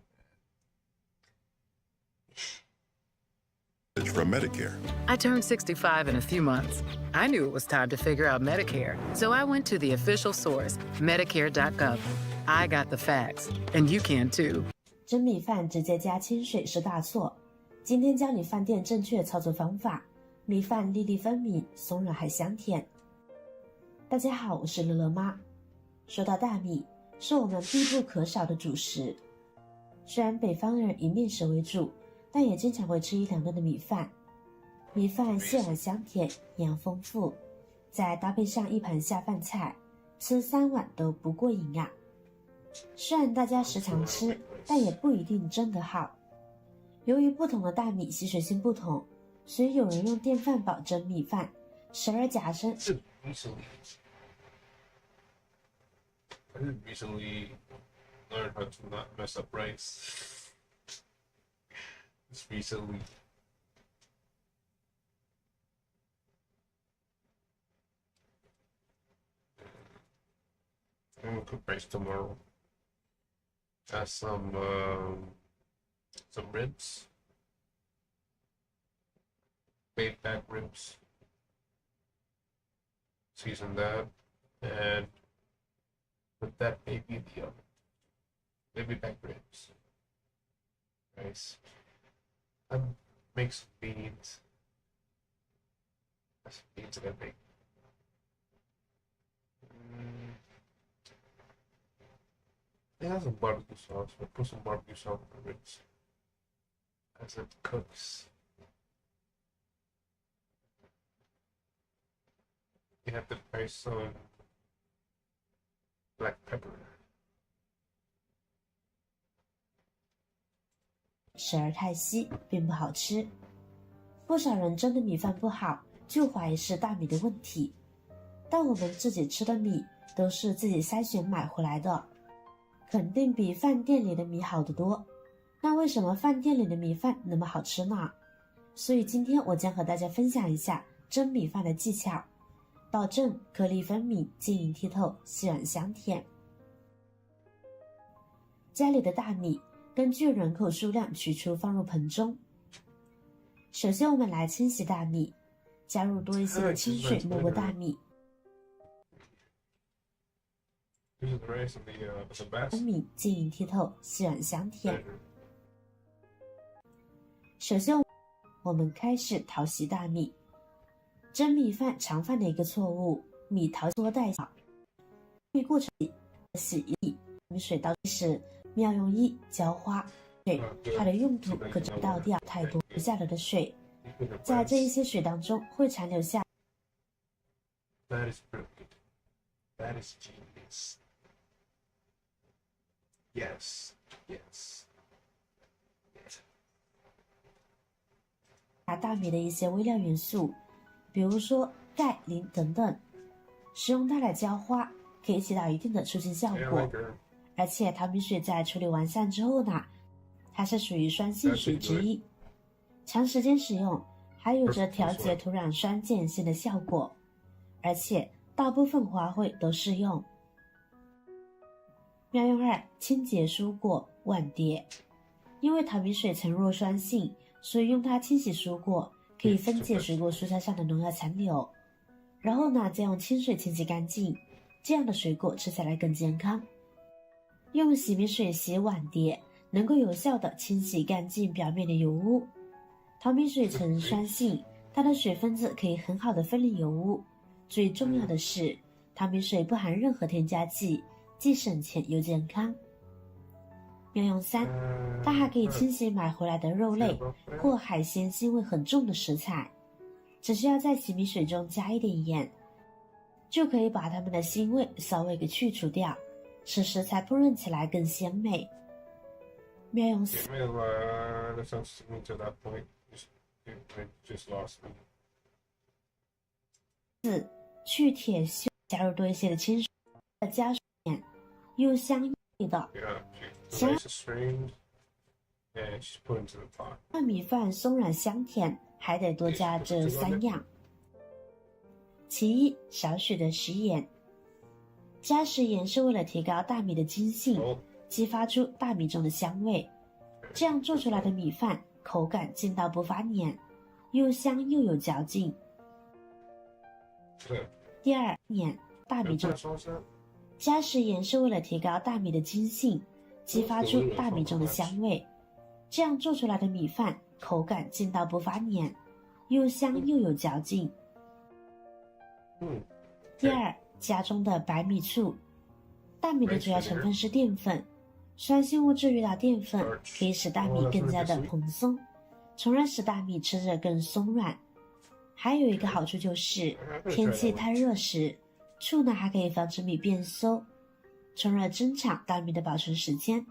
Speaker 17: from Medicare.
Speaker 18: I turned 65 in a few months. I knew it was time to figure out Medicare, so I went to the official source, Medicare.gov. I got the facts, and you can too.
Speaker 19: 蒸米饭直接加清水是大错。今天教你饭店正确操作方法，米饭粒粒分明，松软还香甜。大家好，我是乐乐妈。说到大米，是我们必不可少的主食。虽然北方人以面食为主，但也经常会吃1-2顿的米饭。米饭细软香甜，营养丰富，再搭配上一盘下饭菜，吃3碗都不过瘾啊！虽然大家时常吃，但也不一定蒸得好。由于不同的大米吸水性不同，所以有人用电饭煲蒸米饭，时而夹生。
Speaker 1: I did recently learn how to not mess up rice. Just recently. I'm gonna cook rice tomorrow. Got some ribs. Baked back ribs. Season that and put that baby in the oven. Baby back ribs. Nice. Make some beans. That's some beans that I make. It has some barbecue sauce, but put some barbecue sauce on the ribs as it cooks. You have to try some black pepper.
Speaker 19: 时而太稀，并不好吃。不少人蒸的米饭不好，就怀疑是大米的问题。但我们自己吃的米都是自己筛选买回来的，肯定比饭店里的米好得多。那为什么饭店里的米饭那么好吃呢？所以今天我将和大家分享一下蒸米饭的技巧，保证颗粒分明、晶莹剔透、细软香甜。家里的大米根据人口数量取出放入盆中。首先我们来清洗大米，加入多一些的清水没过大米。米晶莹剔透，细软香甜。首先我们开始淘洗大米。蒸米饭常犯的一个错误，米淘多带小。过程洗米水倒时，要用1浇花水，它的用途可是倒掉太多留下来的水，在这一些水当中会残留下。
Speaker 1: That is brilliant. That is genius. Yes, yes.
Speaker 19: 大米的一些微量元素，比如说钙、磷等等，使用它来浇花，可以起到一定的促进效果。而且淘米水在处理完散之后呢，它是属于酸性水之一，长时间使用还有着调节土壤酸碱性的效果，而且大部分花卉都适用。妙用2：清洁蔬果碗碟。因为淘米水呈弱酸性，所以用它清洗蔬果，可以分解水果蔬菜上的农药残留，然后呢再用清水清洗干净，这样的水果吃起来更健康。用洗米水洗碗碟，能够有效的清洗干净表面的油污。淘米水呈酸性，它的水分子可以很好的分离油污。最重要的是，淘米水不含任何添加剂，既省钱又健康。妙用3：它还可以清洗买回来的肉类或海鲜腥味很重的食材，只需要在洗米水中加一点盐，就可以把它们的腥味稍微给去除掉，使食材烹饪起来更鲜美。妙用4：去铁锈，加入多一些的清水，加水盐，又香又的。让米饭松软香甜，还得多加这3样。其一，少许的食盐。加食盐是为了提高大米的筋性，激发出大米中的香味，这样做出来的米饭口感劲道不发黏，又香又有嚼劲。第二，盐大米中，加食盐是为了提高大米的筋性，激发出大米中的香味，这样做出来的米饭口感劲道不发黏，又香又有嚼劲。第二，家中的白米醋。大米的主要成分是淀粉，酸性物质遇到淀粉可以使大米更加的蓬松，从而使大米吃着更松软。还有一个好处就是天气太热时，醋呢还可以防止米变馊，从而增长大米的保存时间。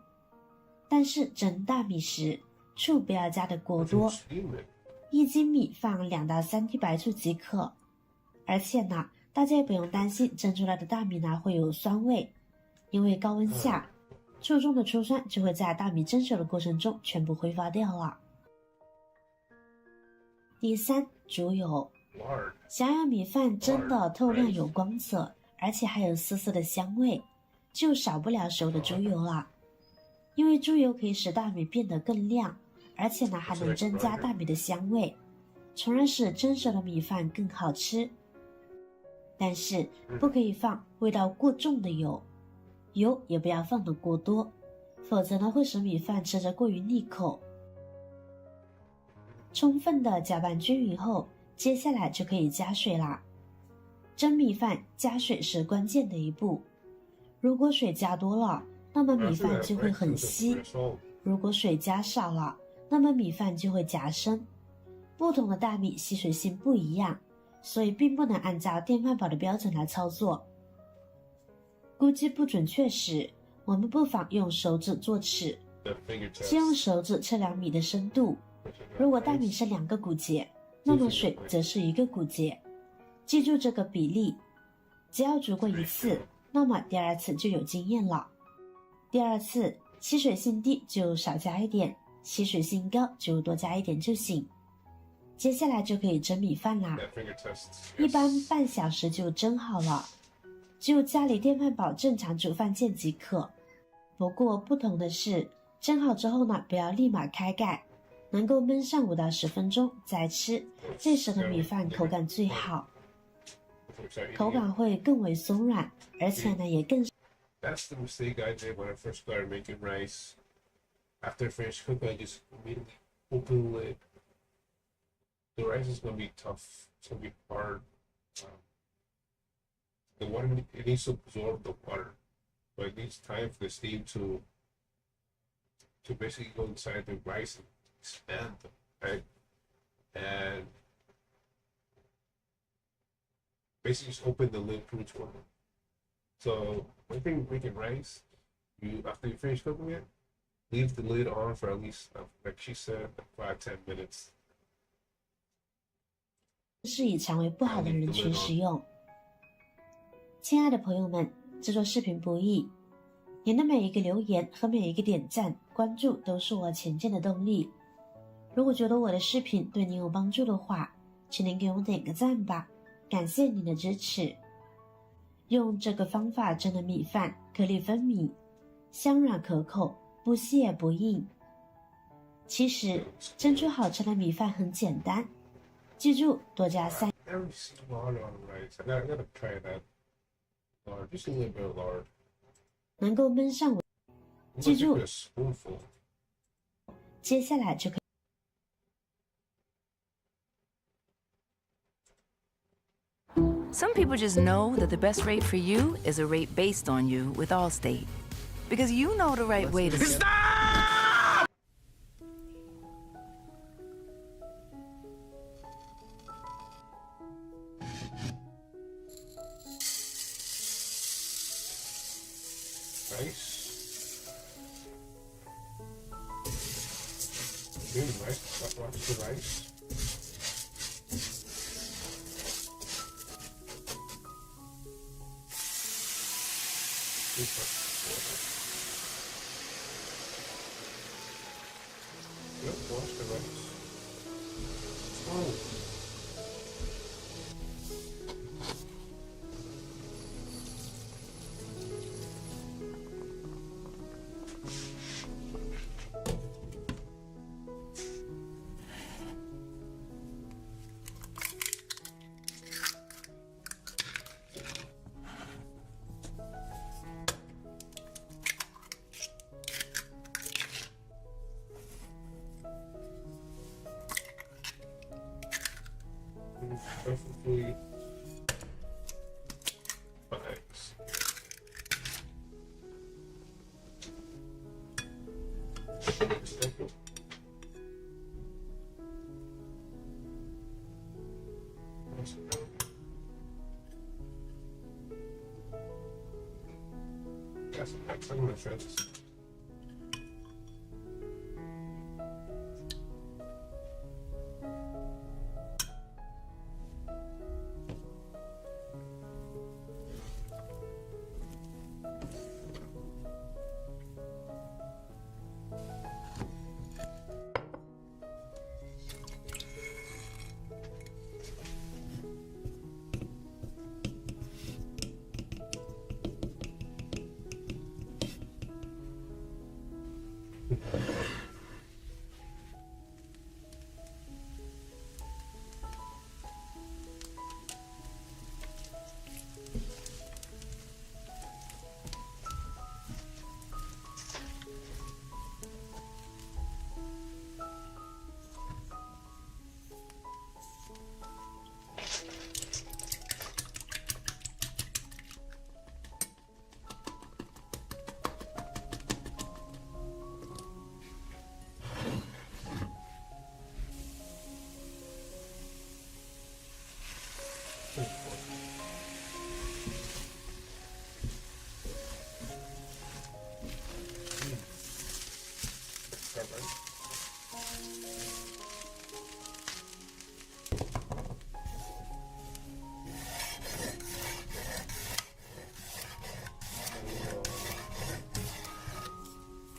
Speaker 19: 但是蒸大米时，醋不要加的过多，1斤米放2到3滴白醋即可。而且呢，大家也不用担心蒸出来的大米呢会有酸味，因为高温下，醋中的醋酸就会在大米蒸熟的过程中全部挥发掉了。第三，猪油。想要米饭蒸的透亮有光泽，而且还有丝丝的香味，就少不了熟的猪油了。因为猪油可以使大米变得更亮，而且呢还能增加大米的香味，从而使蒸熟的米饭更好吃。但是不可以放味道过重的油，油也不要放得过多，否则呢会使米饭吃着过于腻口。充分的搅拌均匀后，接下来就可以加水啦。蒸米饭加水是关键的一步，如果水加多了，那么米饭就会很稀；如果水加少了，那么米饭就会夹生。不同的大米吸水性不一样，所以并不能按照电饭煲的标准来操作。估计不准确时，我们不妨用手指做尺，先用手指测量米的深度。如果大米是2个骨节，那么水则是1个骨节。记住这个比例，只要煮过1次，那么第2次就有经验了。第2次吸水性低就少加一点，吸水性高就多加一点就行。接下来就可以蒸米饭啦，一般半小时就蒸好了，只有家里电饭煲正常煮饭键即可。不过不同的是，蒸好之后呢，不要立马开盖，能够焖上5到10分钟再吃，这时的米饭口感最好，口感会更为松软，而且呢也更。
Speaker 1: That's the mistake I did when I first started making rice. After I finished cooking, I just immediately open the lid. The rice is gonna be tough. It's gonna be hard. The water, it needs to absorb the water, but it needs time for the steam to basically go inside the rice and expand them, right? And basically just open the lid for each one. So one thing making rice, you after you finish cooking it, leave the lid on for at least, like she said, 5-10 minutes.
Speaker 19: 是以肠胃不好的人群食用。亲爱的朋友们，制作视频不易，您的每一个留言和每一个点赞、关注都是我前进的动力。如果觉得我的视频对您有帮助的话，请您给我点个赞吧，感谢您的支持。用这个方法蒸的米饭颗粒分明，香软可口，不稀也不硬。其实蒸出好吃的米饭很简单，记住多加3。
Speaker 1: Never seen lard on rice. I gotta try that. Lard, just a little bit of lard.
Speaker 19: 能够焖上，记住
Speaker 1: a spoonful.
Speaker 19: 接下来就可以。
Speaker 18: Some people just know that the best rate for you is a rate based on you with Allstate. Because you know the right way to stop!
Speaker 1: Rice. Really nice. Watch the rice. Yep, watch the rice. Oh. Preferably bags. Got some bags. I'm gonna try this.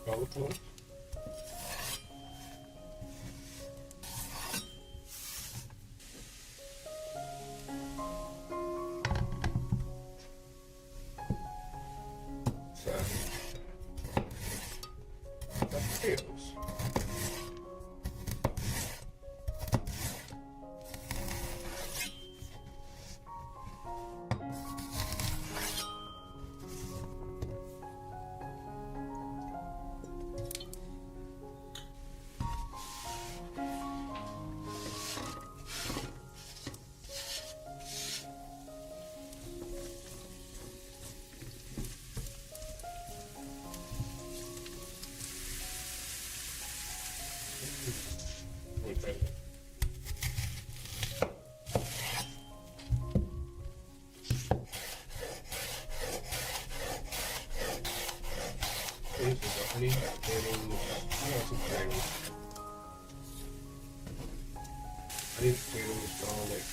Speaker 1: Cauliflower. Potatoes. Okay. This is a honey potatoes. I need potatoes garlic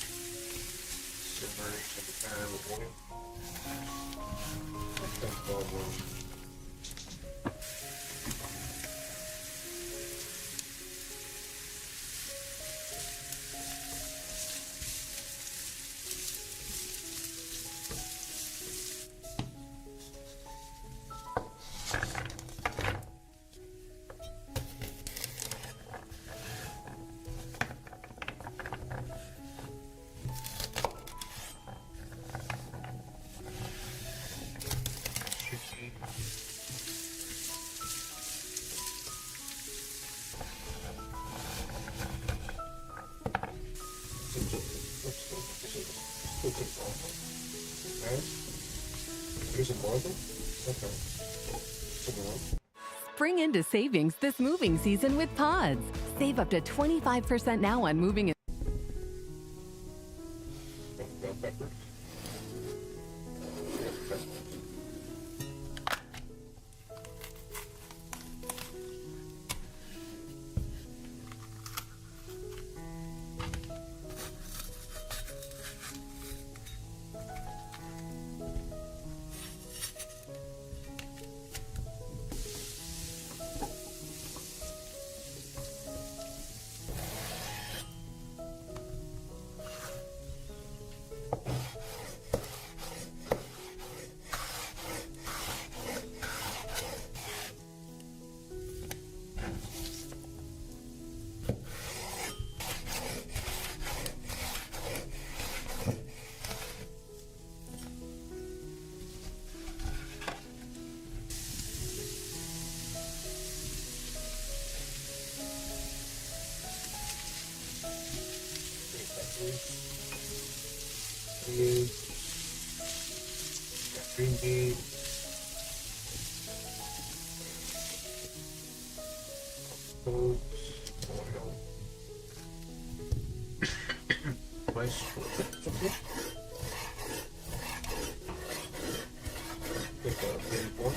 Speaker 1: simmering in the pan with oil. That's called
Speaker 2: Spring into savings this moving season with Pods. Save up to 25% now on moving and
Speaker 1: bell pepper. Green bean. Oil. Rice. Baby pork.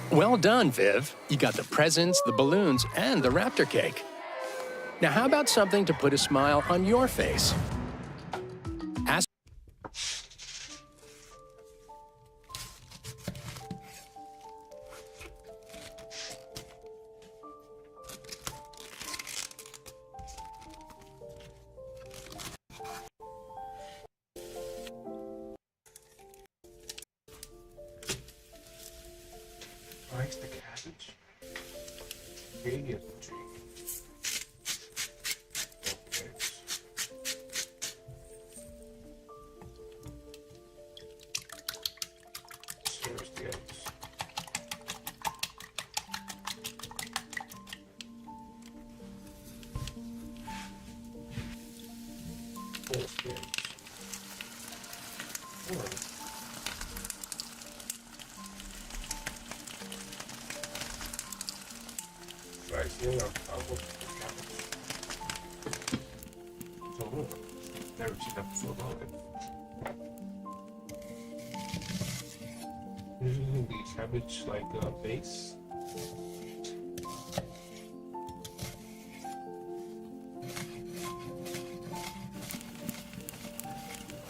Speaker 3: Well done, Viv. You got the presents, the balloons, and the raptor cake. Now, how about something to put a smile on your face? Ask.
Speaker 1: Rice the cabbage. Gravy the tree. Stirs the eggs. Pulls the eggs. Rice, I'll go the cabbage. So good. Never seen that before about it. Usually the cabbage like base.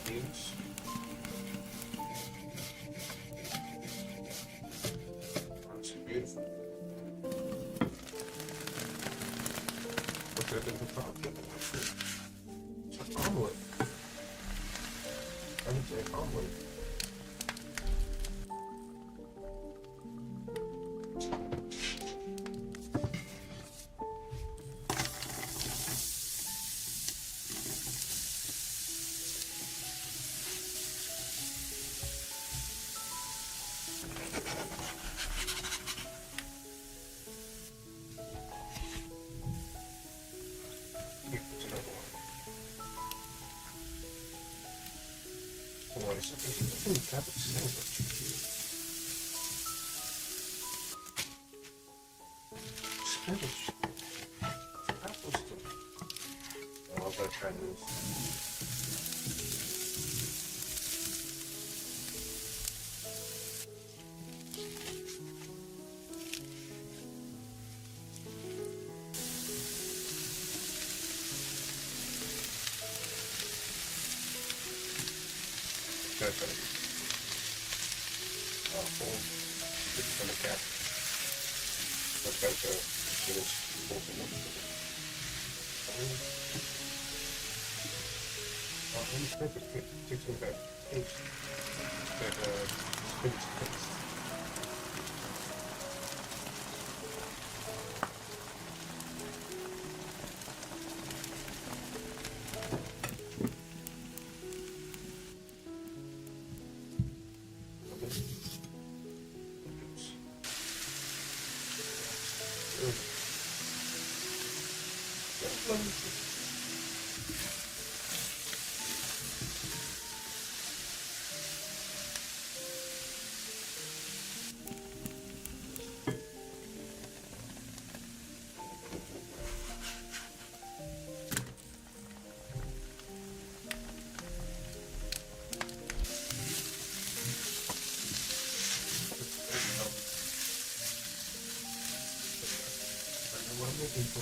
Speaker 1: Beans. That's beautiful. Put that in the top. It's an omelet. I would say omelet. Spinach. Apple still. I love that kind of. From the cat. That's like a spinach. Perfect. Take some of that paste. That spinach paste.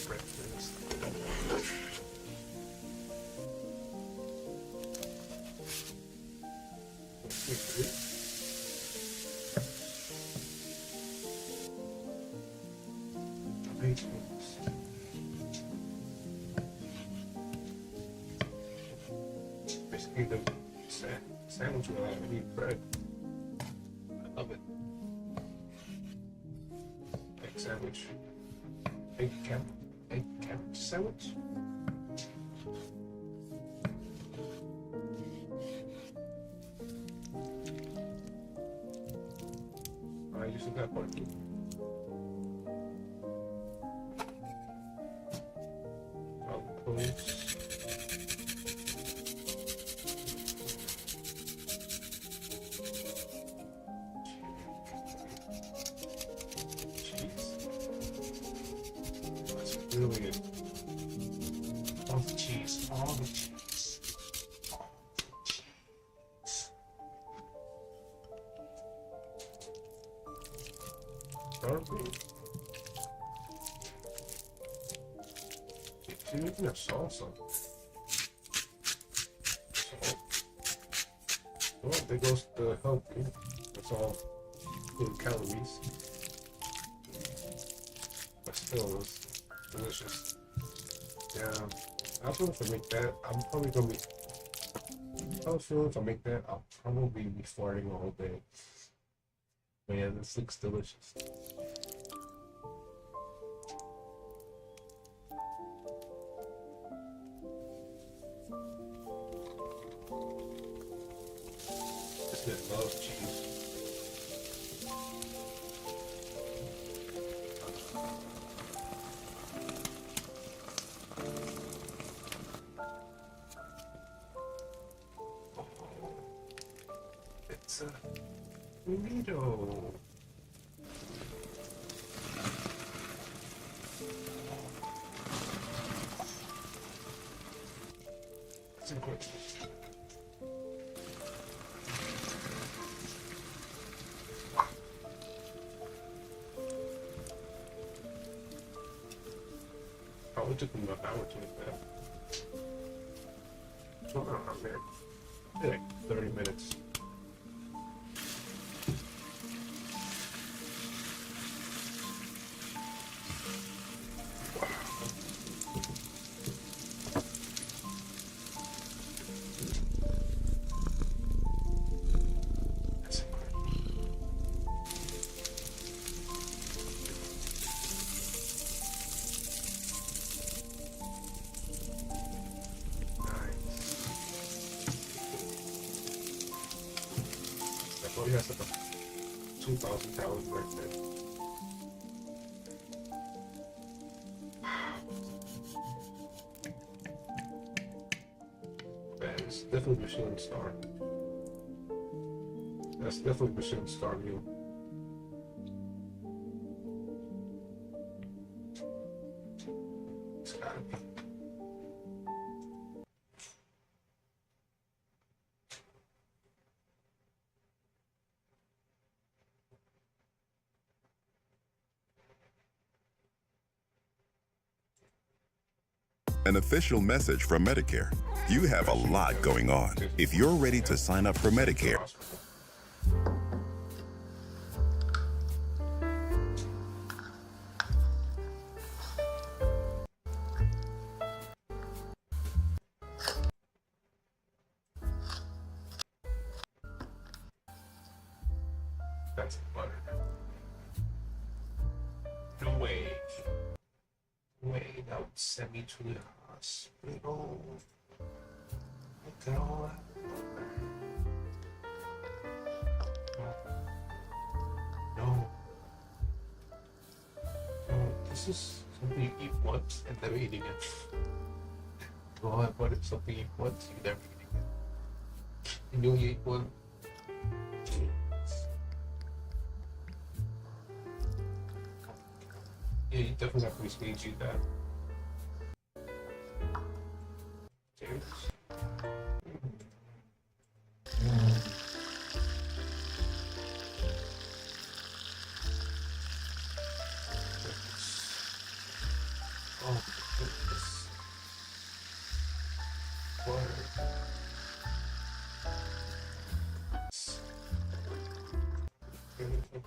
Speaker 1: breakfast. Basically, the sandwich without any bread. I love it. Egg sandwich. Egg cabbage sandwich. I used to that part too. Really good. All the cheese, all the cheese. Perfect. You're making a salsa. Well, that goes to healthy. That's all good calories. But still, it's delicious. Yeah, I feel if I make that, I'm probably gonna be. I feel if I make that, I'll probably be farting all day. But yeah, this looks delicious. This kid loves cheese. It's a burrito. It's a good. Probably took me about an hour to make that. So I'm there. Like 30 minutes. He has like a 2,000 calories right there. Man, it's definitely Michelin star. That's definitely Michelin star meal. It's gotta be.
Speaker 17: An official message from Medicare. You have a lot going on. If you're ready to sign up for Medicare,
Speaker 1: That's butter. No way. Way that would send me to the hospital. Look at all that butter. No. No, this is something you eat once and never eat again. All that butter is something you eat once, you never eat again. You know you eat one. Yeah, you definitely have to restage you that. Cheers. Oh.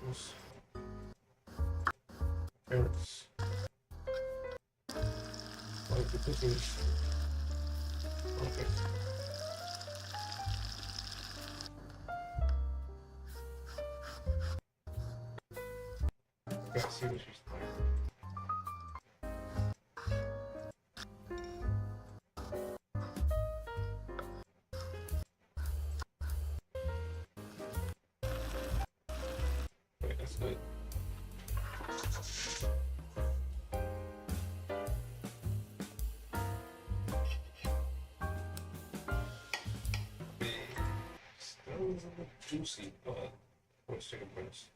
Speaker 1: uncles, parents. Like the cookies. Okay. Gotta see what she's doing. Okay, that's good. Still a little bit juicy, but let's chicken breast.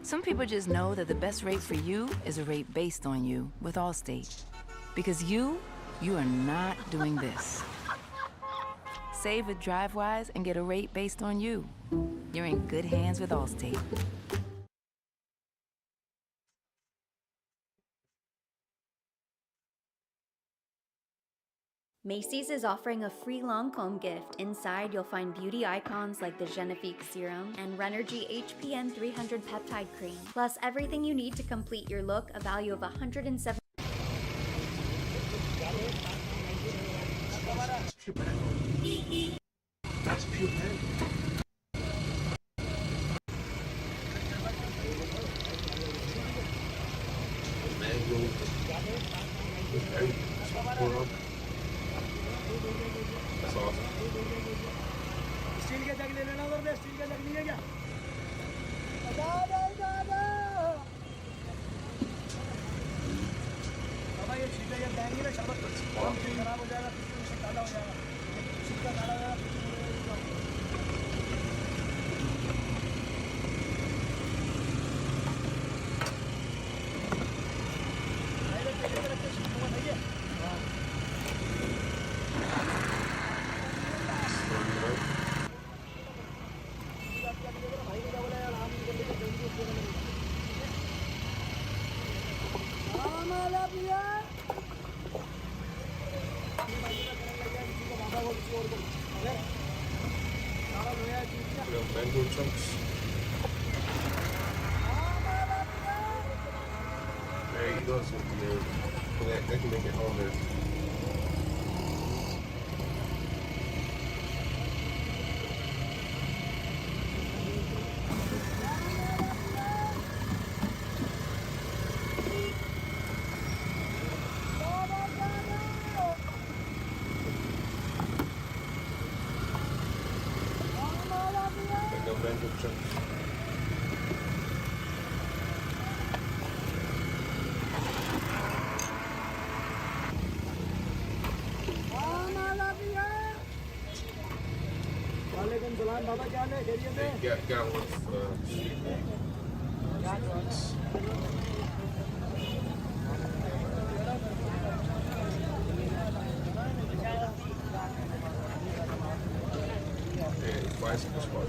Speaker 5: Some people just know that the best rate for you is a rate based on you with Allstate. Because you are not doing this. Save with DriveWise and get a rate based on you. You're in good hands with Allstate.
Speaker 20: Macy's is offering a free Lancome gift. Inside, you'll find beauty icons like the Genifique Serum and Renergy HPN 300 Peptide Cream, plus everything you need to complete your look, a value of $107.
Speaker 1: That's pure pen. Mango with berry. That's awesome.
Speaker 22: Steel के जग ले लेना उधर से steel का जग नहीं है क्या बाबा ये छीले जब जाएंगे ना शरबत खराब हो जाएगा फिर काला हो जाएगा छिलका काला हो जाएगा
Speaker 1: Mango chunks. There you go, Cynthia. They can make it home there. Mango chunks. Got one bicycle spot.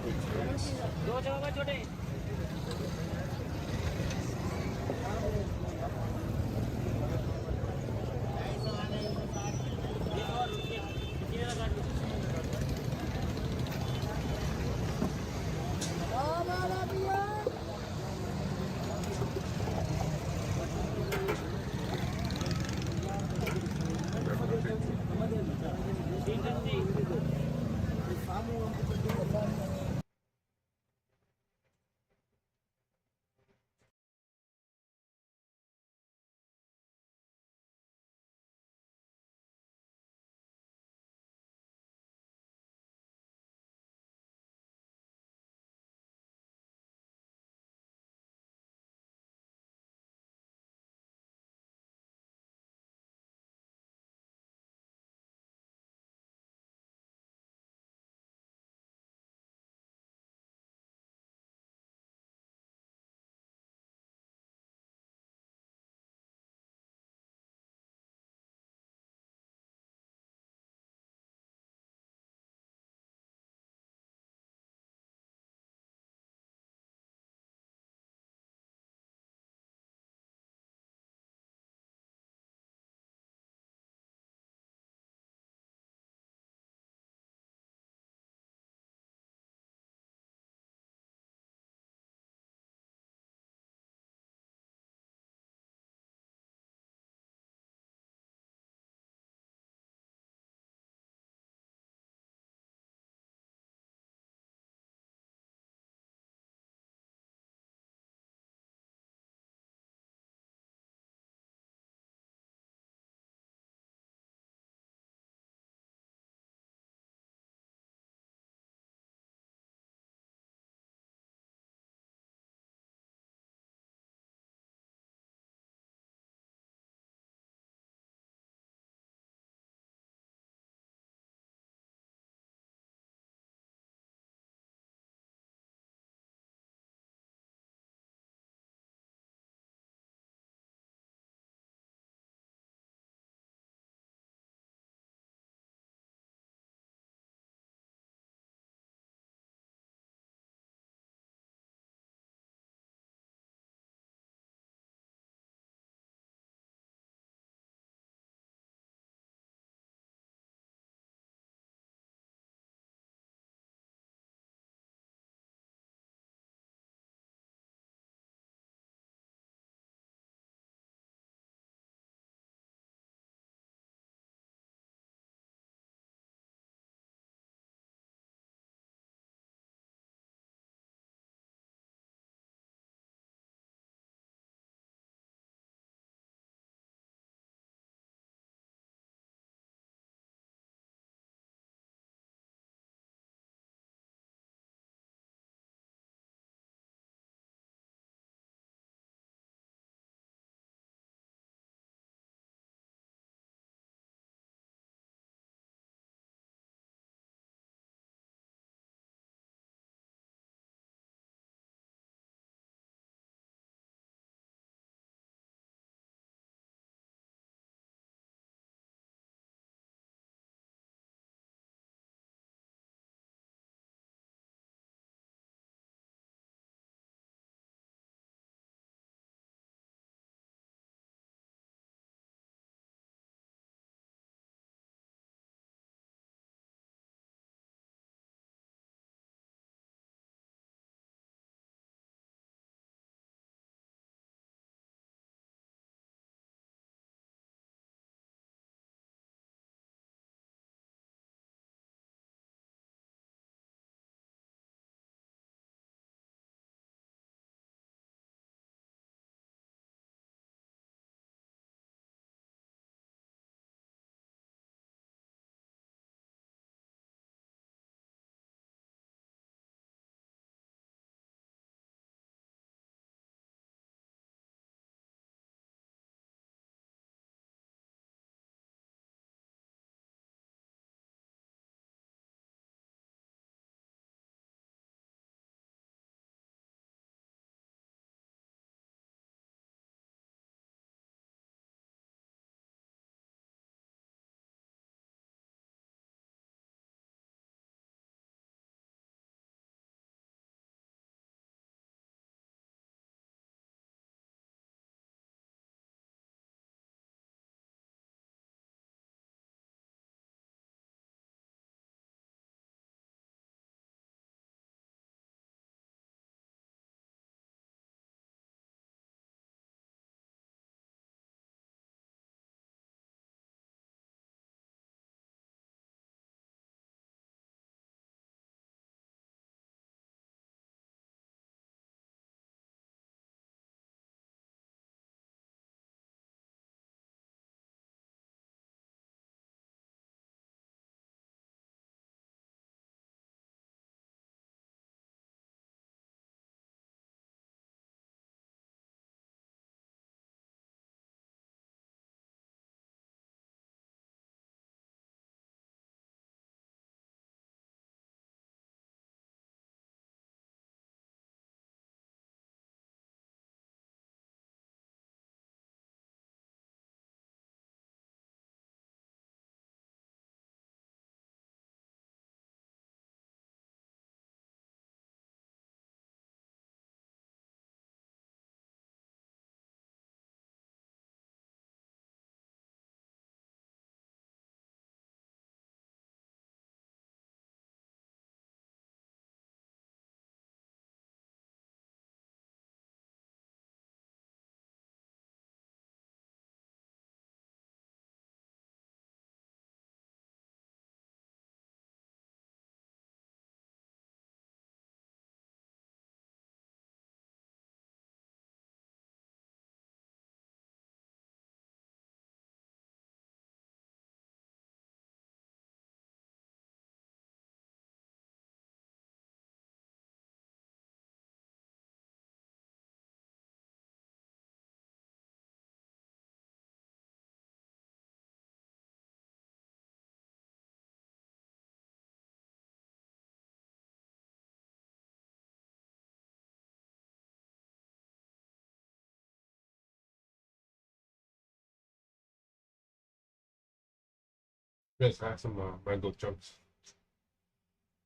Speaker 1: Yes, I have some mango chunks.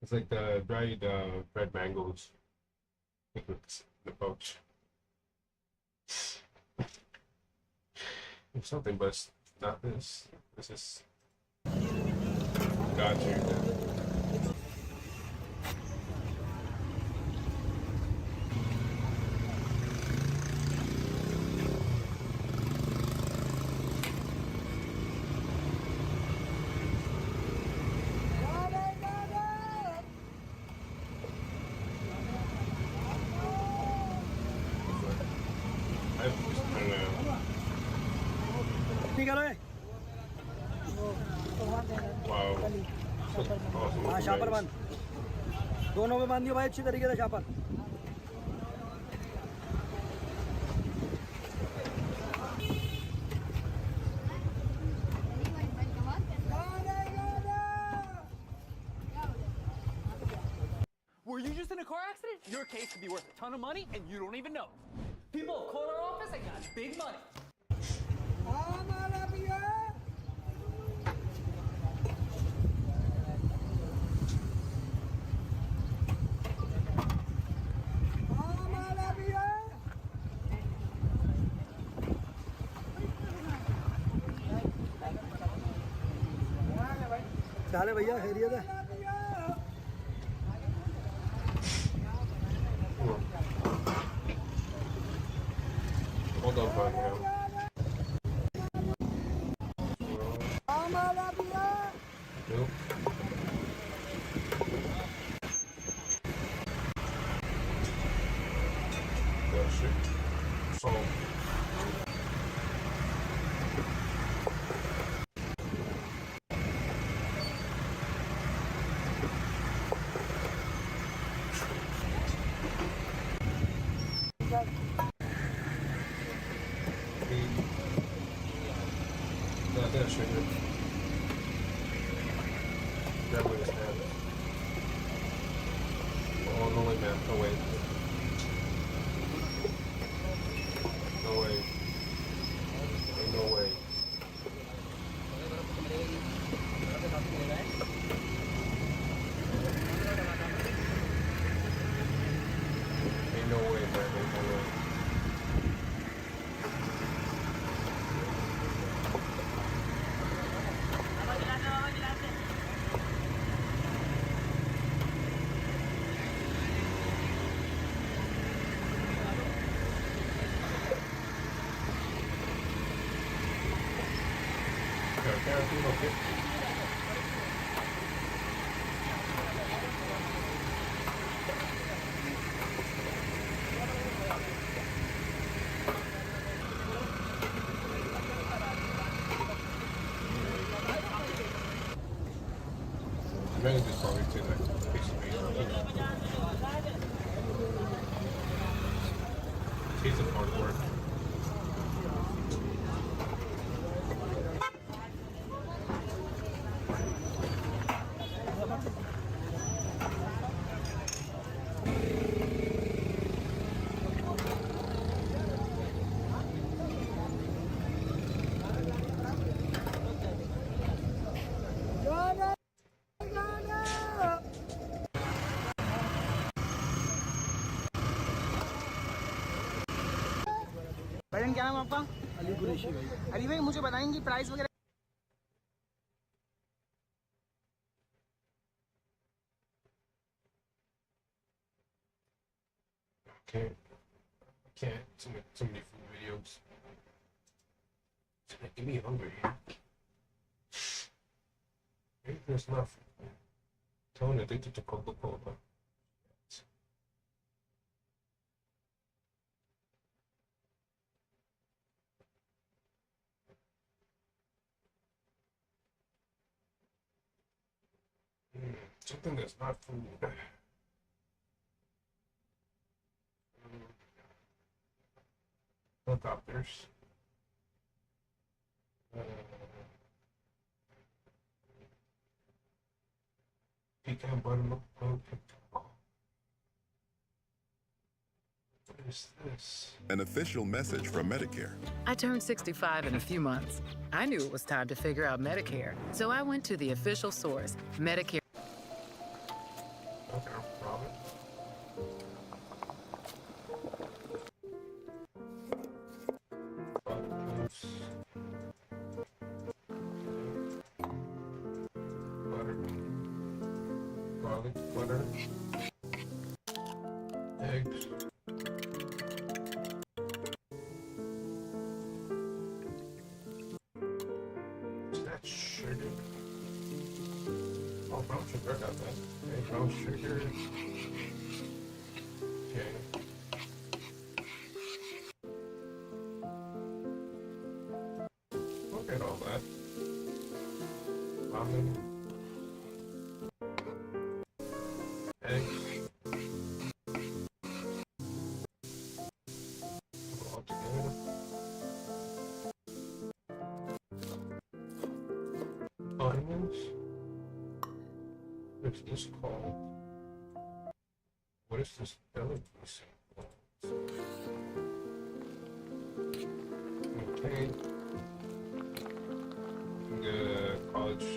Speaker 1: It's like the dried red mangoes. It's in the pouch. It's something, but it's not this. This is. Got you.
Speaker 22: हाँ शापर बंद दोनों में बांधियो भाई अच्छी तरीके से शापर
Speaker 4: Were you just in a car accident? Your case could be worth a ton of money and you don't even know. People, call our office, I got big money.
Speaker 22: डाले भैया खैरियत है
Speaker 1: Hold on, bud. Nope. That shit. So. That shit. Grab with his hand. Oh, no way, man. No way. No way. Ain't no way. Ain't no way, man. Ain't no way. Maybe just probably take like a piece of meat. Tastes of hard work.
Speaker 22: भाईजान क्या नाम आपका अली कुरैशी भाई अली भाई मुझे बताएंगे price वगैरह
Speaker 1: Can't too many food videos. It's making me hungry. Maybe there's enough. Tony addicted to Coca-Cola. Something that's not food. Helicopters. Pecan buttermilk. is this?
Speaker 17: An official message from Medicare.
Speaker 18: I turned 65 in a few months. I knew it was time to figure out Medicare, so I went to the official source, Medicare.
Speaker 1: Okay, Robin. Oops. Butter. Garlic, butter. Eggs. Is that sugar? Oh, brown sugar, I got that. Okay, brown sugar. Okay. Look at all that. Ramen. Eggs. Put it all together. Onions. What's this called? What is this delicacy? Okay. The college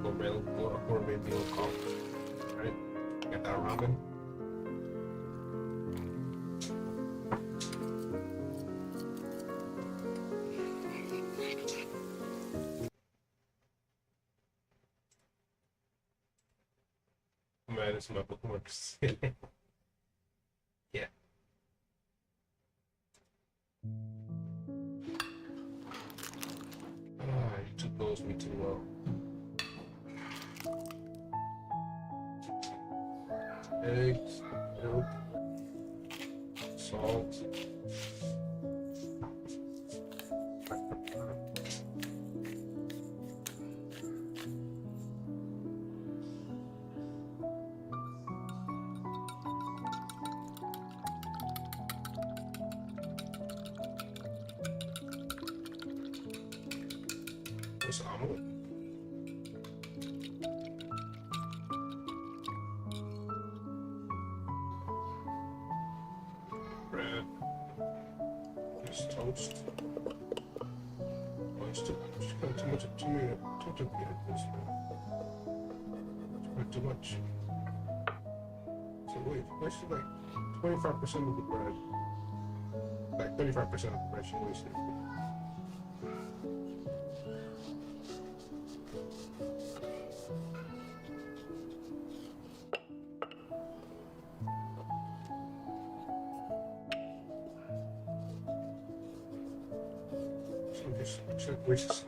Speaker 1: gourmet meal college. Right? Got that ramen. Man, it's my bookmarks. Yeah. You took those me too well. Eggs, milk, salt. This omelet. Bread. This toast. Oh, it's too much of tomato. This too much. So wait, wasted like 25% of the bread. Like 35% of the bread she wasted. Which is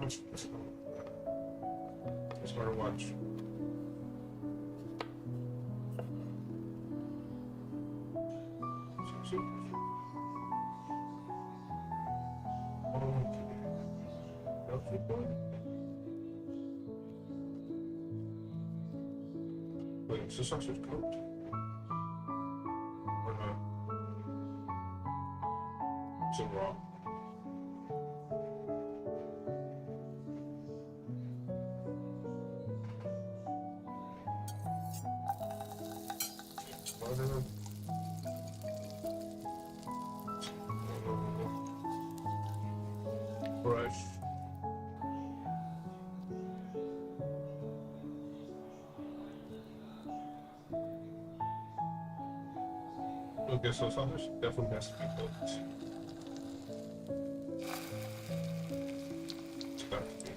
Speaker 1: it's hard to watch. Wait, is the sausage cooked? Or not? Is it raw? Butter. Brush. Okay, so sausage definitely has to be cooked. It's got to be.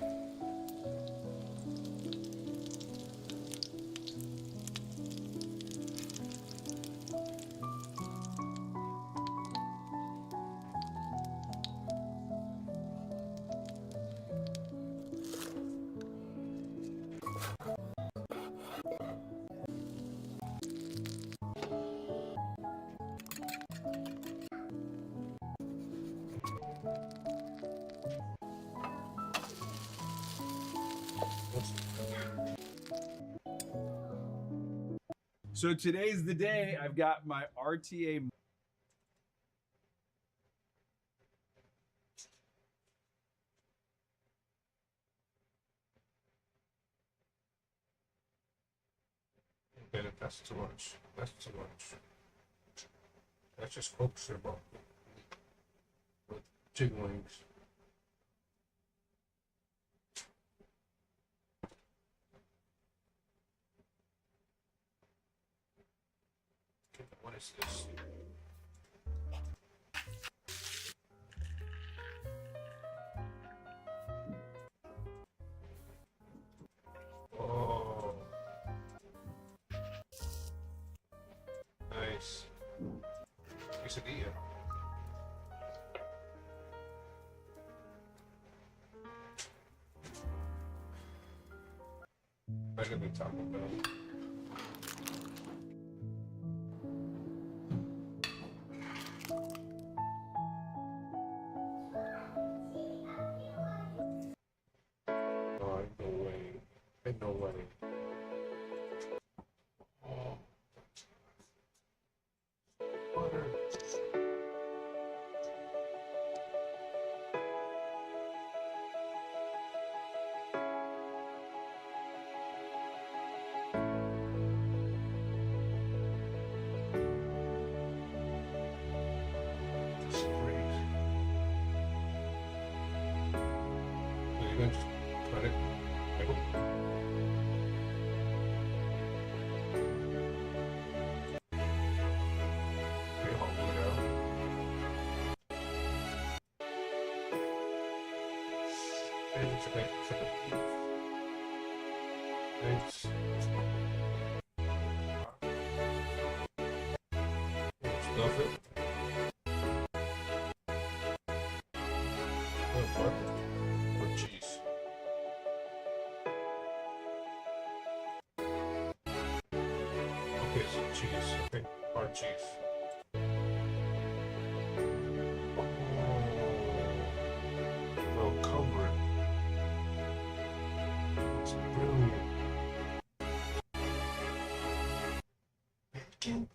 Speaker 7: So today's the day. I've got my RTA.
Speaker 1: Okay, that's too much. That's too much. That's just hope shrimp with chicken wings. Okay, what is this? Oh, nice. Quesadilla. Better than Taco Bell. Oh, ain't no way. Ain't no way. Oh. Butter. It's great. So you're gonna just cut it. Okay, hold it out. And it's a beef. Thanks. Stuff it. Or cheese. Okay, so cheese. Okay, hard cheese. Well, cover it. It's brilliant. Bacon.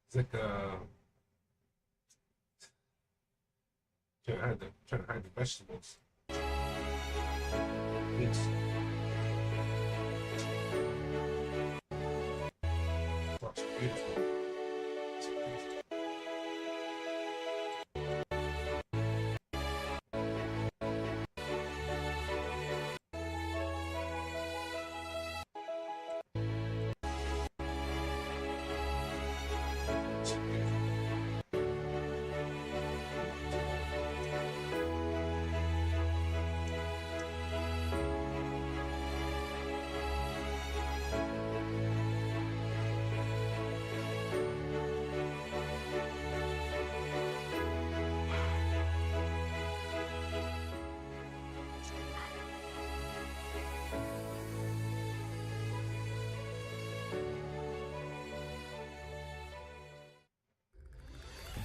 Speaker 1: It's like trying to hide the vegetables. It's beautiful. It's beautiful. It's beautiful.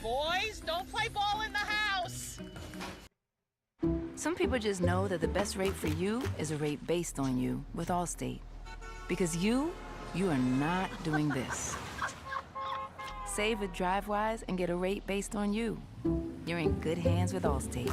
Speaker 8: Boys, don't play ball in the house!
Speaker 5: Some people just know that the best rate for you is a rate based on you with Allstate. Because you are not doing this. Save with DriveWise and get a rate based on you. You're in good hands with Allstate.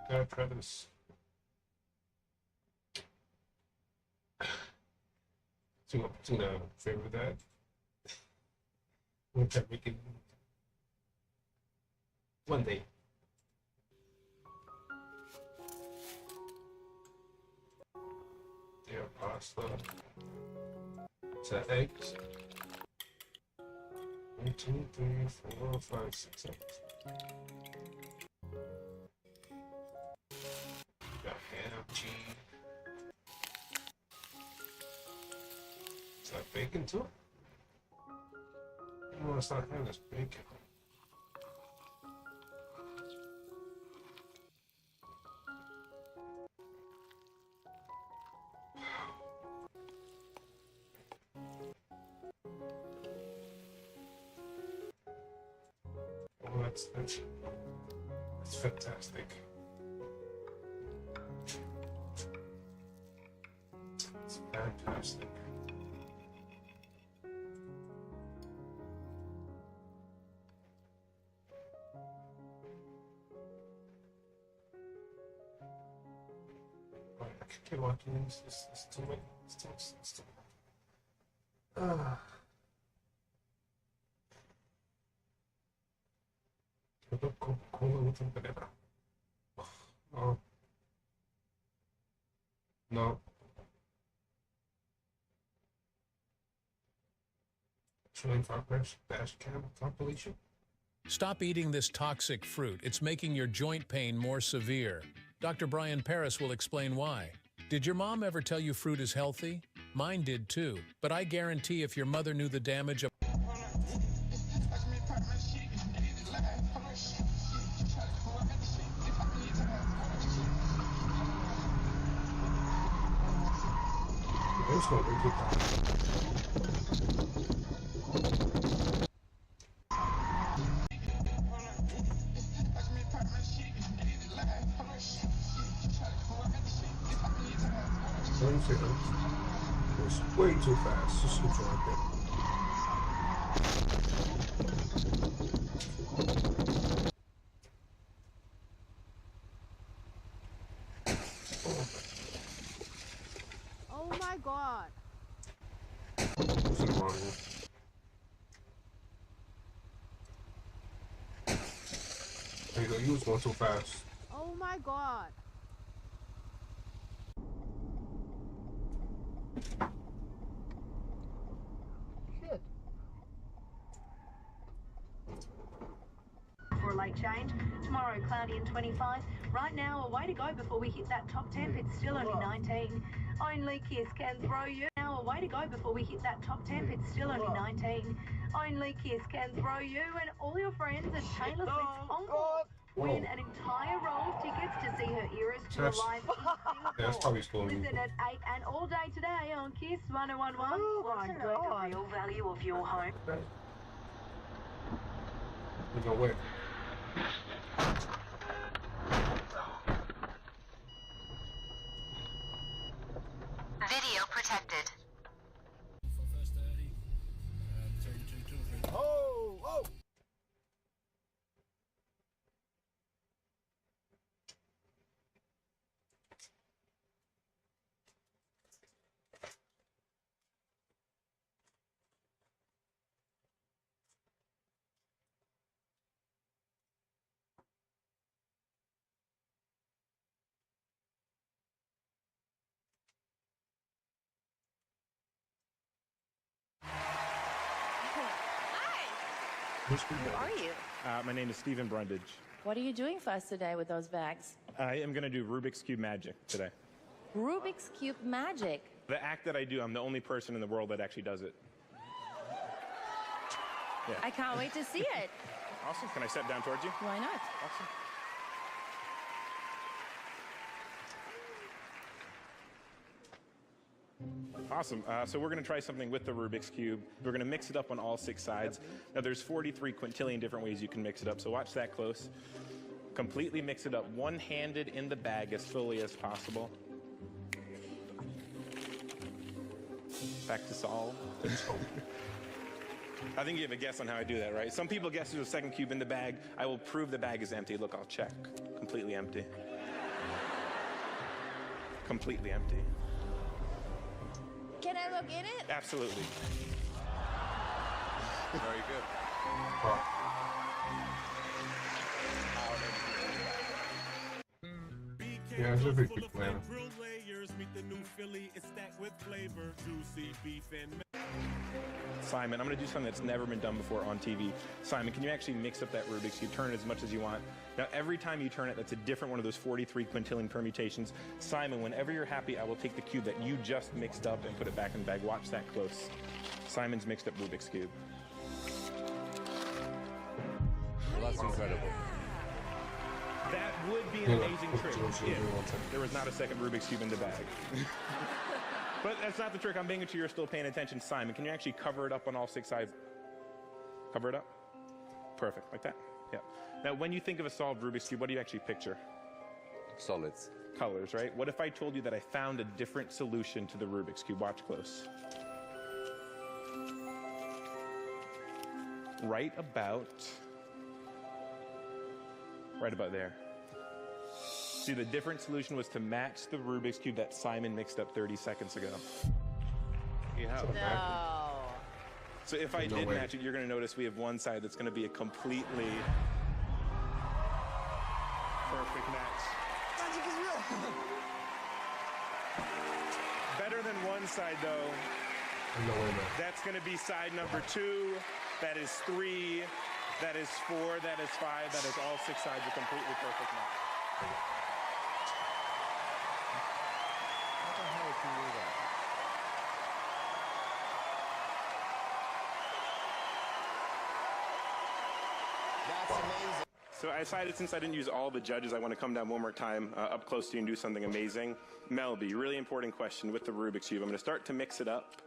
Speaker 1: Gotta try this. I'm gonna favor that. Once I make it One day. There, pasta. Is that eggs? 1, 2, 3, 4, 5, 6, 7. Got ham, cheese. Is that bacon too? I want to start having this bacon. Oh, that's fantastic. It's fantastic. I keep watching this. It's too many. It's too many. Coca-Cola with some banana. Oh. No. 25 dash cam compilation.
Speaker 12: Stop eating this toxic fruit. It's making your joint pain more severe. Dr. Brian Paris will explain why. Did your mom ever tell you fruit is healthy? Mine did too, but I guarantee if your mother knew the damage of
Speaker 1: There's no way to It's way too fast. Just switch right there.
Speaker 8: Oh my god.
Speaker 1: Something wrong here. There you go. You was going too fast.
Speaker 8: Oh my god.
Speaker 16: Shit. For a late change. Tomorrow, cloudy and 25. Right now, a way to go before we hit that top temp. It's still only 19. Only Kiss can throw you. Now, a way to go before we hit that top temp. It's still only 19. Only Kiss can throw you and all your friends at Taylor Swift's Encore. Win an entire roll of tickets to see her Eras tour live in Singapore.
Speaker 1: That's probably slowing you.
Speaker 16: Listen at 8 and all day today on Kiss 1011. Oh my God. The real value of your home.
Speaker 1: We go where?
Speaker 23: Video protected.
Speaker 22: Oh, oh.
Speaker 24: Who are you?
Speaker 25: My name is Stephen Brundage.
Speaker 24: What are you doing for us today with those bags?
Speaker 25: I am going to do Rubik's Cube magic today.
Speaker 24: Rubik's Cube magic.
Speaker 25: The act that I do, I'm the only person in the world that actually does it. Yeah.
Speaker 24: I can't wait to see it.
Speaker 25: Awesome. Can I step down towards you?
Speaker 24: Why not?
Speaker 25: Awesome. Awesome. So we're going to try something with the Rubik's Cube. We're going to mix it up on all 6 sides. Now there's 43 quintillion different ways you can mix it up, so watch that close. Completely mix it up one-handed in the bag as fully as possible. Back to solve. I think you have a guess on how I do that, right? Some people guess there's a second cube in the bag. I will prove the bag is empty. Look, I'll check. Completely empty. Completely empty.
Speaker 24: Can I look in it?
Speaker 25: Absolutely. Very good.
Speaker 1: Yeah, it's a pretty quick plan.
Speaker 25: Simon, I'm going to do something that's never been done before on TV. Simon, can you actually mix up that Rubik's Cube? Turn it as much as you want. Now, every time you turn it, that's a different one of those 43 quintillion permutations. Simon, whenever you're happy, I will take the cube that you just mixed up and put it back in the bag. Watch that close. Simon's mixed up Rubik's Cube.
Speaker 9: Well, that's incredible.
Speaker 25: That would be an amazing trick if there was not a second Rubik's Cube in the bag. But that's not the trick. I'm making sure you're still paying attention. Simon, can you actually cover it up on all 6 sides? Cover it up? Perfect, like that. Yeah. Now, when you think of a solved Rubik's Cube, what do you actually picture?
Speaker 9: Solids.
Speaker 25: Colors, right? What if I told you that I found a different solution to the Rubik's Cube? Watch close. Right about there. See, the different solution was to match the Rubik's Cube that Simon mixed up 30 seconds ago.
Speaker 9: Yeah.
Speaker 24: No.
Speaker 25: So if I did match it, you're going to notice we have one side that's going to be a completely perfect match.
Speaker 22: Magic is real.
Speaker 25: Better than one side, though.
Speaker 1: No way, man.
Speaker 25: That's going to be side number 2. That is 3. That is 4. That is 5. That is all 6 sides a completely perfect match. So I decided, since I didn't use all the judges, I want to come down one more time up close to you and do something amazing. Melby, really important question with the Rubik's Cube. I'm going to start to mix it up.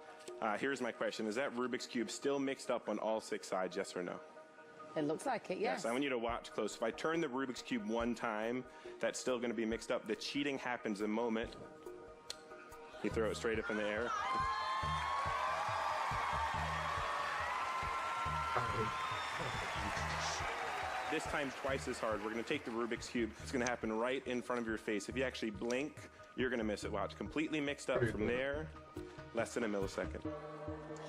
Speaker 25: Here's my question. Is that Rubik's Cube still mixed up on all 6 sides, yes or no?
Speaker 24: It looks like it, yes.
Speaker 25: Yes, I want you to watch close. If I turn the Rubik's Cube one time, that's still going to be mixed up. The cheating happens the moment you throw it straight up in the air. This time twice as hard. We're going to take the Rubik's Cube. It's going to happen right in front of your face. If you actually blink, you're going to miss it. Watch. Completely mixed up from there. Less than a millisecond.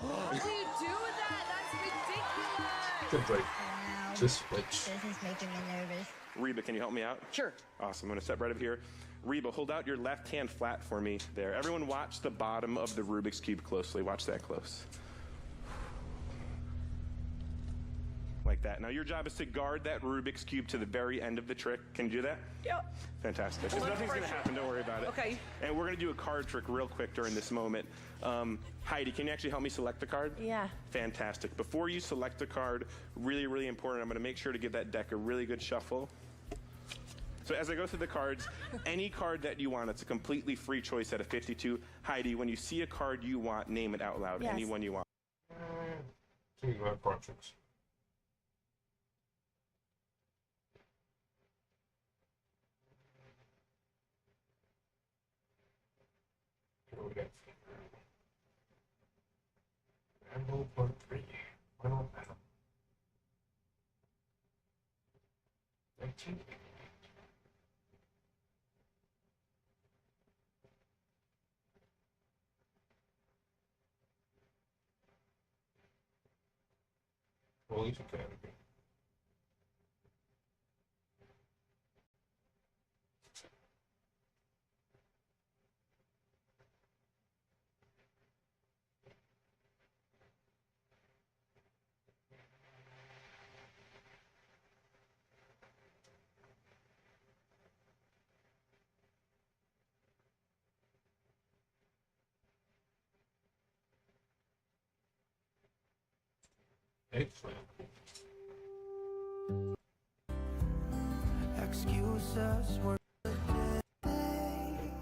Speaker 24: What do you do with that? That's ridiculous.
Speaker 1: Good break. Just switch.
Speaker 24: This is making me nervous.
Speaker 25: Reba, can you help me out?
Speaker 24: Sure.
Speaker 25: Awesome. I'm going to step right up here. Reba, hold out your left hand flat for me there. Everyone watch the bottom of the Rubik's Cube closely. Watch that close. Like that. Now your job is to guard that Rubik's Cube to the very end of the trick. Can you do that?
Speaker 24: Yep.
Speaker 25: Fantastic. Nothing's going to happen. Don't worry about it.
Speaker 24: Okay.
Speaker 25: And we're going to do a card trick real quick during this moment. Heidi, can you actually help me select the card?
Speaker 24: Yeah.
Speaker 25: Fantastic. Before you select the card, really, really important, I'm going to make sure to give that deck a really good shuffle. So as I go through the cards, any card that you want, it's a completely free choice out of 52. Heidi, when you see a card you want, name it out loud.
Speaker 24: Yes.
Speaker 25: Any one you want.
Speaker 1: Card tricks. Rambo Part 3. Why not that? 19. Police Academy. Excellent.
Speaker 22: Excuses were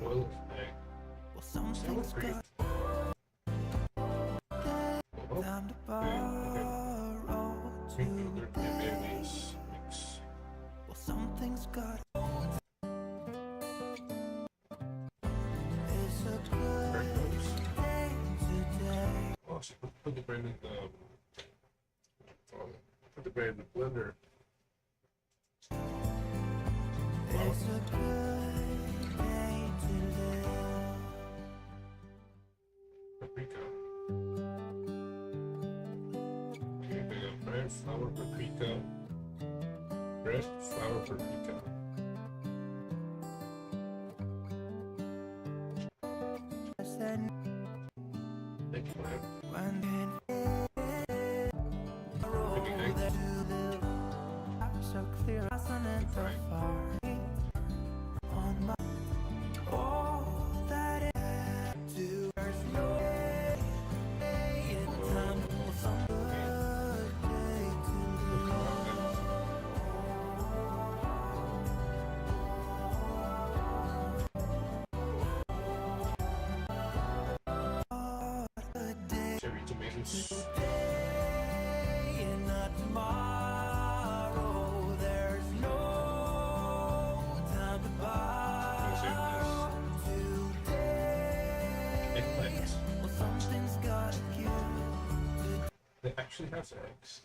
Speaker 1: Well,
Speaker 22: something's got them to borrow today. Well, something's got. It's a good day today.
Speaker 1: Oh, she put the brand in the put the brand in the blender.
Speaker 22: It's a good day today.
Speaker 1: Paprika. Okay, we got bread, flour, paprika. Bread, flour, paprika.
Speaker 10: crystal clear, resonant the fire on my all that it do. There's no way in time for some good day
Speaker 1: Cherry tomatoes.
Speaker 10: today and not tomorrow. There's no time to buy today.
Speaker 1: Eggplant.
Speaker 10: Well, something's gotta give.
Speaker 1: They actually have eggs.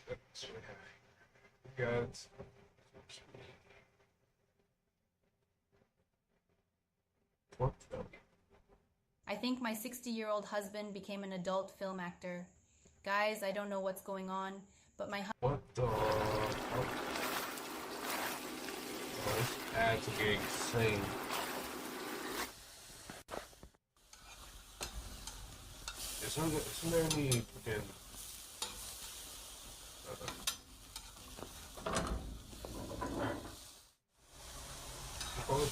Speaker 1: That's what we got. Pork belly.
Speaker 11: I think my 60-year-old husband became an adult film actor. Guys, I don't know what's going on, but my
Speaker 1: What the? Oh, this ads are getting insane. Isn't there any freaking call it,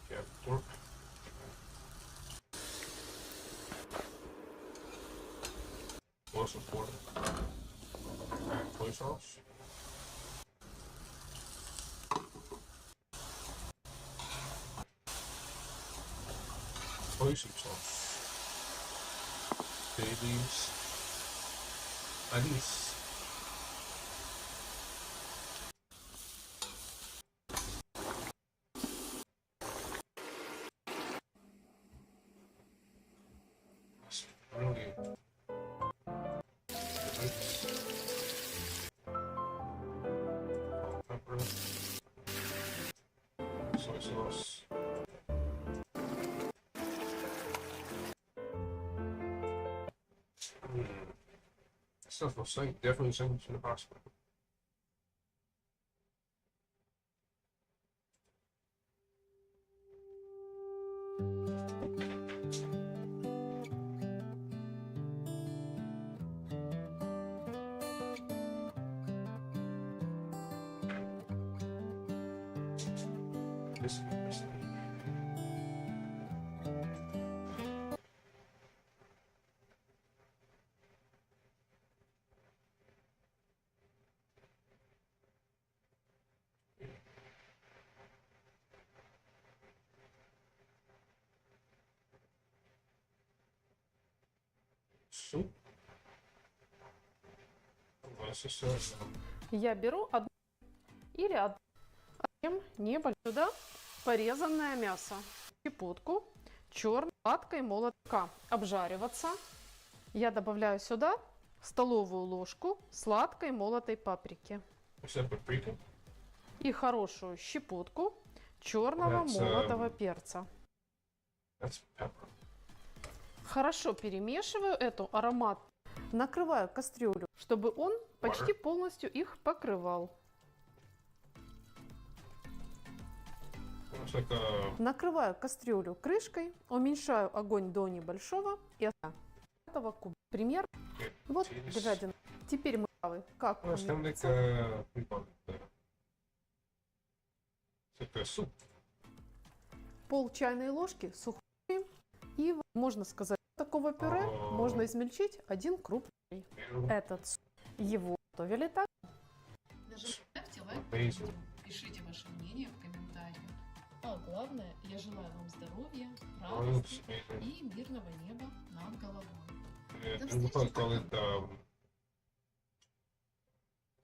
Speaker 1: yeah, pork. Most important. Soy sauce. Soy sauce. Bay leaves. Anise. That's really pepper. Soy sauce. Stuff will sink, definitely sink to the hospital. This soup.
Speaker 13: Я беру одну или одну, небольшую, сюда порезанное мясо, щепотку, черной сладкой молотка, обжариваться. Я добавляю сюда столовую ложку сладкой молотой паприки и хорошую щепотку черного молотого перца. Хорошо перемешиваю эту аромат, накрываю кастрюлю, чтобы он почти полностью их покрывал. Накрываю кастрюлю крышкой, уменьшаю огонь до небольшого и этого куба. Пример. Вот говядина. Теперь мы как пол чайной ложки сухой и, можно сказать, такого пюре можно измельчить один крупный. Этот суп. Его готовили так.
Speaker 14: Даже ставьте лайк, пишите ваше мнение в комментариях. А главное, я желаю вам здоровья, радости и мирного неба над головой. До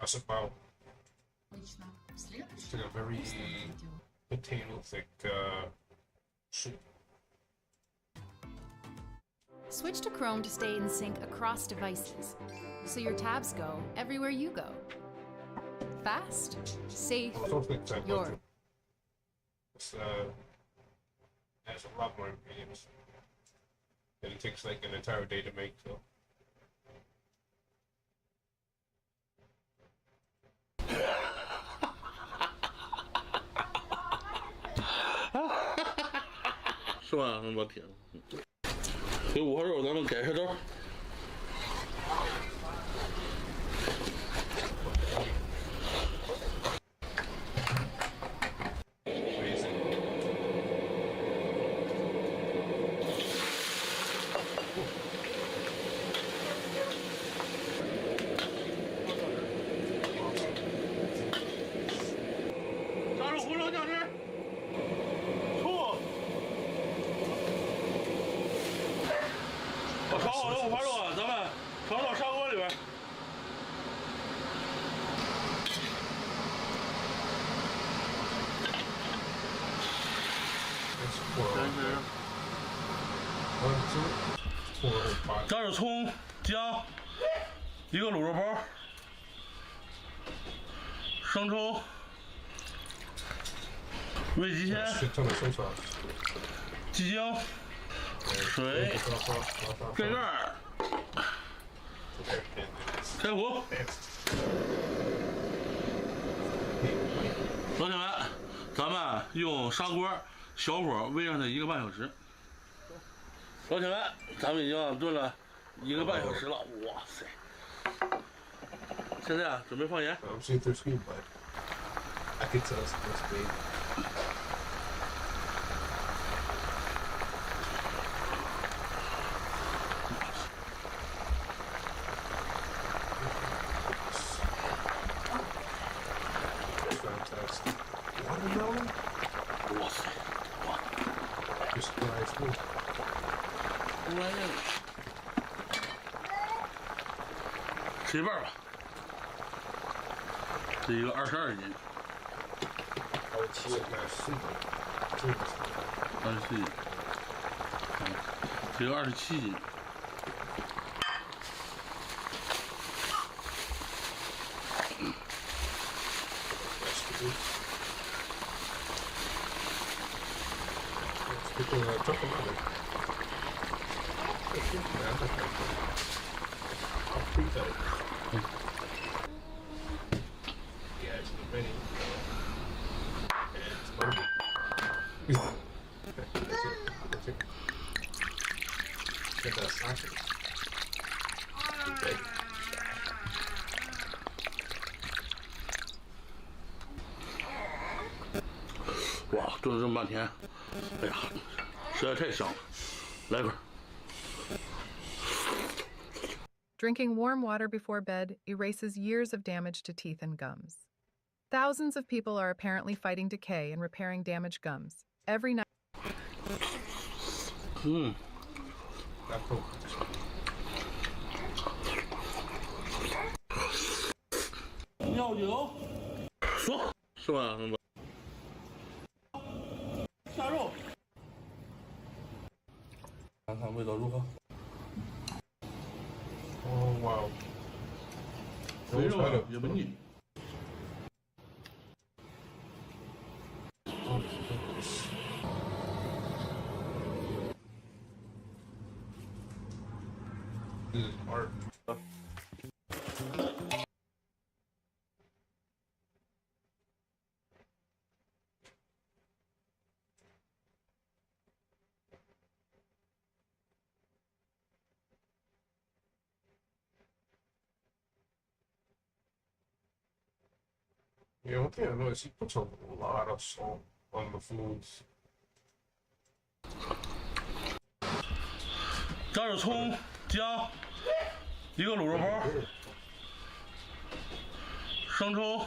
Speaker 14: встречи. Отлично. В следующем видео.
Speaker 1: Potato thick soup.
Speaker 15: Switch to Chrome to stay in sync across devices, so your tabs go everywhere you go. fast, safe,
Speaker 1: It's
Speaker 15: your.
Speaker 1: has a lot more ingredients. And it takes like an entire day to make, so.
Speaker 2: 是吧？我天，这五花肉咱们改开刀。加入红烧酱汁，醋。 我炒好的五花肉啊，咱们盛到砂锅里边。加点葱、姜，一个卤肉包，生抽，味极鲜，鸡精。 水，盖盖儿，开火。老铁们，咱们用砂锅小火煨上它1个半小时。老铁们，咱们已经炖了1个半小时了，哇塞！现在啊，准备放盐。哇塞！吃一半吧。这一个22斤。27斤。这个27斤。 哇，炖了这么半天，哎呀，实在太香了，来一口。
Speaker 3: Drinking warm water before bed erases years of damage to teeth and gums. Thousands of people are apparently fighting decay and repairing damaged gums every night.
Speaker 2: 尿酒，说是吧？下肉，看看味道如何。
Speaker 1: Oh wow！
Speaker 2: 肥肉啊也不腻。
Speaker 1: This is art. Yeah, one thing I noticed, he puts a lot of salt on the foods.
Speaker 2: 加点葱、姜，一个卤肉包，生抽。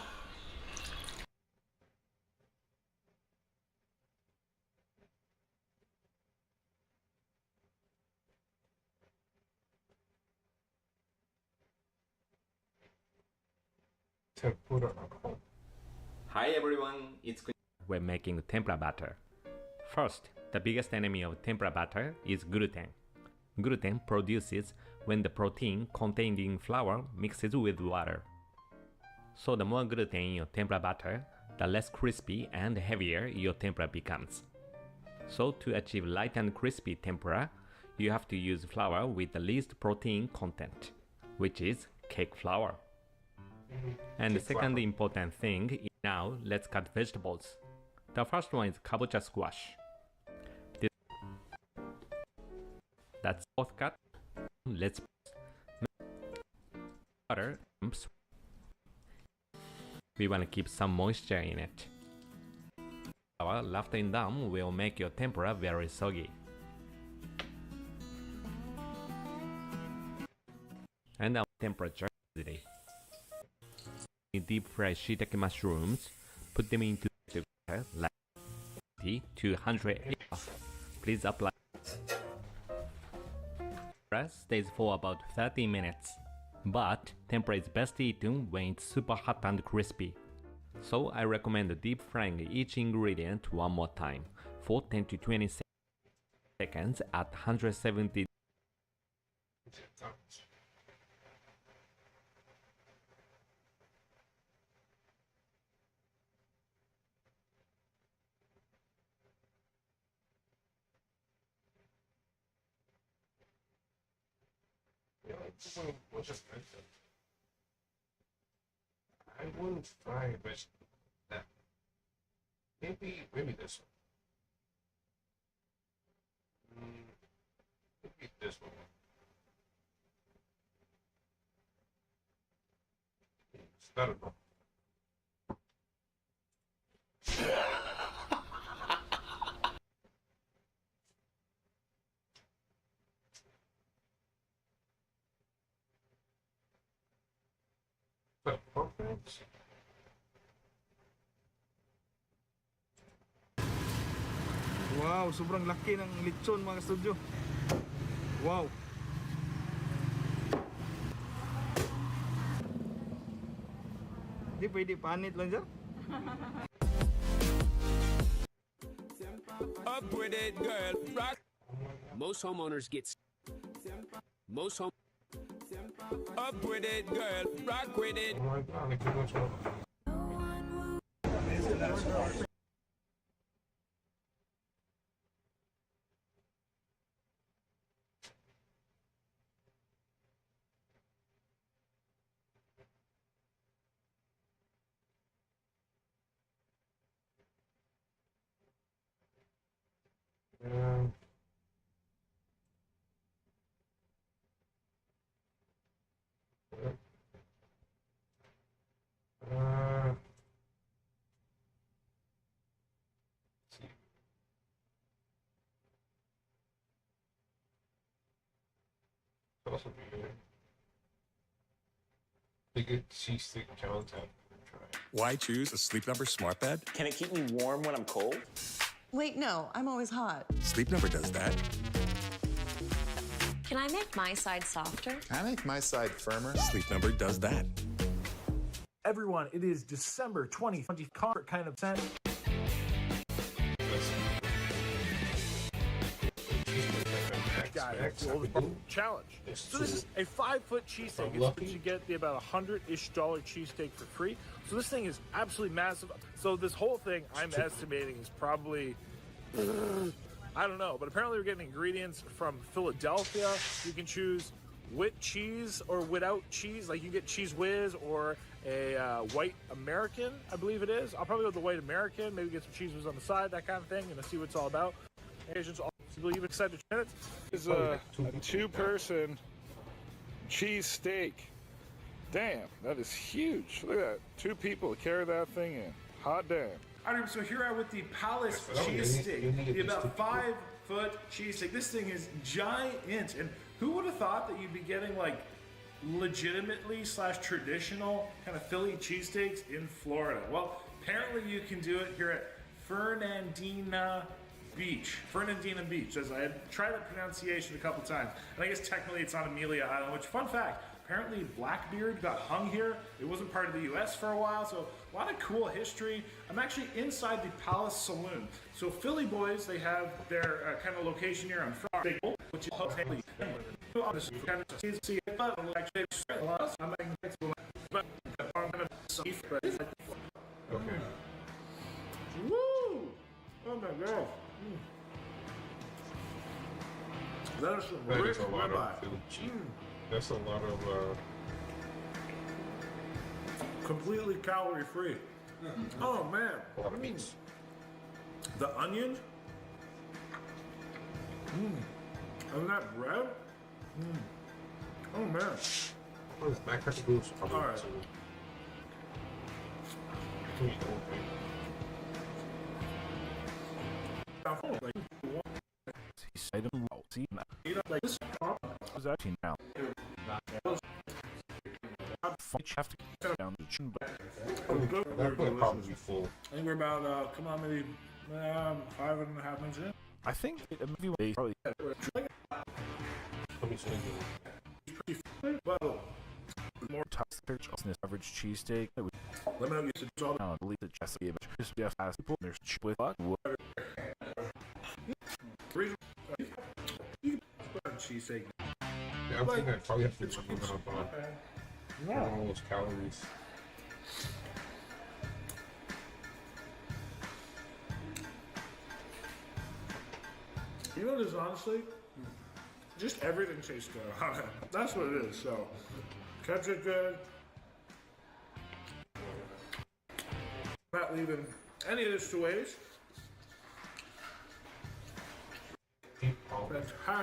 Speaker 6: Hi everyone, it's we're making tempura batter. First, the biggest enemy of tempura batter is gluten. Gluten produces when the protein contained in flour mixes with water. So the more gluten in your tempura batter, the less crispy and heavier your tempura becomes. So to achieve light and crispy tempura, you have to use flour with the least protein content, which is cake flour. And the second important thing is now let's cut vegetables. The first one is kabocha squash. That's both cut. Let's butter. We want to keep some moisture in it. Flour left in them will make your tempura very soggy. And our temperature today. Deep fry shiitake mushrooms. Put them into the water like 90 to 100. Please apply. Stays for about 30 minutes. But tempura is best eaten when it's super hot and crispy. So I recommend deep frying each ingredient one more time for 10 to 20 seconds at 170.
Speaker 1: I wouldn't fry vegetable that. Maybe this one. Maybe this one. I don't know.
Speaker 22: Wow, sobrang laki ng lechon mga studio. Wow. Di pwede panit lang sir.
Speaker 4: Up with it, girl. Rock. Most homeowners get. Up with it, girl. Rock with it. Also be good. The good cheesesteak challenge I've tried.
Speaker 17: Why choose a Sleep Number smart bed?
Speaker 19: Can it keep me warm when I'm cold?
Speaker 20: Wait, no, I'm always hot.
Speaker 17: Sleep Number does that.
Speaker 15: Can I make my side softer?
Speaker 17: Can I make my side firmer? Sleep Number does that.
Speaker 22: Everyone, it is December 2020. Comfort kind of scent.
Speaker 21: Challenge. So this is a 5-foot cheesesteak. It's what you get the about $100-ish cheesesteak for free. So this thing is absolutely massive. So this whole thing, I'm estimating, is probably, I don't know, but apparently we're getting ingredients from Philadelphia. You can choose with cheese or without cheese. Like you get Cheese Whiz or a white American, I believe it is. I'll probably go with the white American. Maybe get some Cheese Whiz on the side, that kind of thing, and see what it's all about. Asians all even excited to it. Is a 2-person cheese steak. Damn, that is huge. Look at that. 2 people carry that thing in. Hot damn.
Speaker 22: All right, so here I am with the Palace cheese steak, the about 5-foot cheese steak. This thing is giant, and who would have thought that you'd be getting like legitimately / traditional kind of Philly cheesesteaks in Florida? Well, apparently you can do it here at Fernandina Beach, as I had tried that pronunciation a couple times, and I guess technically it's on Amelia Island, which, fun fact, apparently Blackbeard got hung here. It wasn't part of the US for a while, so a lot of cool history. I'm actually inside the Palace Saloon. So Philly boys, they have their kind of location here on Friday, which is Haley.
Speaker 1: Okay.
Speaker 22: Woo! Oh my god. That is some
Speaker 1: That
Speaker 22: rich
Speaker 1: is a lot
Speaker 22: ribeye.
Speaker 1: of Philly cheese. That's a lot of
Speaker 22: Completely calorie free. Oh man.
Speaker 1: a lot of meats.
Speaker 22: The onion. And that bread. Oh man.
Speaker 1: What is back at the boots?
Speaker 22: All right. Like this
Speaker 5: was actually now. Have to get down the chin, but
Speaker 1: That would probably be full.
Speaker 22: I think we're about come on, maybe 5.5 minutes in.
Speaker 5: I think maybe they probably
Speaker 1: Let me see.
Speaker 22: Well,
Speaker 5: more tough search on this average cheesesteak. It would
Speaker 22: let me know you said all
Speaker 5: now delete the chest of just have fast people. There's cheap with luck.
Speaker 22: cheesesteak.
Speaker 1: Yeah, I'm thinking I probably have to run up on all those calories.
Speaker 22: You know what it is, honestly? Just everything tastes good on it. That's what it is. So, ketchup good. Not leaving any of this to waste.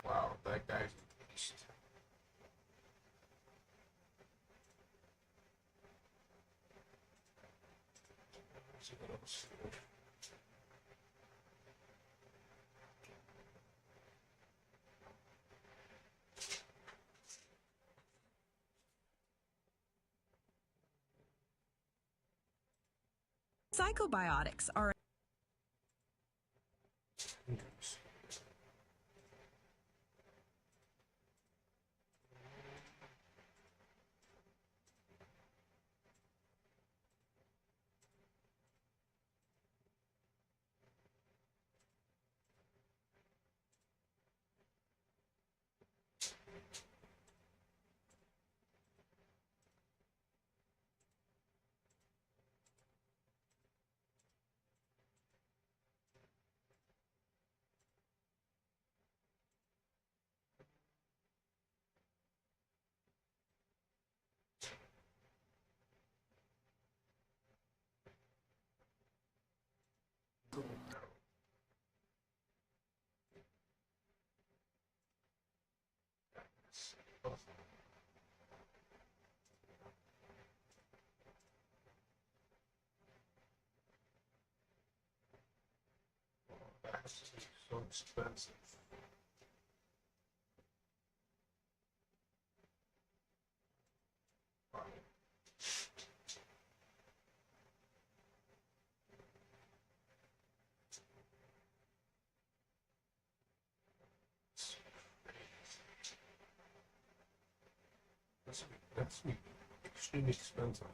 Speaker 1: Wow, that guy's beast. See what else.
Speaker 7: Psychobiotics are
Speaker 1: That's so expensive. That's extremely expensive.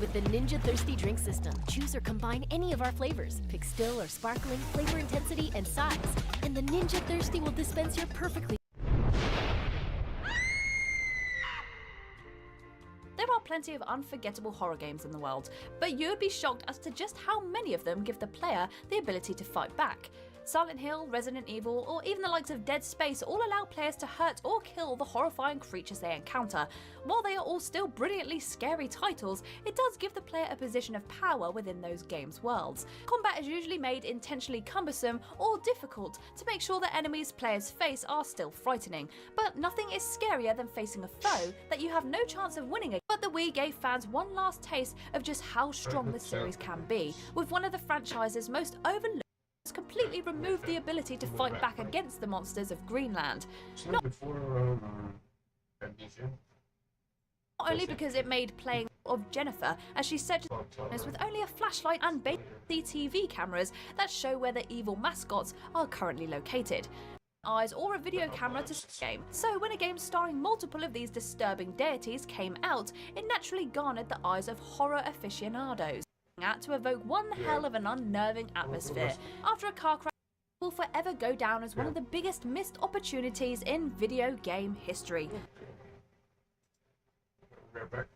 Speaker 8: With the Ninja Thirsty drink system, choose or combine any of our flavors. Pick still or sparkling, flavor intensity, and size. And the Ninja Thirsty will dispense your perfectly.
Speaker 12: There are plenty of unforgettable horror games in the world, but you would be shocked as to just how many of them give the player the ability to fight back. Silent Hill, Resident Evil, or even the likes of Dead Space all allow players to hurt or kill the horrifying creatures they encounter. While they are all still brilliantly scary titles, it does give the player a position of power within those games' worlds. Combat is usually made intentionally cumbersome or difficult to make sure that enemies players face are still frightening, but nothing is scarier than facing a foe that you have no chance of winning against. But the Wii gave fans one last taste of just how strong the series can be, with one of the franchise's most overlooked completely removed the ability to fight back against the monsters of Greenland. Not only because it made playing of Jennifer, as she said, with only a flashlight and basic CCTV cameras that show where the evil mascots are currently located. Eyes or a video camera to the game. So when a game starring multiple of these disturbing deities came out, it naturally garnered the eyes of horror aficionados to evoke one hell of an unnerving atmosphere. After a car crash, it will forever go down as one of the biggest missed opportunities in video game history.
Speaker 1: We're back.